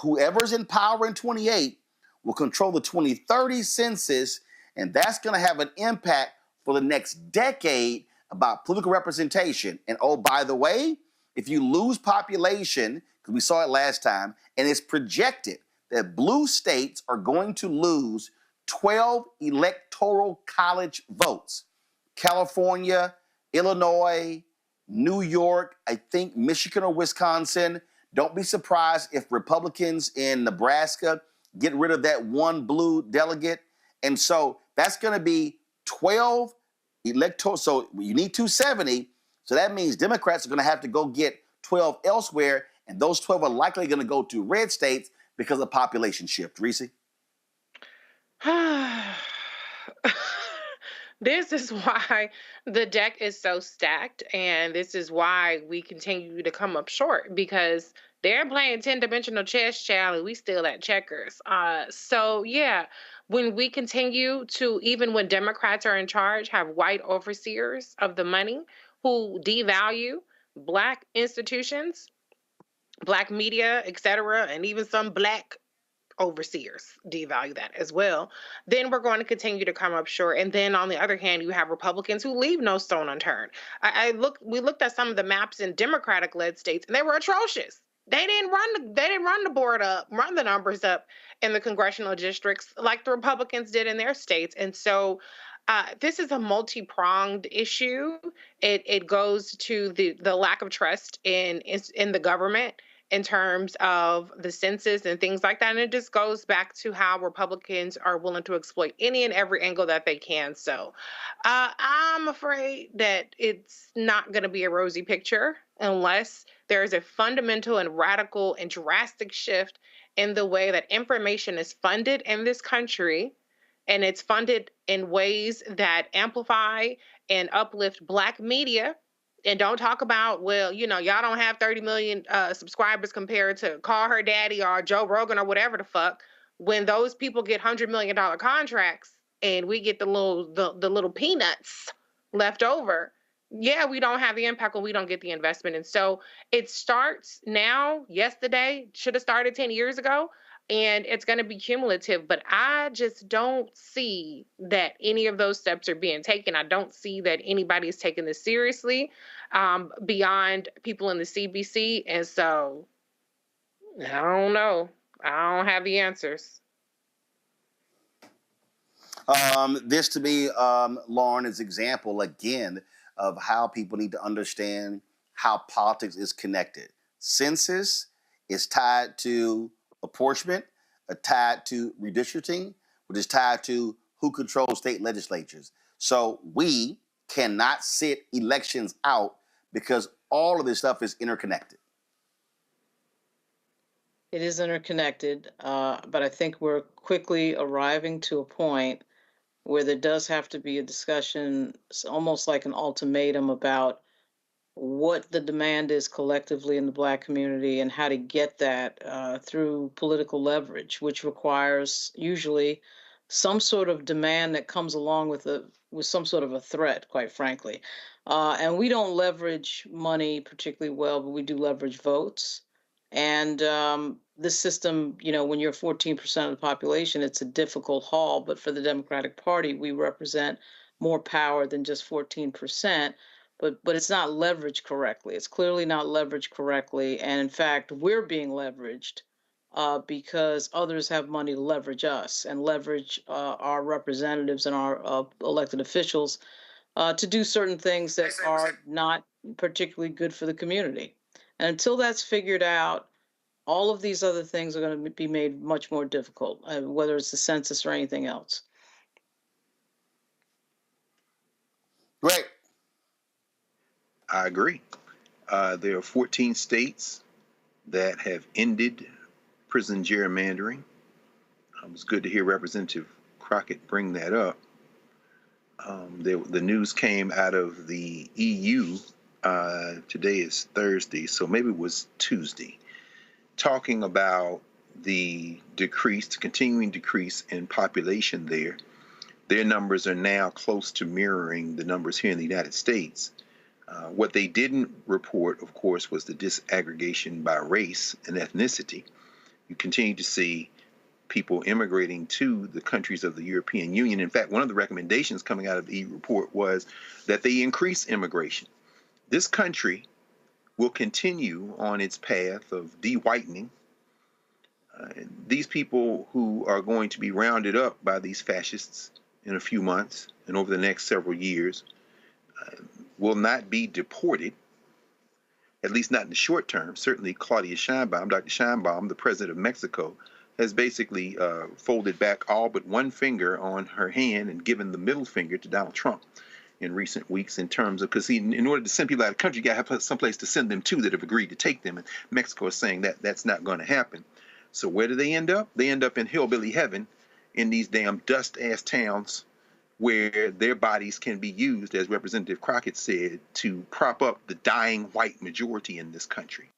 whoever's in power in 28 will control the 2030 census, and that's going to have an impact for the next decade about political representation. And oh, by the way, if you lose population, because we saw it last time, and it's projected that blue states are going to lose 12 electoral college votes. California, Illinois, New York, I think Michigan or Wisconsin. Don't be surprised if Republicans in Nebraska get rid of that one blue delegate. And so that's going to be 12 electoral. So you need 270. So that means Democrats are going to have to go get 12 elsewhere. And those 12 are likely going to go to red states because of population shift. Reese? This is why the deck is so stacked, and this is why we continue to come up short, because they're playing 10-dimensional chess, child, and we still at checkers. So yeah, when we continue to, even when Democrats are in charge, have white overseers of the money who devalue Black institutions, Black media, etc., and even some Black overseers devalue that as well, then we're going to continue to come up short. And then on the other hand, you have Republicans who leave no stone unturned. We looked at some of the maps in Democratic-led states, and they were atrocious. They didn't run the board up, run the numbers up in the congressional districts like the Republicans did in their states. And so this is a multi-pronged issue. It goes to the lack of trust in the government in terms of the census and things like that. And it just goes back to how Republicans are willing to exploit any and every angle that they can. So I'm afraid that it's not going to be a rosy picture unless there is a fundamental and radical and drastic shift in the way that information is funded in this country. And it's funded in ways that amplify and uplift Black media. And don't talk about, well, y'all don't have 30 million subscribers compared to Call Her Daddy or Joe Rogan or whatever the fuck. When those people get $100 million contracts and we get the little peanuts left over, yeah, we don't have the impact when we don't get the investment. And so it starts now, yesterday, should have started 10 years ago. And it's going to be cumulative, but I just don't see that any of those steps are being taken. I don't see that anybody is taking this seriously beyond people in the CBC. And so I don't know. I don't have the answers. This to me, Lauren, is example again of how people need to understand how politics is connected. Census is tied to apportionment, tied to redistricting, which is tied to who controls state legislatures. So we cannot sit elections out because all of this stuff is interconnected. It is interconnected, but I think we're quickly arriving to a point where there does have to be a discussion, almost like an ultimatum about what the demand is collectively in the Black community and how to get that through political leverage, which requires usually some sort of demand that comes along with some sort of a threat, quite frankly. And we don't leverage money particularly well, but we do leverage votes. And this system, when you're 14% of the population, it's a difficult haul. But for the Democratic Party, we represent more power than just 14%. But it's not leveraged correctly. It's clearly not leveraged correctly. And in fact, we're being leveraged because others have money to leverage us and leverage our representatives and our elected officials to do certain things that are not particularly good for the community. And until that's figured out, all of these other things are going to be made much more difficult, whether it's the census or anything else. Great. I agree. There are 14 states that have ended prison gerrymandering. It was good to hear Representative Crockett bring that up. The news came out of the EU. Today is Thursday, so maybe it was Tuesday, talking about the continuing decrease in population there. Their numbers are now close to mirroring the numbers here in the United States. What they didn't report, of course, was the disaggregation by race and ethnicity. You continue to see people immigrating to the countries of the European Union. In fact, one of the recommendations coming out of the EU report was that they increase immigration. This country will continue on its path of de-whitening. These people who are going to be rounded up by these fascists in a few months and over the next several years will not be deported, at least not in the short term. Certainly Claudia Sheinbaum, Dr. Sheinbaum, the president of Mexico, has basically folded back all but one finger on her hand and given the middle finger to Donald Trump in recent weeks in terms of, because in order to send people out of the country, you got to have some place to send them to that have agreed to take them. And Mexico is saying that that's not going to happen. So where do they end up? They end up in hillbilly heaven in these damn dust-ass towns where their bodies can be used, as Representative Crockett said, to prop up the dying white majority in this country.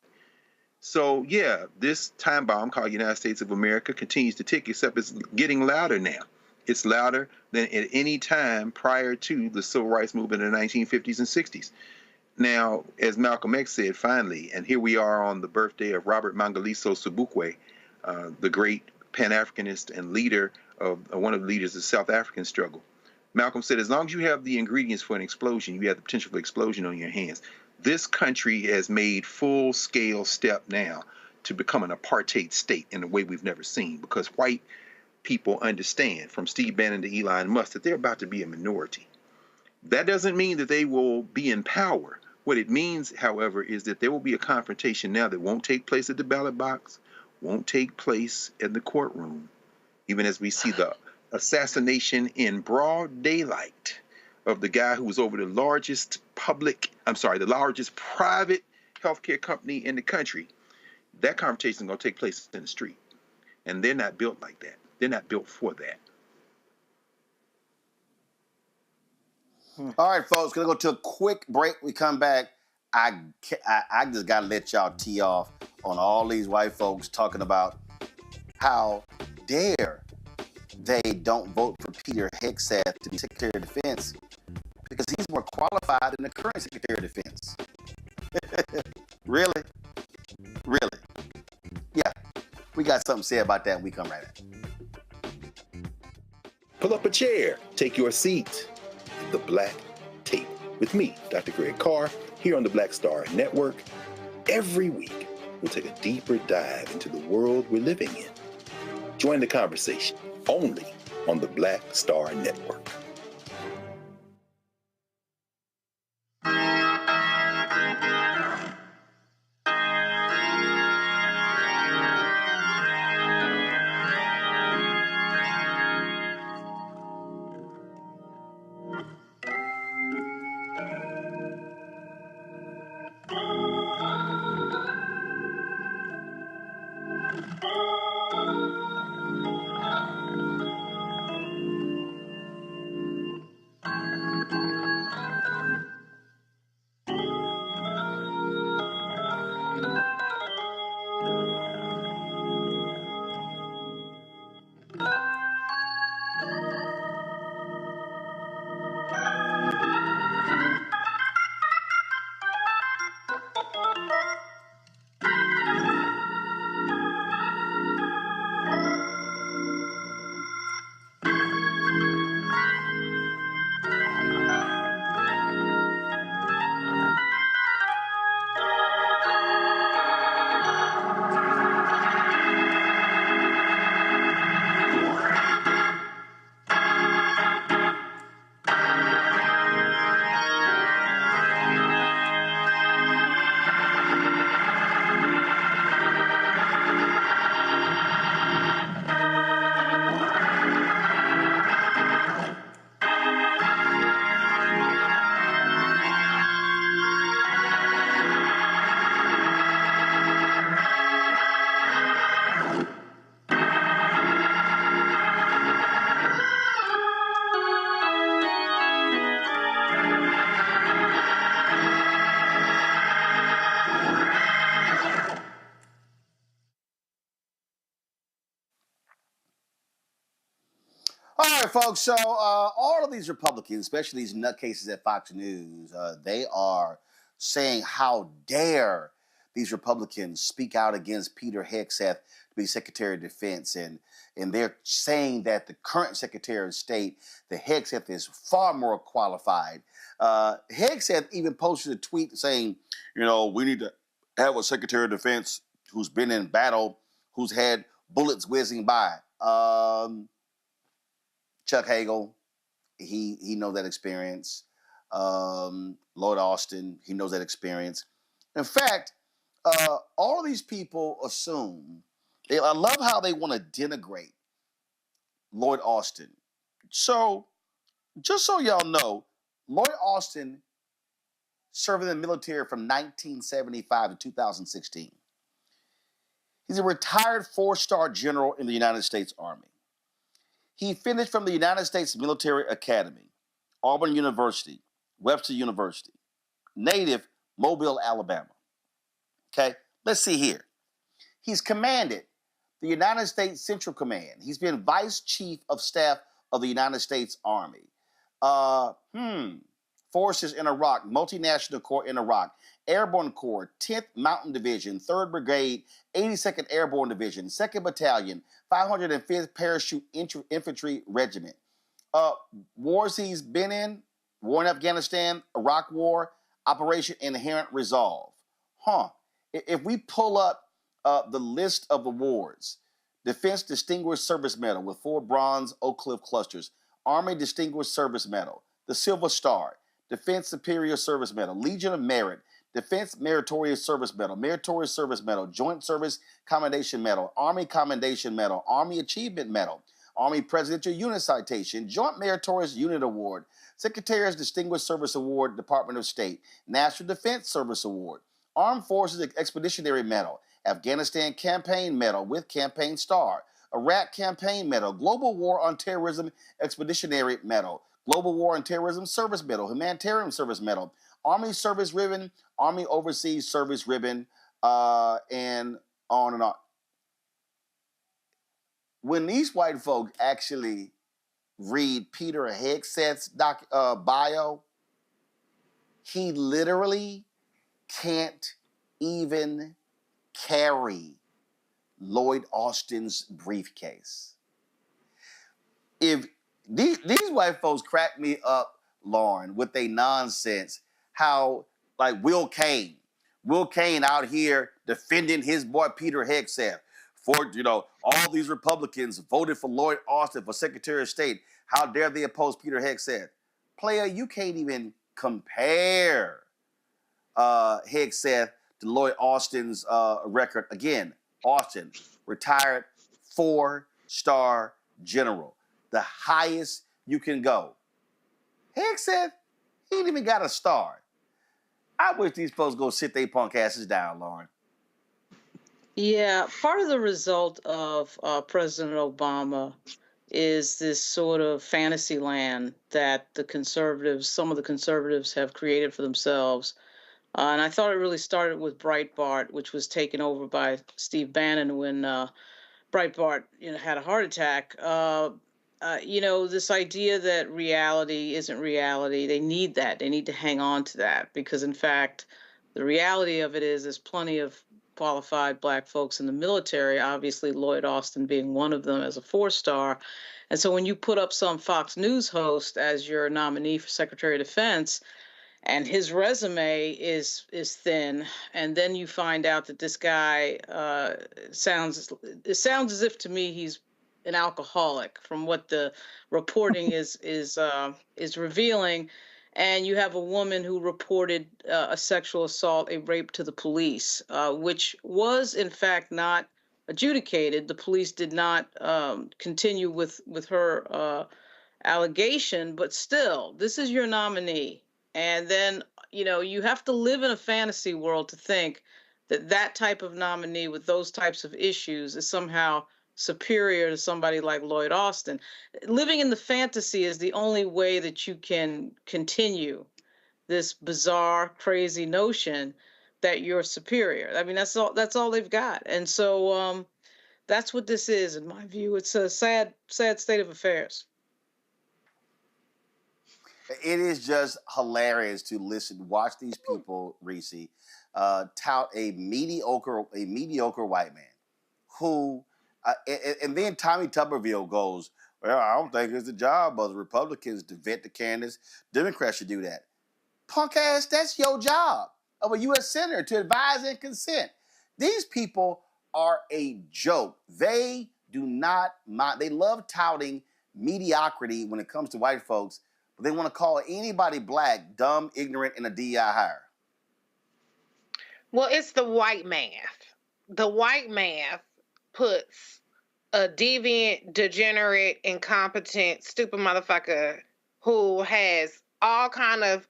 So, yeah, this time bomb called United States of America continues to tick, except it's getting louder now. It's louder than at any time prior to the civil rights movement in the 1950s and 60s. Now, as Malcolm X said, finally, and here we are on the birthday of Robert Mangaliso Sobukwe, the great Pan-Africanist and leader of one of the leaders of the South African struggle. Malcolm said, as long as you have the ingredients for an explosion, you have the potential for explosion on your hands. This country has made full-scale step now to become an apartheid state in a way we've never seen, because white people understand, from Steve Bannon to Elon Musk, that they're about to be a minority. That doesn't mean that they will be in power. What it means, however, is that there will be a confrontation now that won't take place at the ballot box, won't take place in the courtroom, even as we see the assassination in broad daylight of the guy who was over the largest private healthcare company in the country. That confrontation is going to take place in the street. And they're not built like that. They're not built for that. All right, folks, gonna go to a quick break. We come back. I just gotta let y'all tee off on all these white folks talking about how dare they don't vote for Peter Hegseth to be Secretary of Defense because he's more qualified than the current Secretary of Defense. Really? Really? Yeah, we got something to say about that when we come right back. Pull up a chair, take your seat. The Black Tape with me, Dr. Greg Carr, here on the Black Star Network. Every week, we'll take a deeper dive into the world we're living in. Join the conversation only on the Black Star Network. All right, folks. So all of these Republicans, especially these nutcases at Fox News, they are saying how dare these Republicans speak out against Peter Hegseth to be Secretary of Defense. And they're saying that the current Secretary of State, the Hegseth, is far more qualified. Hegseth even posted a tweet saying, we need to have a Secretary of Defense who's been in battle, who's had bullets whizzing by. Chuck Hagel, he knows that experience. Lloyd Austin, he knows that experience. In fact, all of these people assume, I love how they want to denigrate Lloyd Austin. So, just so y'all know, Lloyd Austin served in the military from 1975 to 2016. He's a retired 4-star general in the United States Army. He finished from the United States Military Academy, Auburn University, Webster University, native Mobile, Alabama. Okay, let's see here. He's commanded the United States Central Command. He's been Vice Chief of Staff of the United States Army. Forces in Iraq, Multinational Corps in Iraq, Airborne Corps, 10th Mountain Division, 3rd Brigade, 82nd Airborne Division, 2nd Battalion, 505th Parachute Infantry Regiment. Wars he's been in: war in Afghanistan, Iraq War, Operation Inherent Resolve. If we pull up the list of awards: Defense Distinguished Service Medal with 4 bronze Oak Cliff clusters, Army Distinguished Service Medal, the Silver Star, Defense Superior Service Medal, Legion of Merit, Defense Meritorious Service Medal, Meritorious Service Medal, Joint Service Commendation Medal, Army Commendation Medal, Army Achievement Medal, Army Presidential Unit Citation, Joint Meritorious Unit Award, Secretary's Distinguished Service Award, Department of State, National Defense Service Award, Armed Forces Expeditionary Medal, Afghanistan Campaign Medal with Campaign Star, Iraq Campaign Medal, Global War on Terrorism Expeditionary Medal, Global War on Terrorism Service Medal, Humanitarian Service Medal, Army Service Ribbon, Army Overseas Service Ribbon, and on and on. When these white folks actually read Peter Hegseth's bio, he literally can't even carry Lloyd Austin's briefcase. If these white folks crack me up, Lauren, with their nonsense, how like Will Kane out here defending his boy Peter Hegseth. For, all these Republicans voted for Lloyd Austin for Secretary of State. How dare they oppose Peter Hegseth? Player, you can't even compare Hegseth to Lloyd Austin's record. Again, Austin, retired 4-star general, the highest you can go. Hegseth, he ain't even got a star. I wish these folks go sit their punk asses down, Lauren. Yeah, part of the result of President Obama is this sort of fantasy land that some of the conservatives have created for themselves. And I thought it really started with Breitbart, which was taken over by Steve Bannon when Breitbart had a heart attack. This idea that reality isn't reality, they need that. They need to hang on to that because, in fact, the reality of it is there's plenty of qualified Black folks in the military, obviously Lloyd Austin being one of them as a 4-star. And so when you put up some Fox News host as your nominee for Secretary of Defense, and his resume is thin, and then you find out that this guy sounds as if, to me, he's an alcoholic from what the reporting is revealing. And you have a woman who reported a sexual assault, a rape to the police, which was, in fact, not adjudicated. The police did not continue with her allegation, but still, this is your nominee. And then, you have to live in a fantasy world to think that that type of nominee with those types of issues is somehow superior to somebody like Lloyd Austin. Living in the fantasy is the only way that you can continue this bizarre, crazy notion that you're superior. I mean, that's all they've got. And so that's what this is, in my view. It's a sad state of affairs. It is just hilarious to watch these people, Reese, tout a mediocre white man who, and then Tommy Tuberville goes, well, I don't think it's the job of the Republicans to vet the candidates. Democrats should do that. Punk ass, that's your job of a U.S. Senator to advise and consent. These people are a joke. They do not mind. They love touting mediocrity when it comes to white folks, but they want to call anybody Black dumb, ignorant, and a DEI hire. Well, it's the white math. The white math puts a deviant, degenerate, incompetent, stupid motherfucker who has all kind of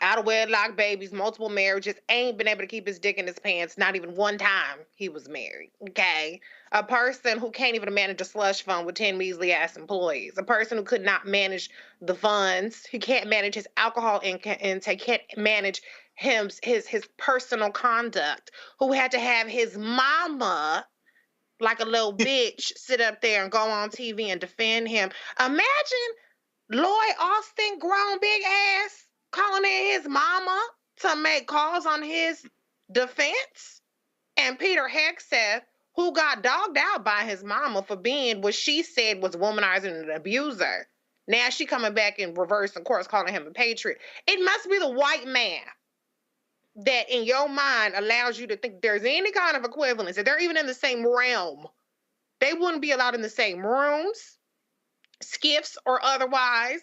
out of wedlock babies, multiple marriages, ain't been able to keep his dick in his pants, not even one time he was married, okay? A person who can't even manage a slush fund with 10 measly ass employees. A person who could not manage the funds. He can't manage his alcohol intake, can't manage his personal conduct, who had to have his mama, like a little bitch, sit up there and go on TV and defend him. Imagine Lloyd Austin, grown big ass, calling in his mama to make calls on his defense. And Peter Hegseth, who got dogged out by his mama for being what she said was womanizing and an abuser. Now she coming back in reverse, of course, calling him a patriot. It must be the white man that in your mind allows you to think there's any kind of equivalence, that they're even in the same realm. They wouldn't be allowed in the same rooms, skiffs or otherwise,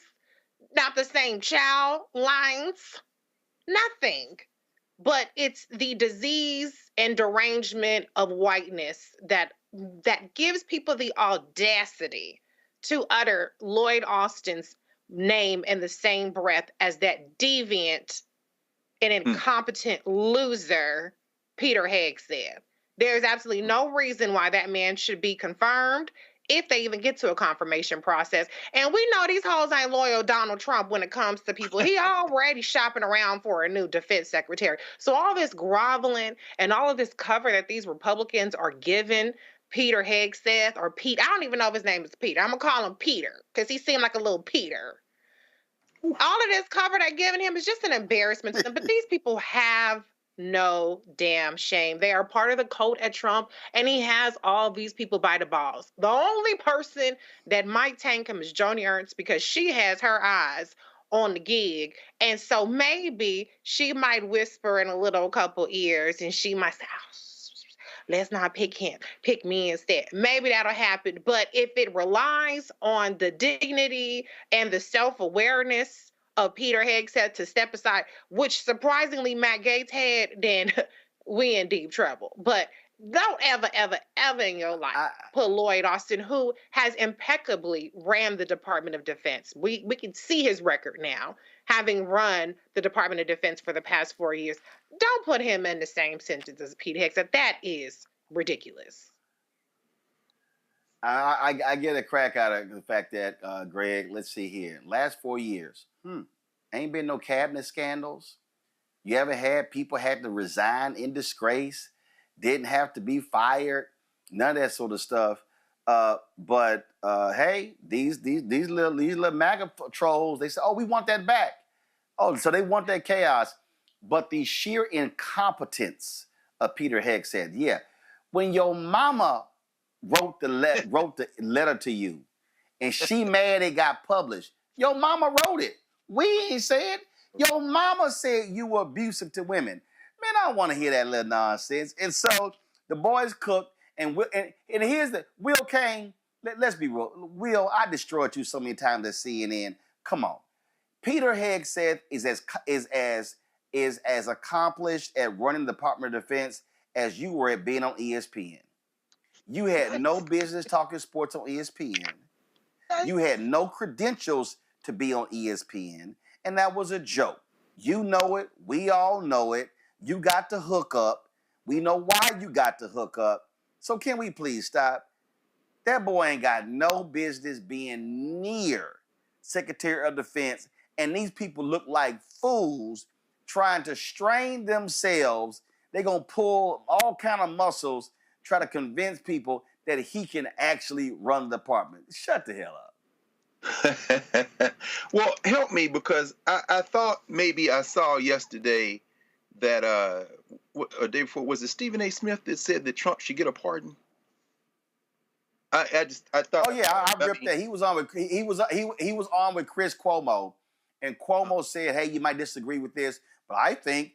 not the same child lines, nothing. But it's the disease and derangement of whiteness that gives people the audacity to utter Lloyd Austin's name in the same breath as that deviant and incompetent loser, Peter Hegseth. There's absolutely no reason why that man should be confirmed if they even get to a confirmation process. And we know these hoes ain't loyal Donald Trump when it comes to people. He already shopping around for a new defense secretary. So all this groveling and all of this cover that these Republicans are giving Peter Hegseth, or Pete, I don't even know if his name is Peter. I'm going to call him Peter because he seemed like a little Peter. All of this cover they're giving him is just an embarrassment to them. But these people have no damn shame. They are part of the cult at Trump, and he has all these people by the balls. The only person that might tank him is Joni Ernst because she has her eyes on the gig. And so maybe she might whisper in a little couple ears and she might say, let's not pick him, pick me instead. Maybe that'll happen. But if it relies on the dignity and the self-awareness of Peter Hegseth to step aside, which surprisingly Matt Gaetz had, then we in deep trouble. But don't ever, ever, ever in your life put Lloyd Austin, who has impeccably ran the Department of Defense. We can see his record now, having run the Department of Defense for the past 4 years. Don't put him in the same sentence as Pete Hegseth. That is ridiculous. I get a crack out of the fact that, Greg, let's see here. Last 4 years, ain't been no cabinet scandals. You ever had people had to resign in disgrace, didn't have to be fired, none of that sort of stuff. But hey, these little MAGA trolls, they say, oh, we want that back. Oh, so they want that chaos. But the sheer incompetence of Peter Hegseth, yeah. When your mama wrote the letter to you, and she mad it got published, your mama wrote it. We ain't said. Your mama said you were abusive to women. Man, I don't want to hear that little nonsense. And so the boys cooked, and here's the Will Kane. Let's be real. Will, I destroyed you so many times at CNN. Come on. Peter Hegseth is as accomplished at running the Department of Defense as you were at being on ESPN. You had no business talking sports on ESPN. You had no credentials to be on ESPN, and that was a joke. You know it. We all know it. You got to hook up. We know why you got to hook up. So can we please stop? That boy ain't got no business being near Secretary of Defense, and these people look like fools trying to strain themselves. They're going to pull all kind of muscles, try to convince people that he can actually run the department. Shut the hell up. Well, help me, because I thought maybe I saw yesterday that a day before, was it Stephen A. Smith that said that Trump should get a pardon? I thought. Oh yeah, I ripped that. He was on with Chris Cuomo, and Cuomo said, "Hey, you might disagree with this, but I think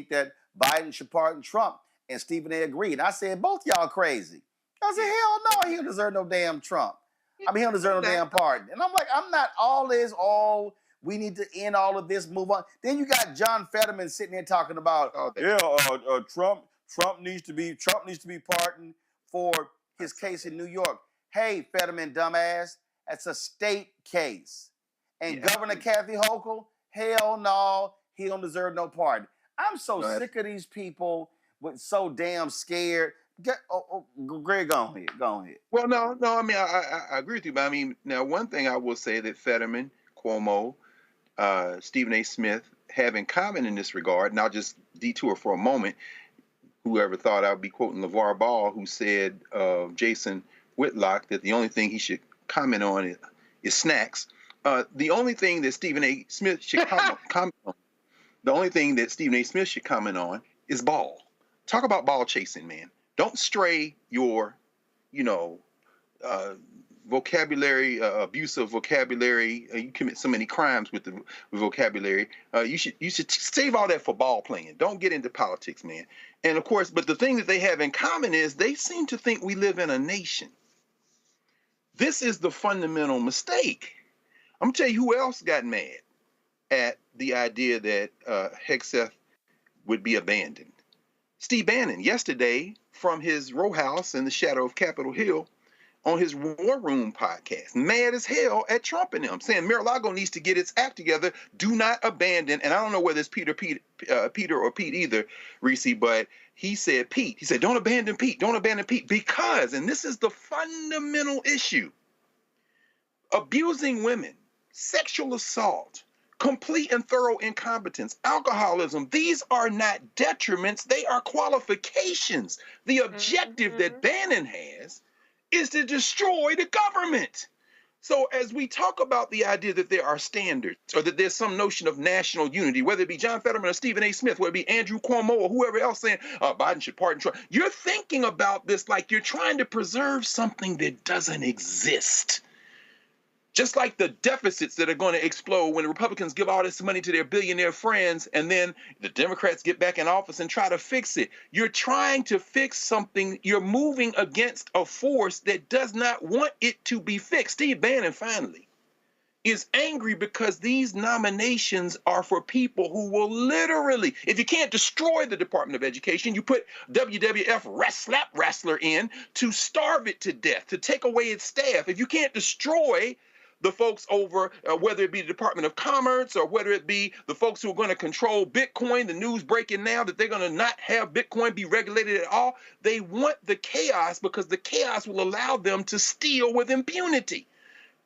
that Biden should pardon Trump." And Stephen A. agreed. And I said, "Both y'all crazy." I said, "Hell no, he don't deserve no damn Trump. I mean, he don't deserve no damn pardon." And I'm like, I'm not all this. Oh, we need to end all of this, move on. Then you got John Fetterman sitting here talking about, Trump needs to be pardoned for his case in New York. Hey, Fetterman, dumbass, that's a state case. And Governor Kathy Hochul, hell no, he don't deserve no pardon. I'm so sick of these people with so damn scared. Greg, go ahead. Well, no. I mean, I agree with you, but I mean, now one thing I will say that Fetterman, Cuomo, Stephen A. Smith have in common in this regard, and I'll just detour for a moment. Whoever thought I'd be quoting LeVar Ball, who said Jason Whitlock that the only thing he should comment on is snacks. The only thing that Stephen A. Smith should comment on, the only thing that Stephen A. Smith should comment on is ball. Talk about ball chasing, man. Don't stray your, vocabulary, abuse of vocabulary. You commit so many crimes with the vocabulary. You should save all that for ball playing. Don't get into politics, man. And of course, but the thing that they have in common is they seem to think we live in a nation. This is the fundamental mistake. I'm gonna tell you who else got mad at the idea that Hegseth would be abandoned. Steve Bannon, yesterday from his row house in the shadow of Capitol Hill, on his War Room podcast, mad as hell at Trump and them, saying Mar-a-Lago needs to get its act together. Do not abandon. And I don't know whether it's Peter or Pete either, Reese, but he said Pete. He said, don't abandon Pete. Don't abandon Pete. Because, and this is the fundamental issue, abusing women, sexual assault, complete and thorough incompetence, alcoholism, these are not detriments. They are qualifications. The objective that Bannon has is to destroy the government. So as we talk about the idea that there are standards or that there's some notion of national unity, whether it be John Fetterman or Stephen A. Smith, whether it be Andrew Cuomo or whoever else saying Biden should pardon Trump, you're thinking about this like you're trying to preserve something that doesn't exist. Just like the deficits that are going to explode when the Republicans give all this money to their billionaire friends and then the Democrats get back in office and try to fix it. You're trying to fix something. You're moving against a force that does not want it to be fixed. Steve Bannon, finally, is angry because these nominations are for people who will literally, if you can't destroy the Department of Education, you put WWF slap wrestler in to starve it to death, to take away its staff. If you can't destroy the folks over, whether it be the Department of Commerce or whether it be the folks who are going to control Bitcoin, the news breaking now that they're going to not have Bitcoin be regulated at all. They want the chaos because the chaos will allow them to steal with impunity.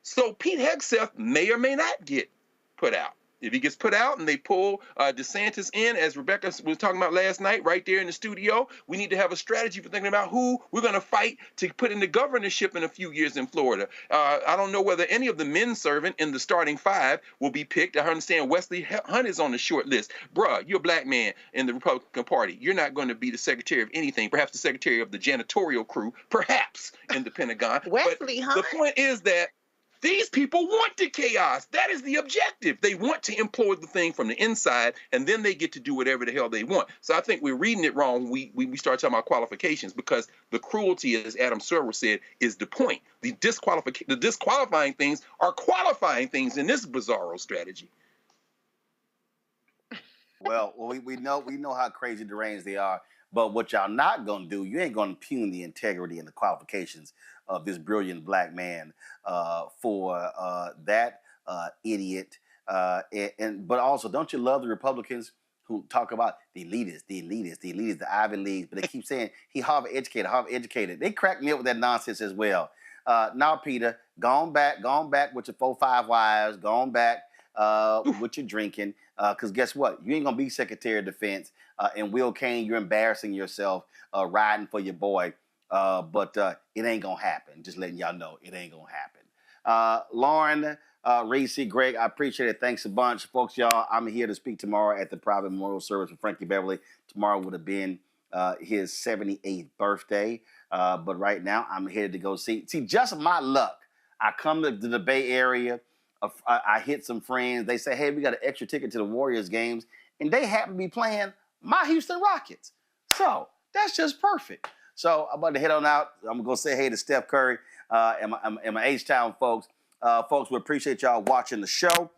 So Pete Hegseth may or may not get put out. If he gets put out and they pull DeSantis in, as Rebecca was talking about last night right there in the studio, we need to have a strategy for thinking about who we're going to fight to put in the governorship in a few years in Florida. I don't know whether any of the men servant in the starting five will be picked. I understand Wesley Hunt is on the short list. Bruh, you're a black man in the Republican Party. You're not going to be the secretary of anything, perhaps the secretary of the janitorial crew, perhaps in the Pentagon. Wesley Hunt. The point is that these people want the chaos. That is the objective. They want to implode the thing from the inside, and then they get to do whatever the hell they want. So I think we're reading it wrong when we start talking about qualifications, because the cruelty, as Adam Server said, is the point. The disqualifying things are qualifying things in this bizarro strategy. Well, we know how crazy deranged they are. But what y'all not going to do, you ain't going to impugn the integrity and the qualifications of this brilliant black man for that idiot. But also, don't you love the Republicans who talk about the elitists, the Ivy Leagues, but they keep saying he Harvard educated. They crack me up with that nonsense as well. Now, Peter, gone back with your 4-5 wives, gone back with your drinking, because guess what? You ain't going to be Secretary of Defense. And Will Cain, you're embarrassing yourself riding for your boy. But it ain't going to happen. Just letting y'all know it ain't going to happen. Lauren, Reese, Greg, I appreciate it. Thanks a bunch. Folks, y'all, I'm here to speak tomorrow at the private memorial service for Frankie Beverly. Tomorrow would have been his 78th birthday. But right now, I'm headed to go see, just my luck. I come to the Bay Area. I hit some friends. They say, hey, we got an extra ticket to the Warriors games. And they happen to be playing my Houston Rockets. So that's just perfect. So I'm about to head on out. I'm going to say hey to Steph Curry and my H-Town folks. Folks, we appreciate y'all watching the show.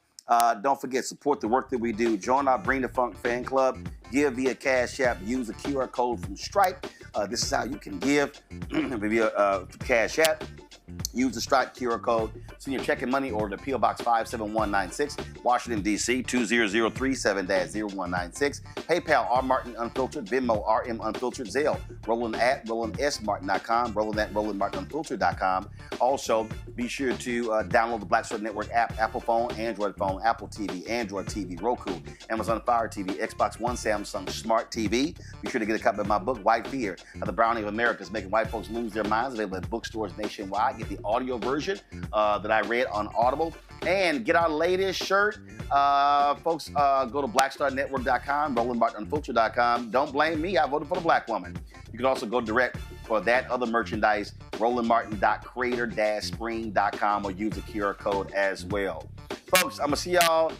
Don't forget, support the work that we do. Join our Bring the Funk fan club. Give via Cash App. Use the QR code from Stripe. This is how you can give via Cash App. Use the Stripe QR code. Send your checking money order to P.O. Box 57196, Washington, D.C. 20037-0196. PayPal, R. Martin Unfiltered. Venmo, RM Unfiltered. Zelle, Roland at RolandSMartin.com. Roland at RolandMartinUnfiltered.com. Also, be sure to download the Black Star Network app, Apple phone, Android phone, Apple TV, Android TV, Roku, Amazon Fire TV, Xbox One, Samsung Smart TV. Be sure to get a copy of my book, White Fear, How the Browning of America is Making White Folks Lose Their Minds. Available at bookstores nationwide. Get the audio version that I read on Audible. And get our latest shirt. Folks, go to blackstarnetwork.com, RolandMartinUnfiltered.com. Don't blame me. I voted for the black woman. You can also go direct for that other merchandise, RolandMartin.creator-spring.com, or use the QR code as well. Folks, I'm going to see y'all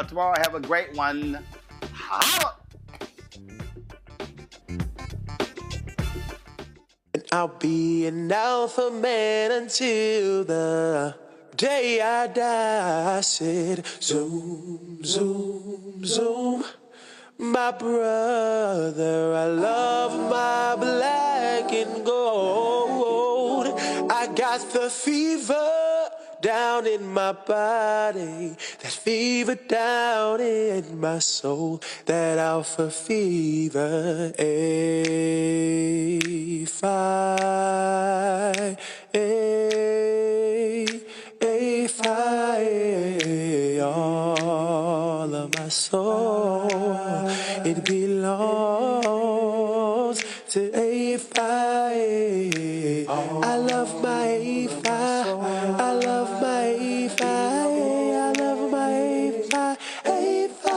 tomorrow. Have a great one. Holla! I'll be an alpha man until the day I die. I said, zoom, zoom, zoom. My brother, I love my black and gold. I got the fever down in my body, that fever down in my soul, that alpha fever. All of my soul, it belongs to A5. I love my A5. I love my A5. I love my A5. A5.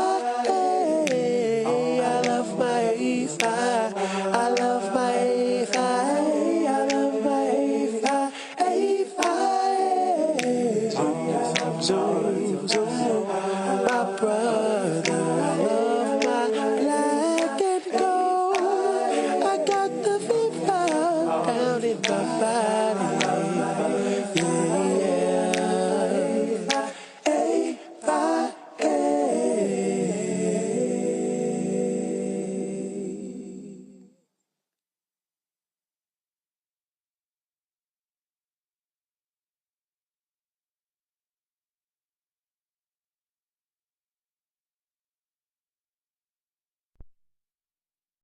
I love my A5. I love my A5. I love my A5. A5. Zoom, zoom, my brother. I love my black and gold. I got the fever down in my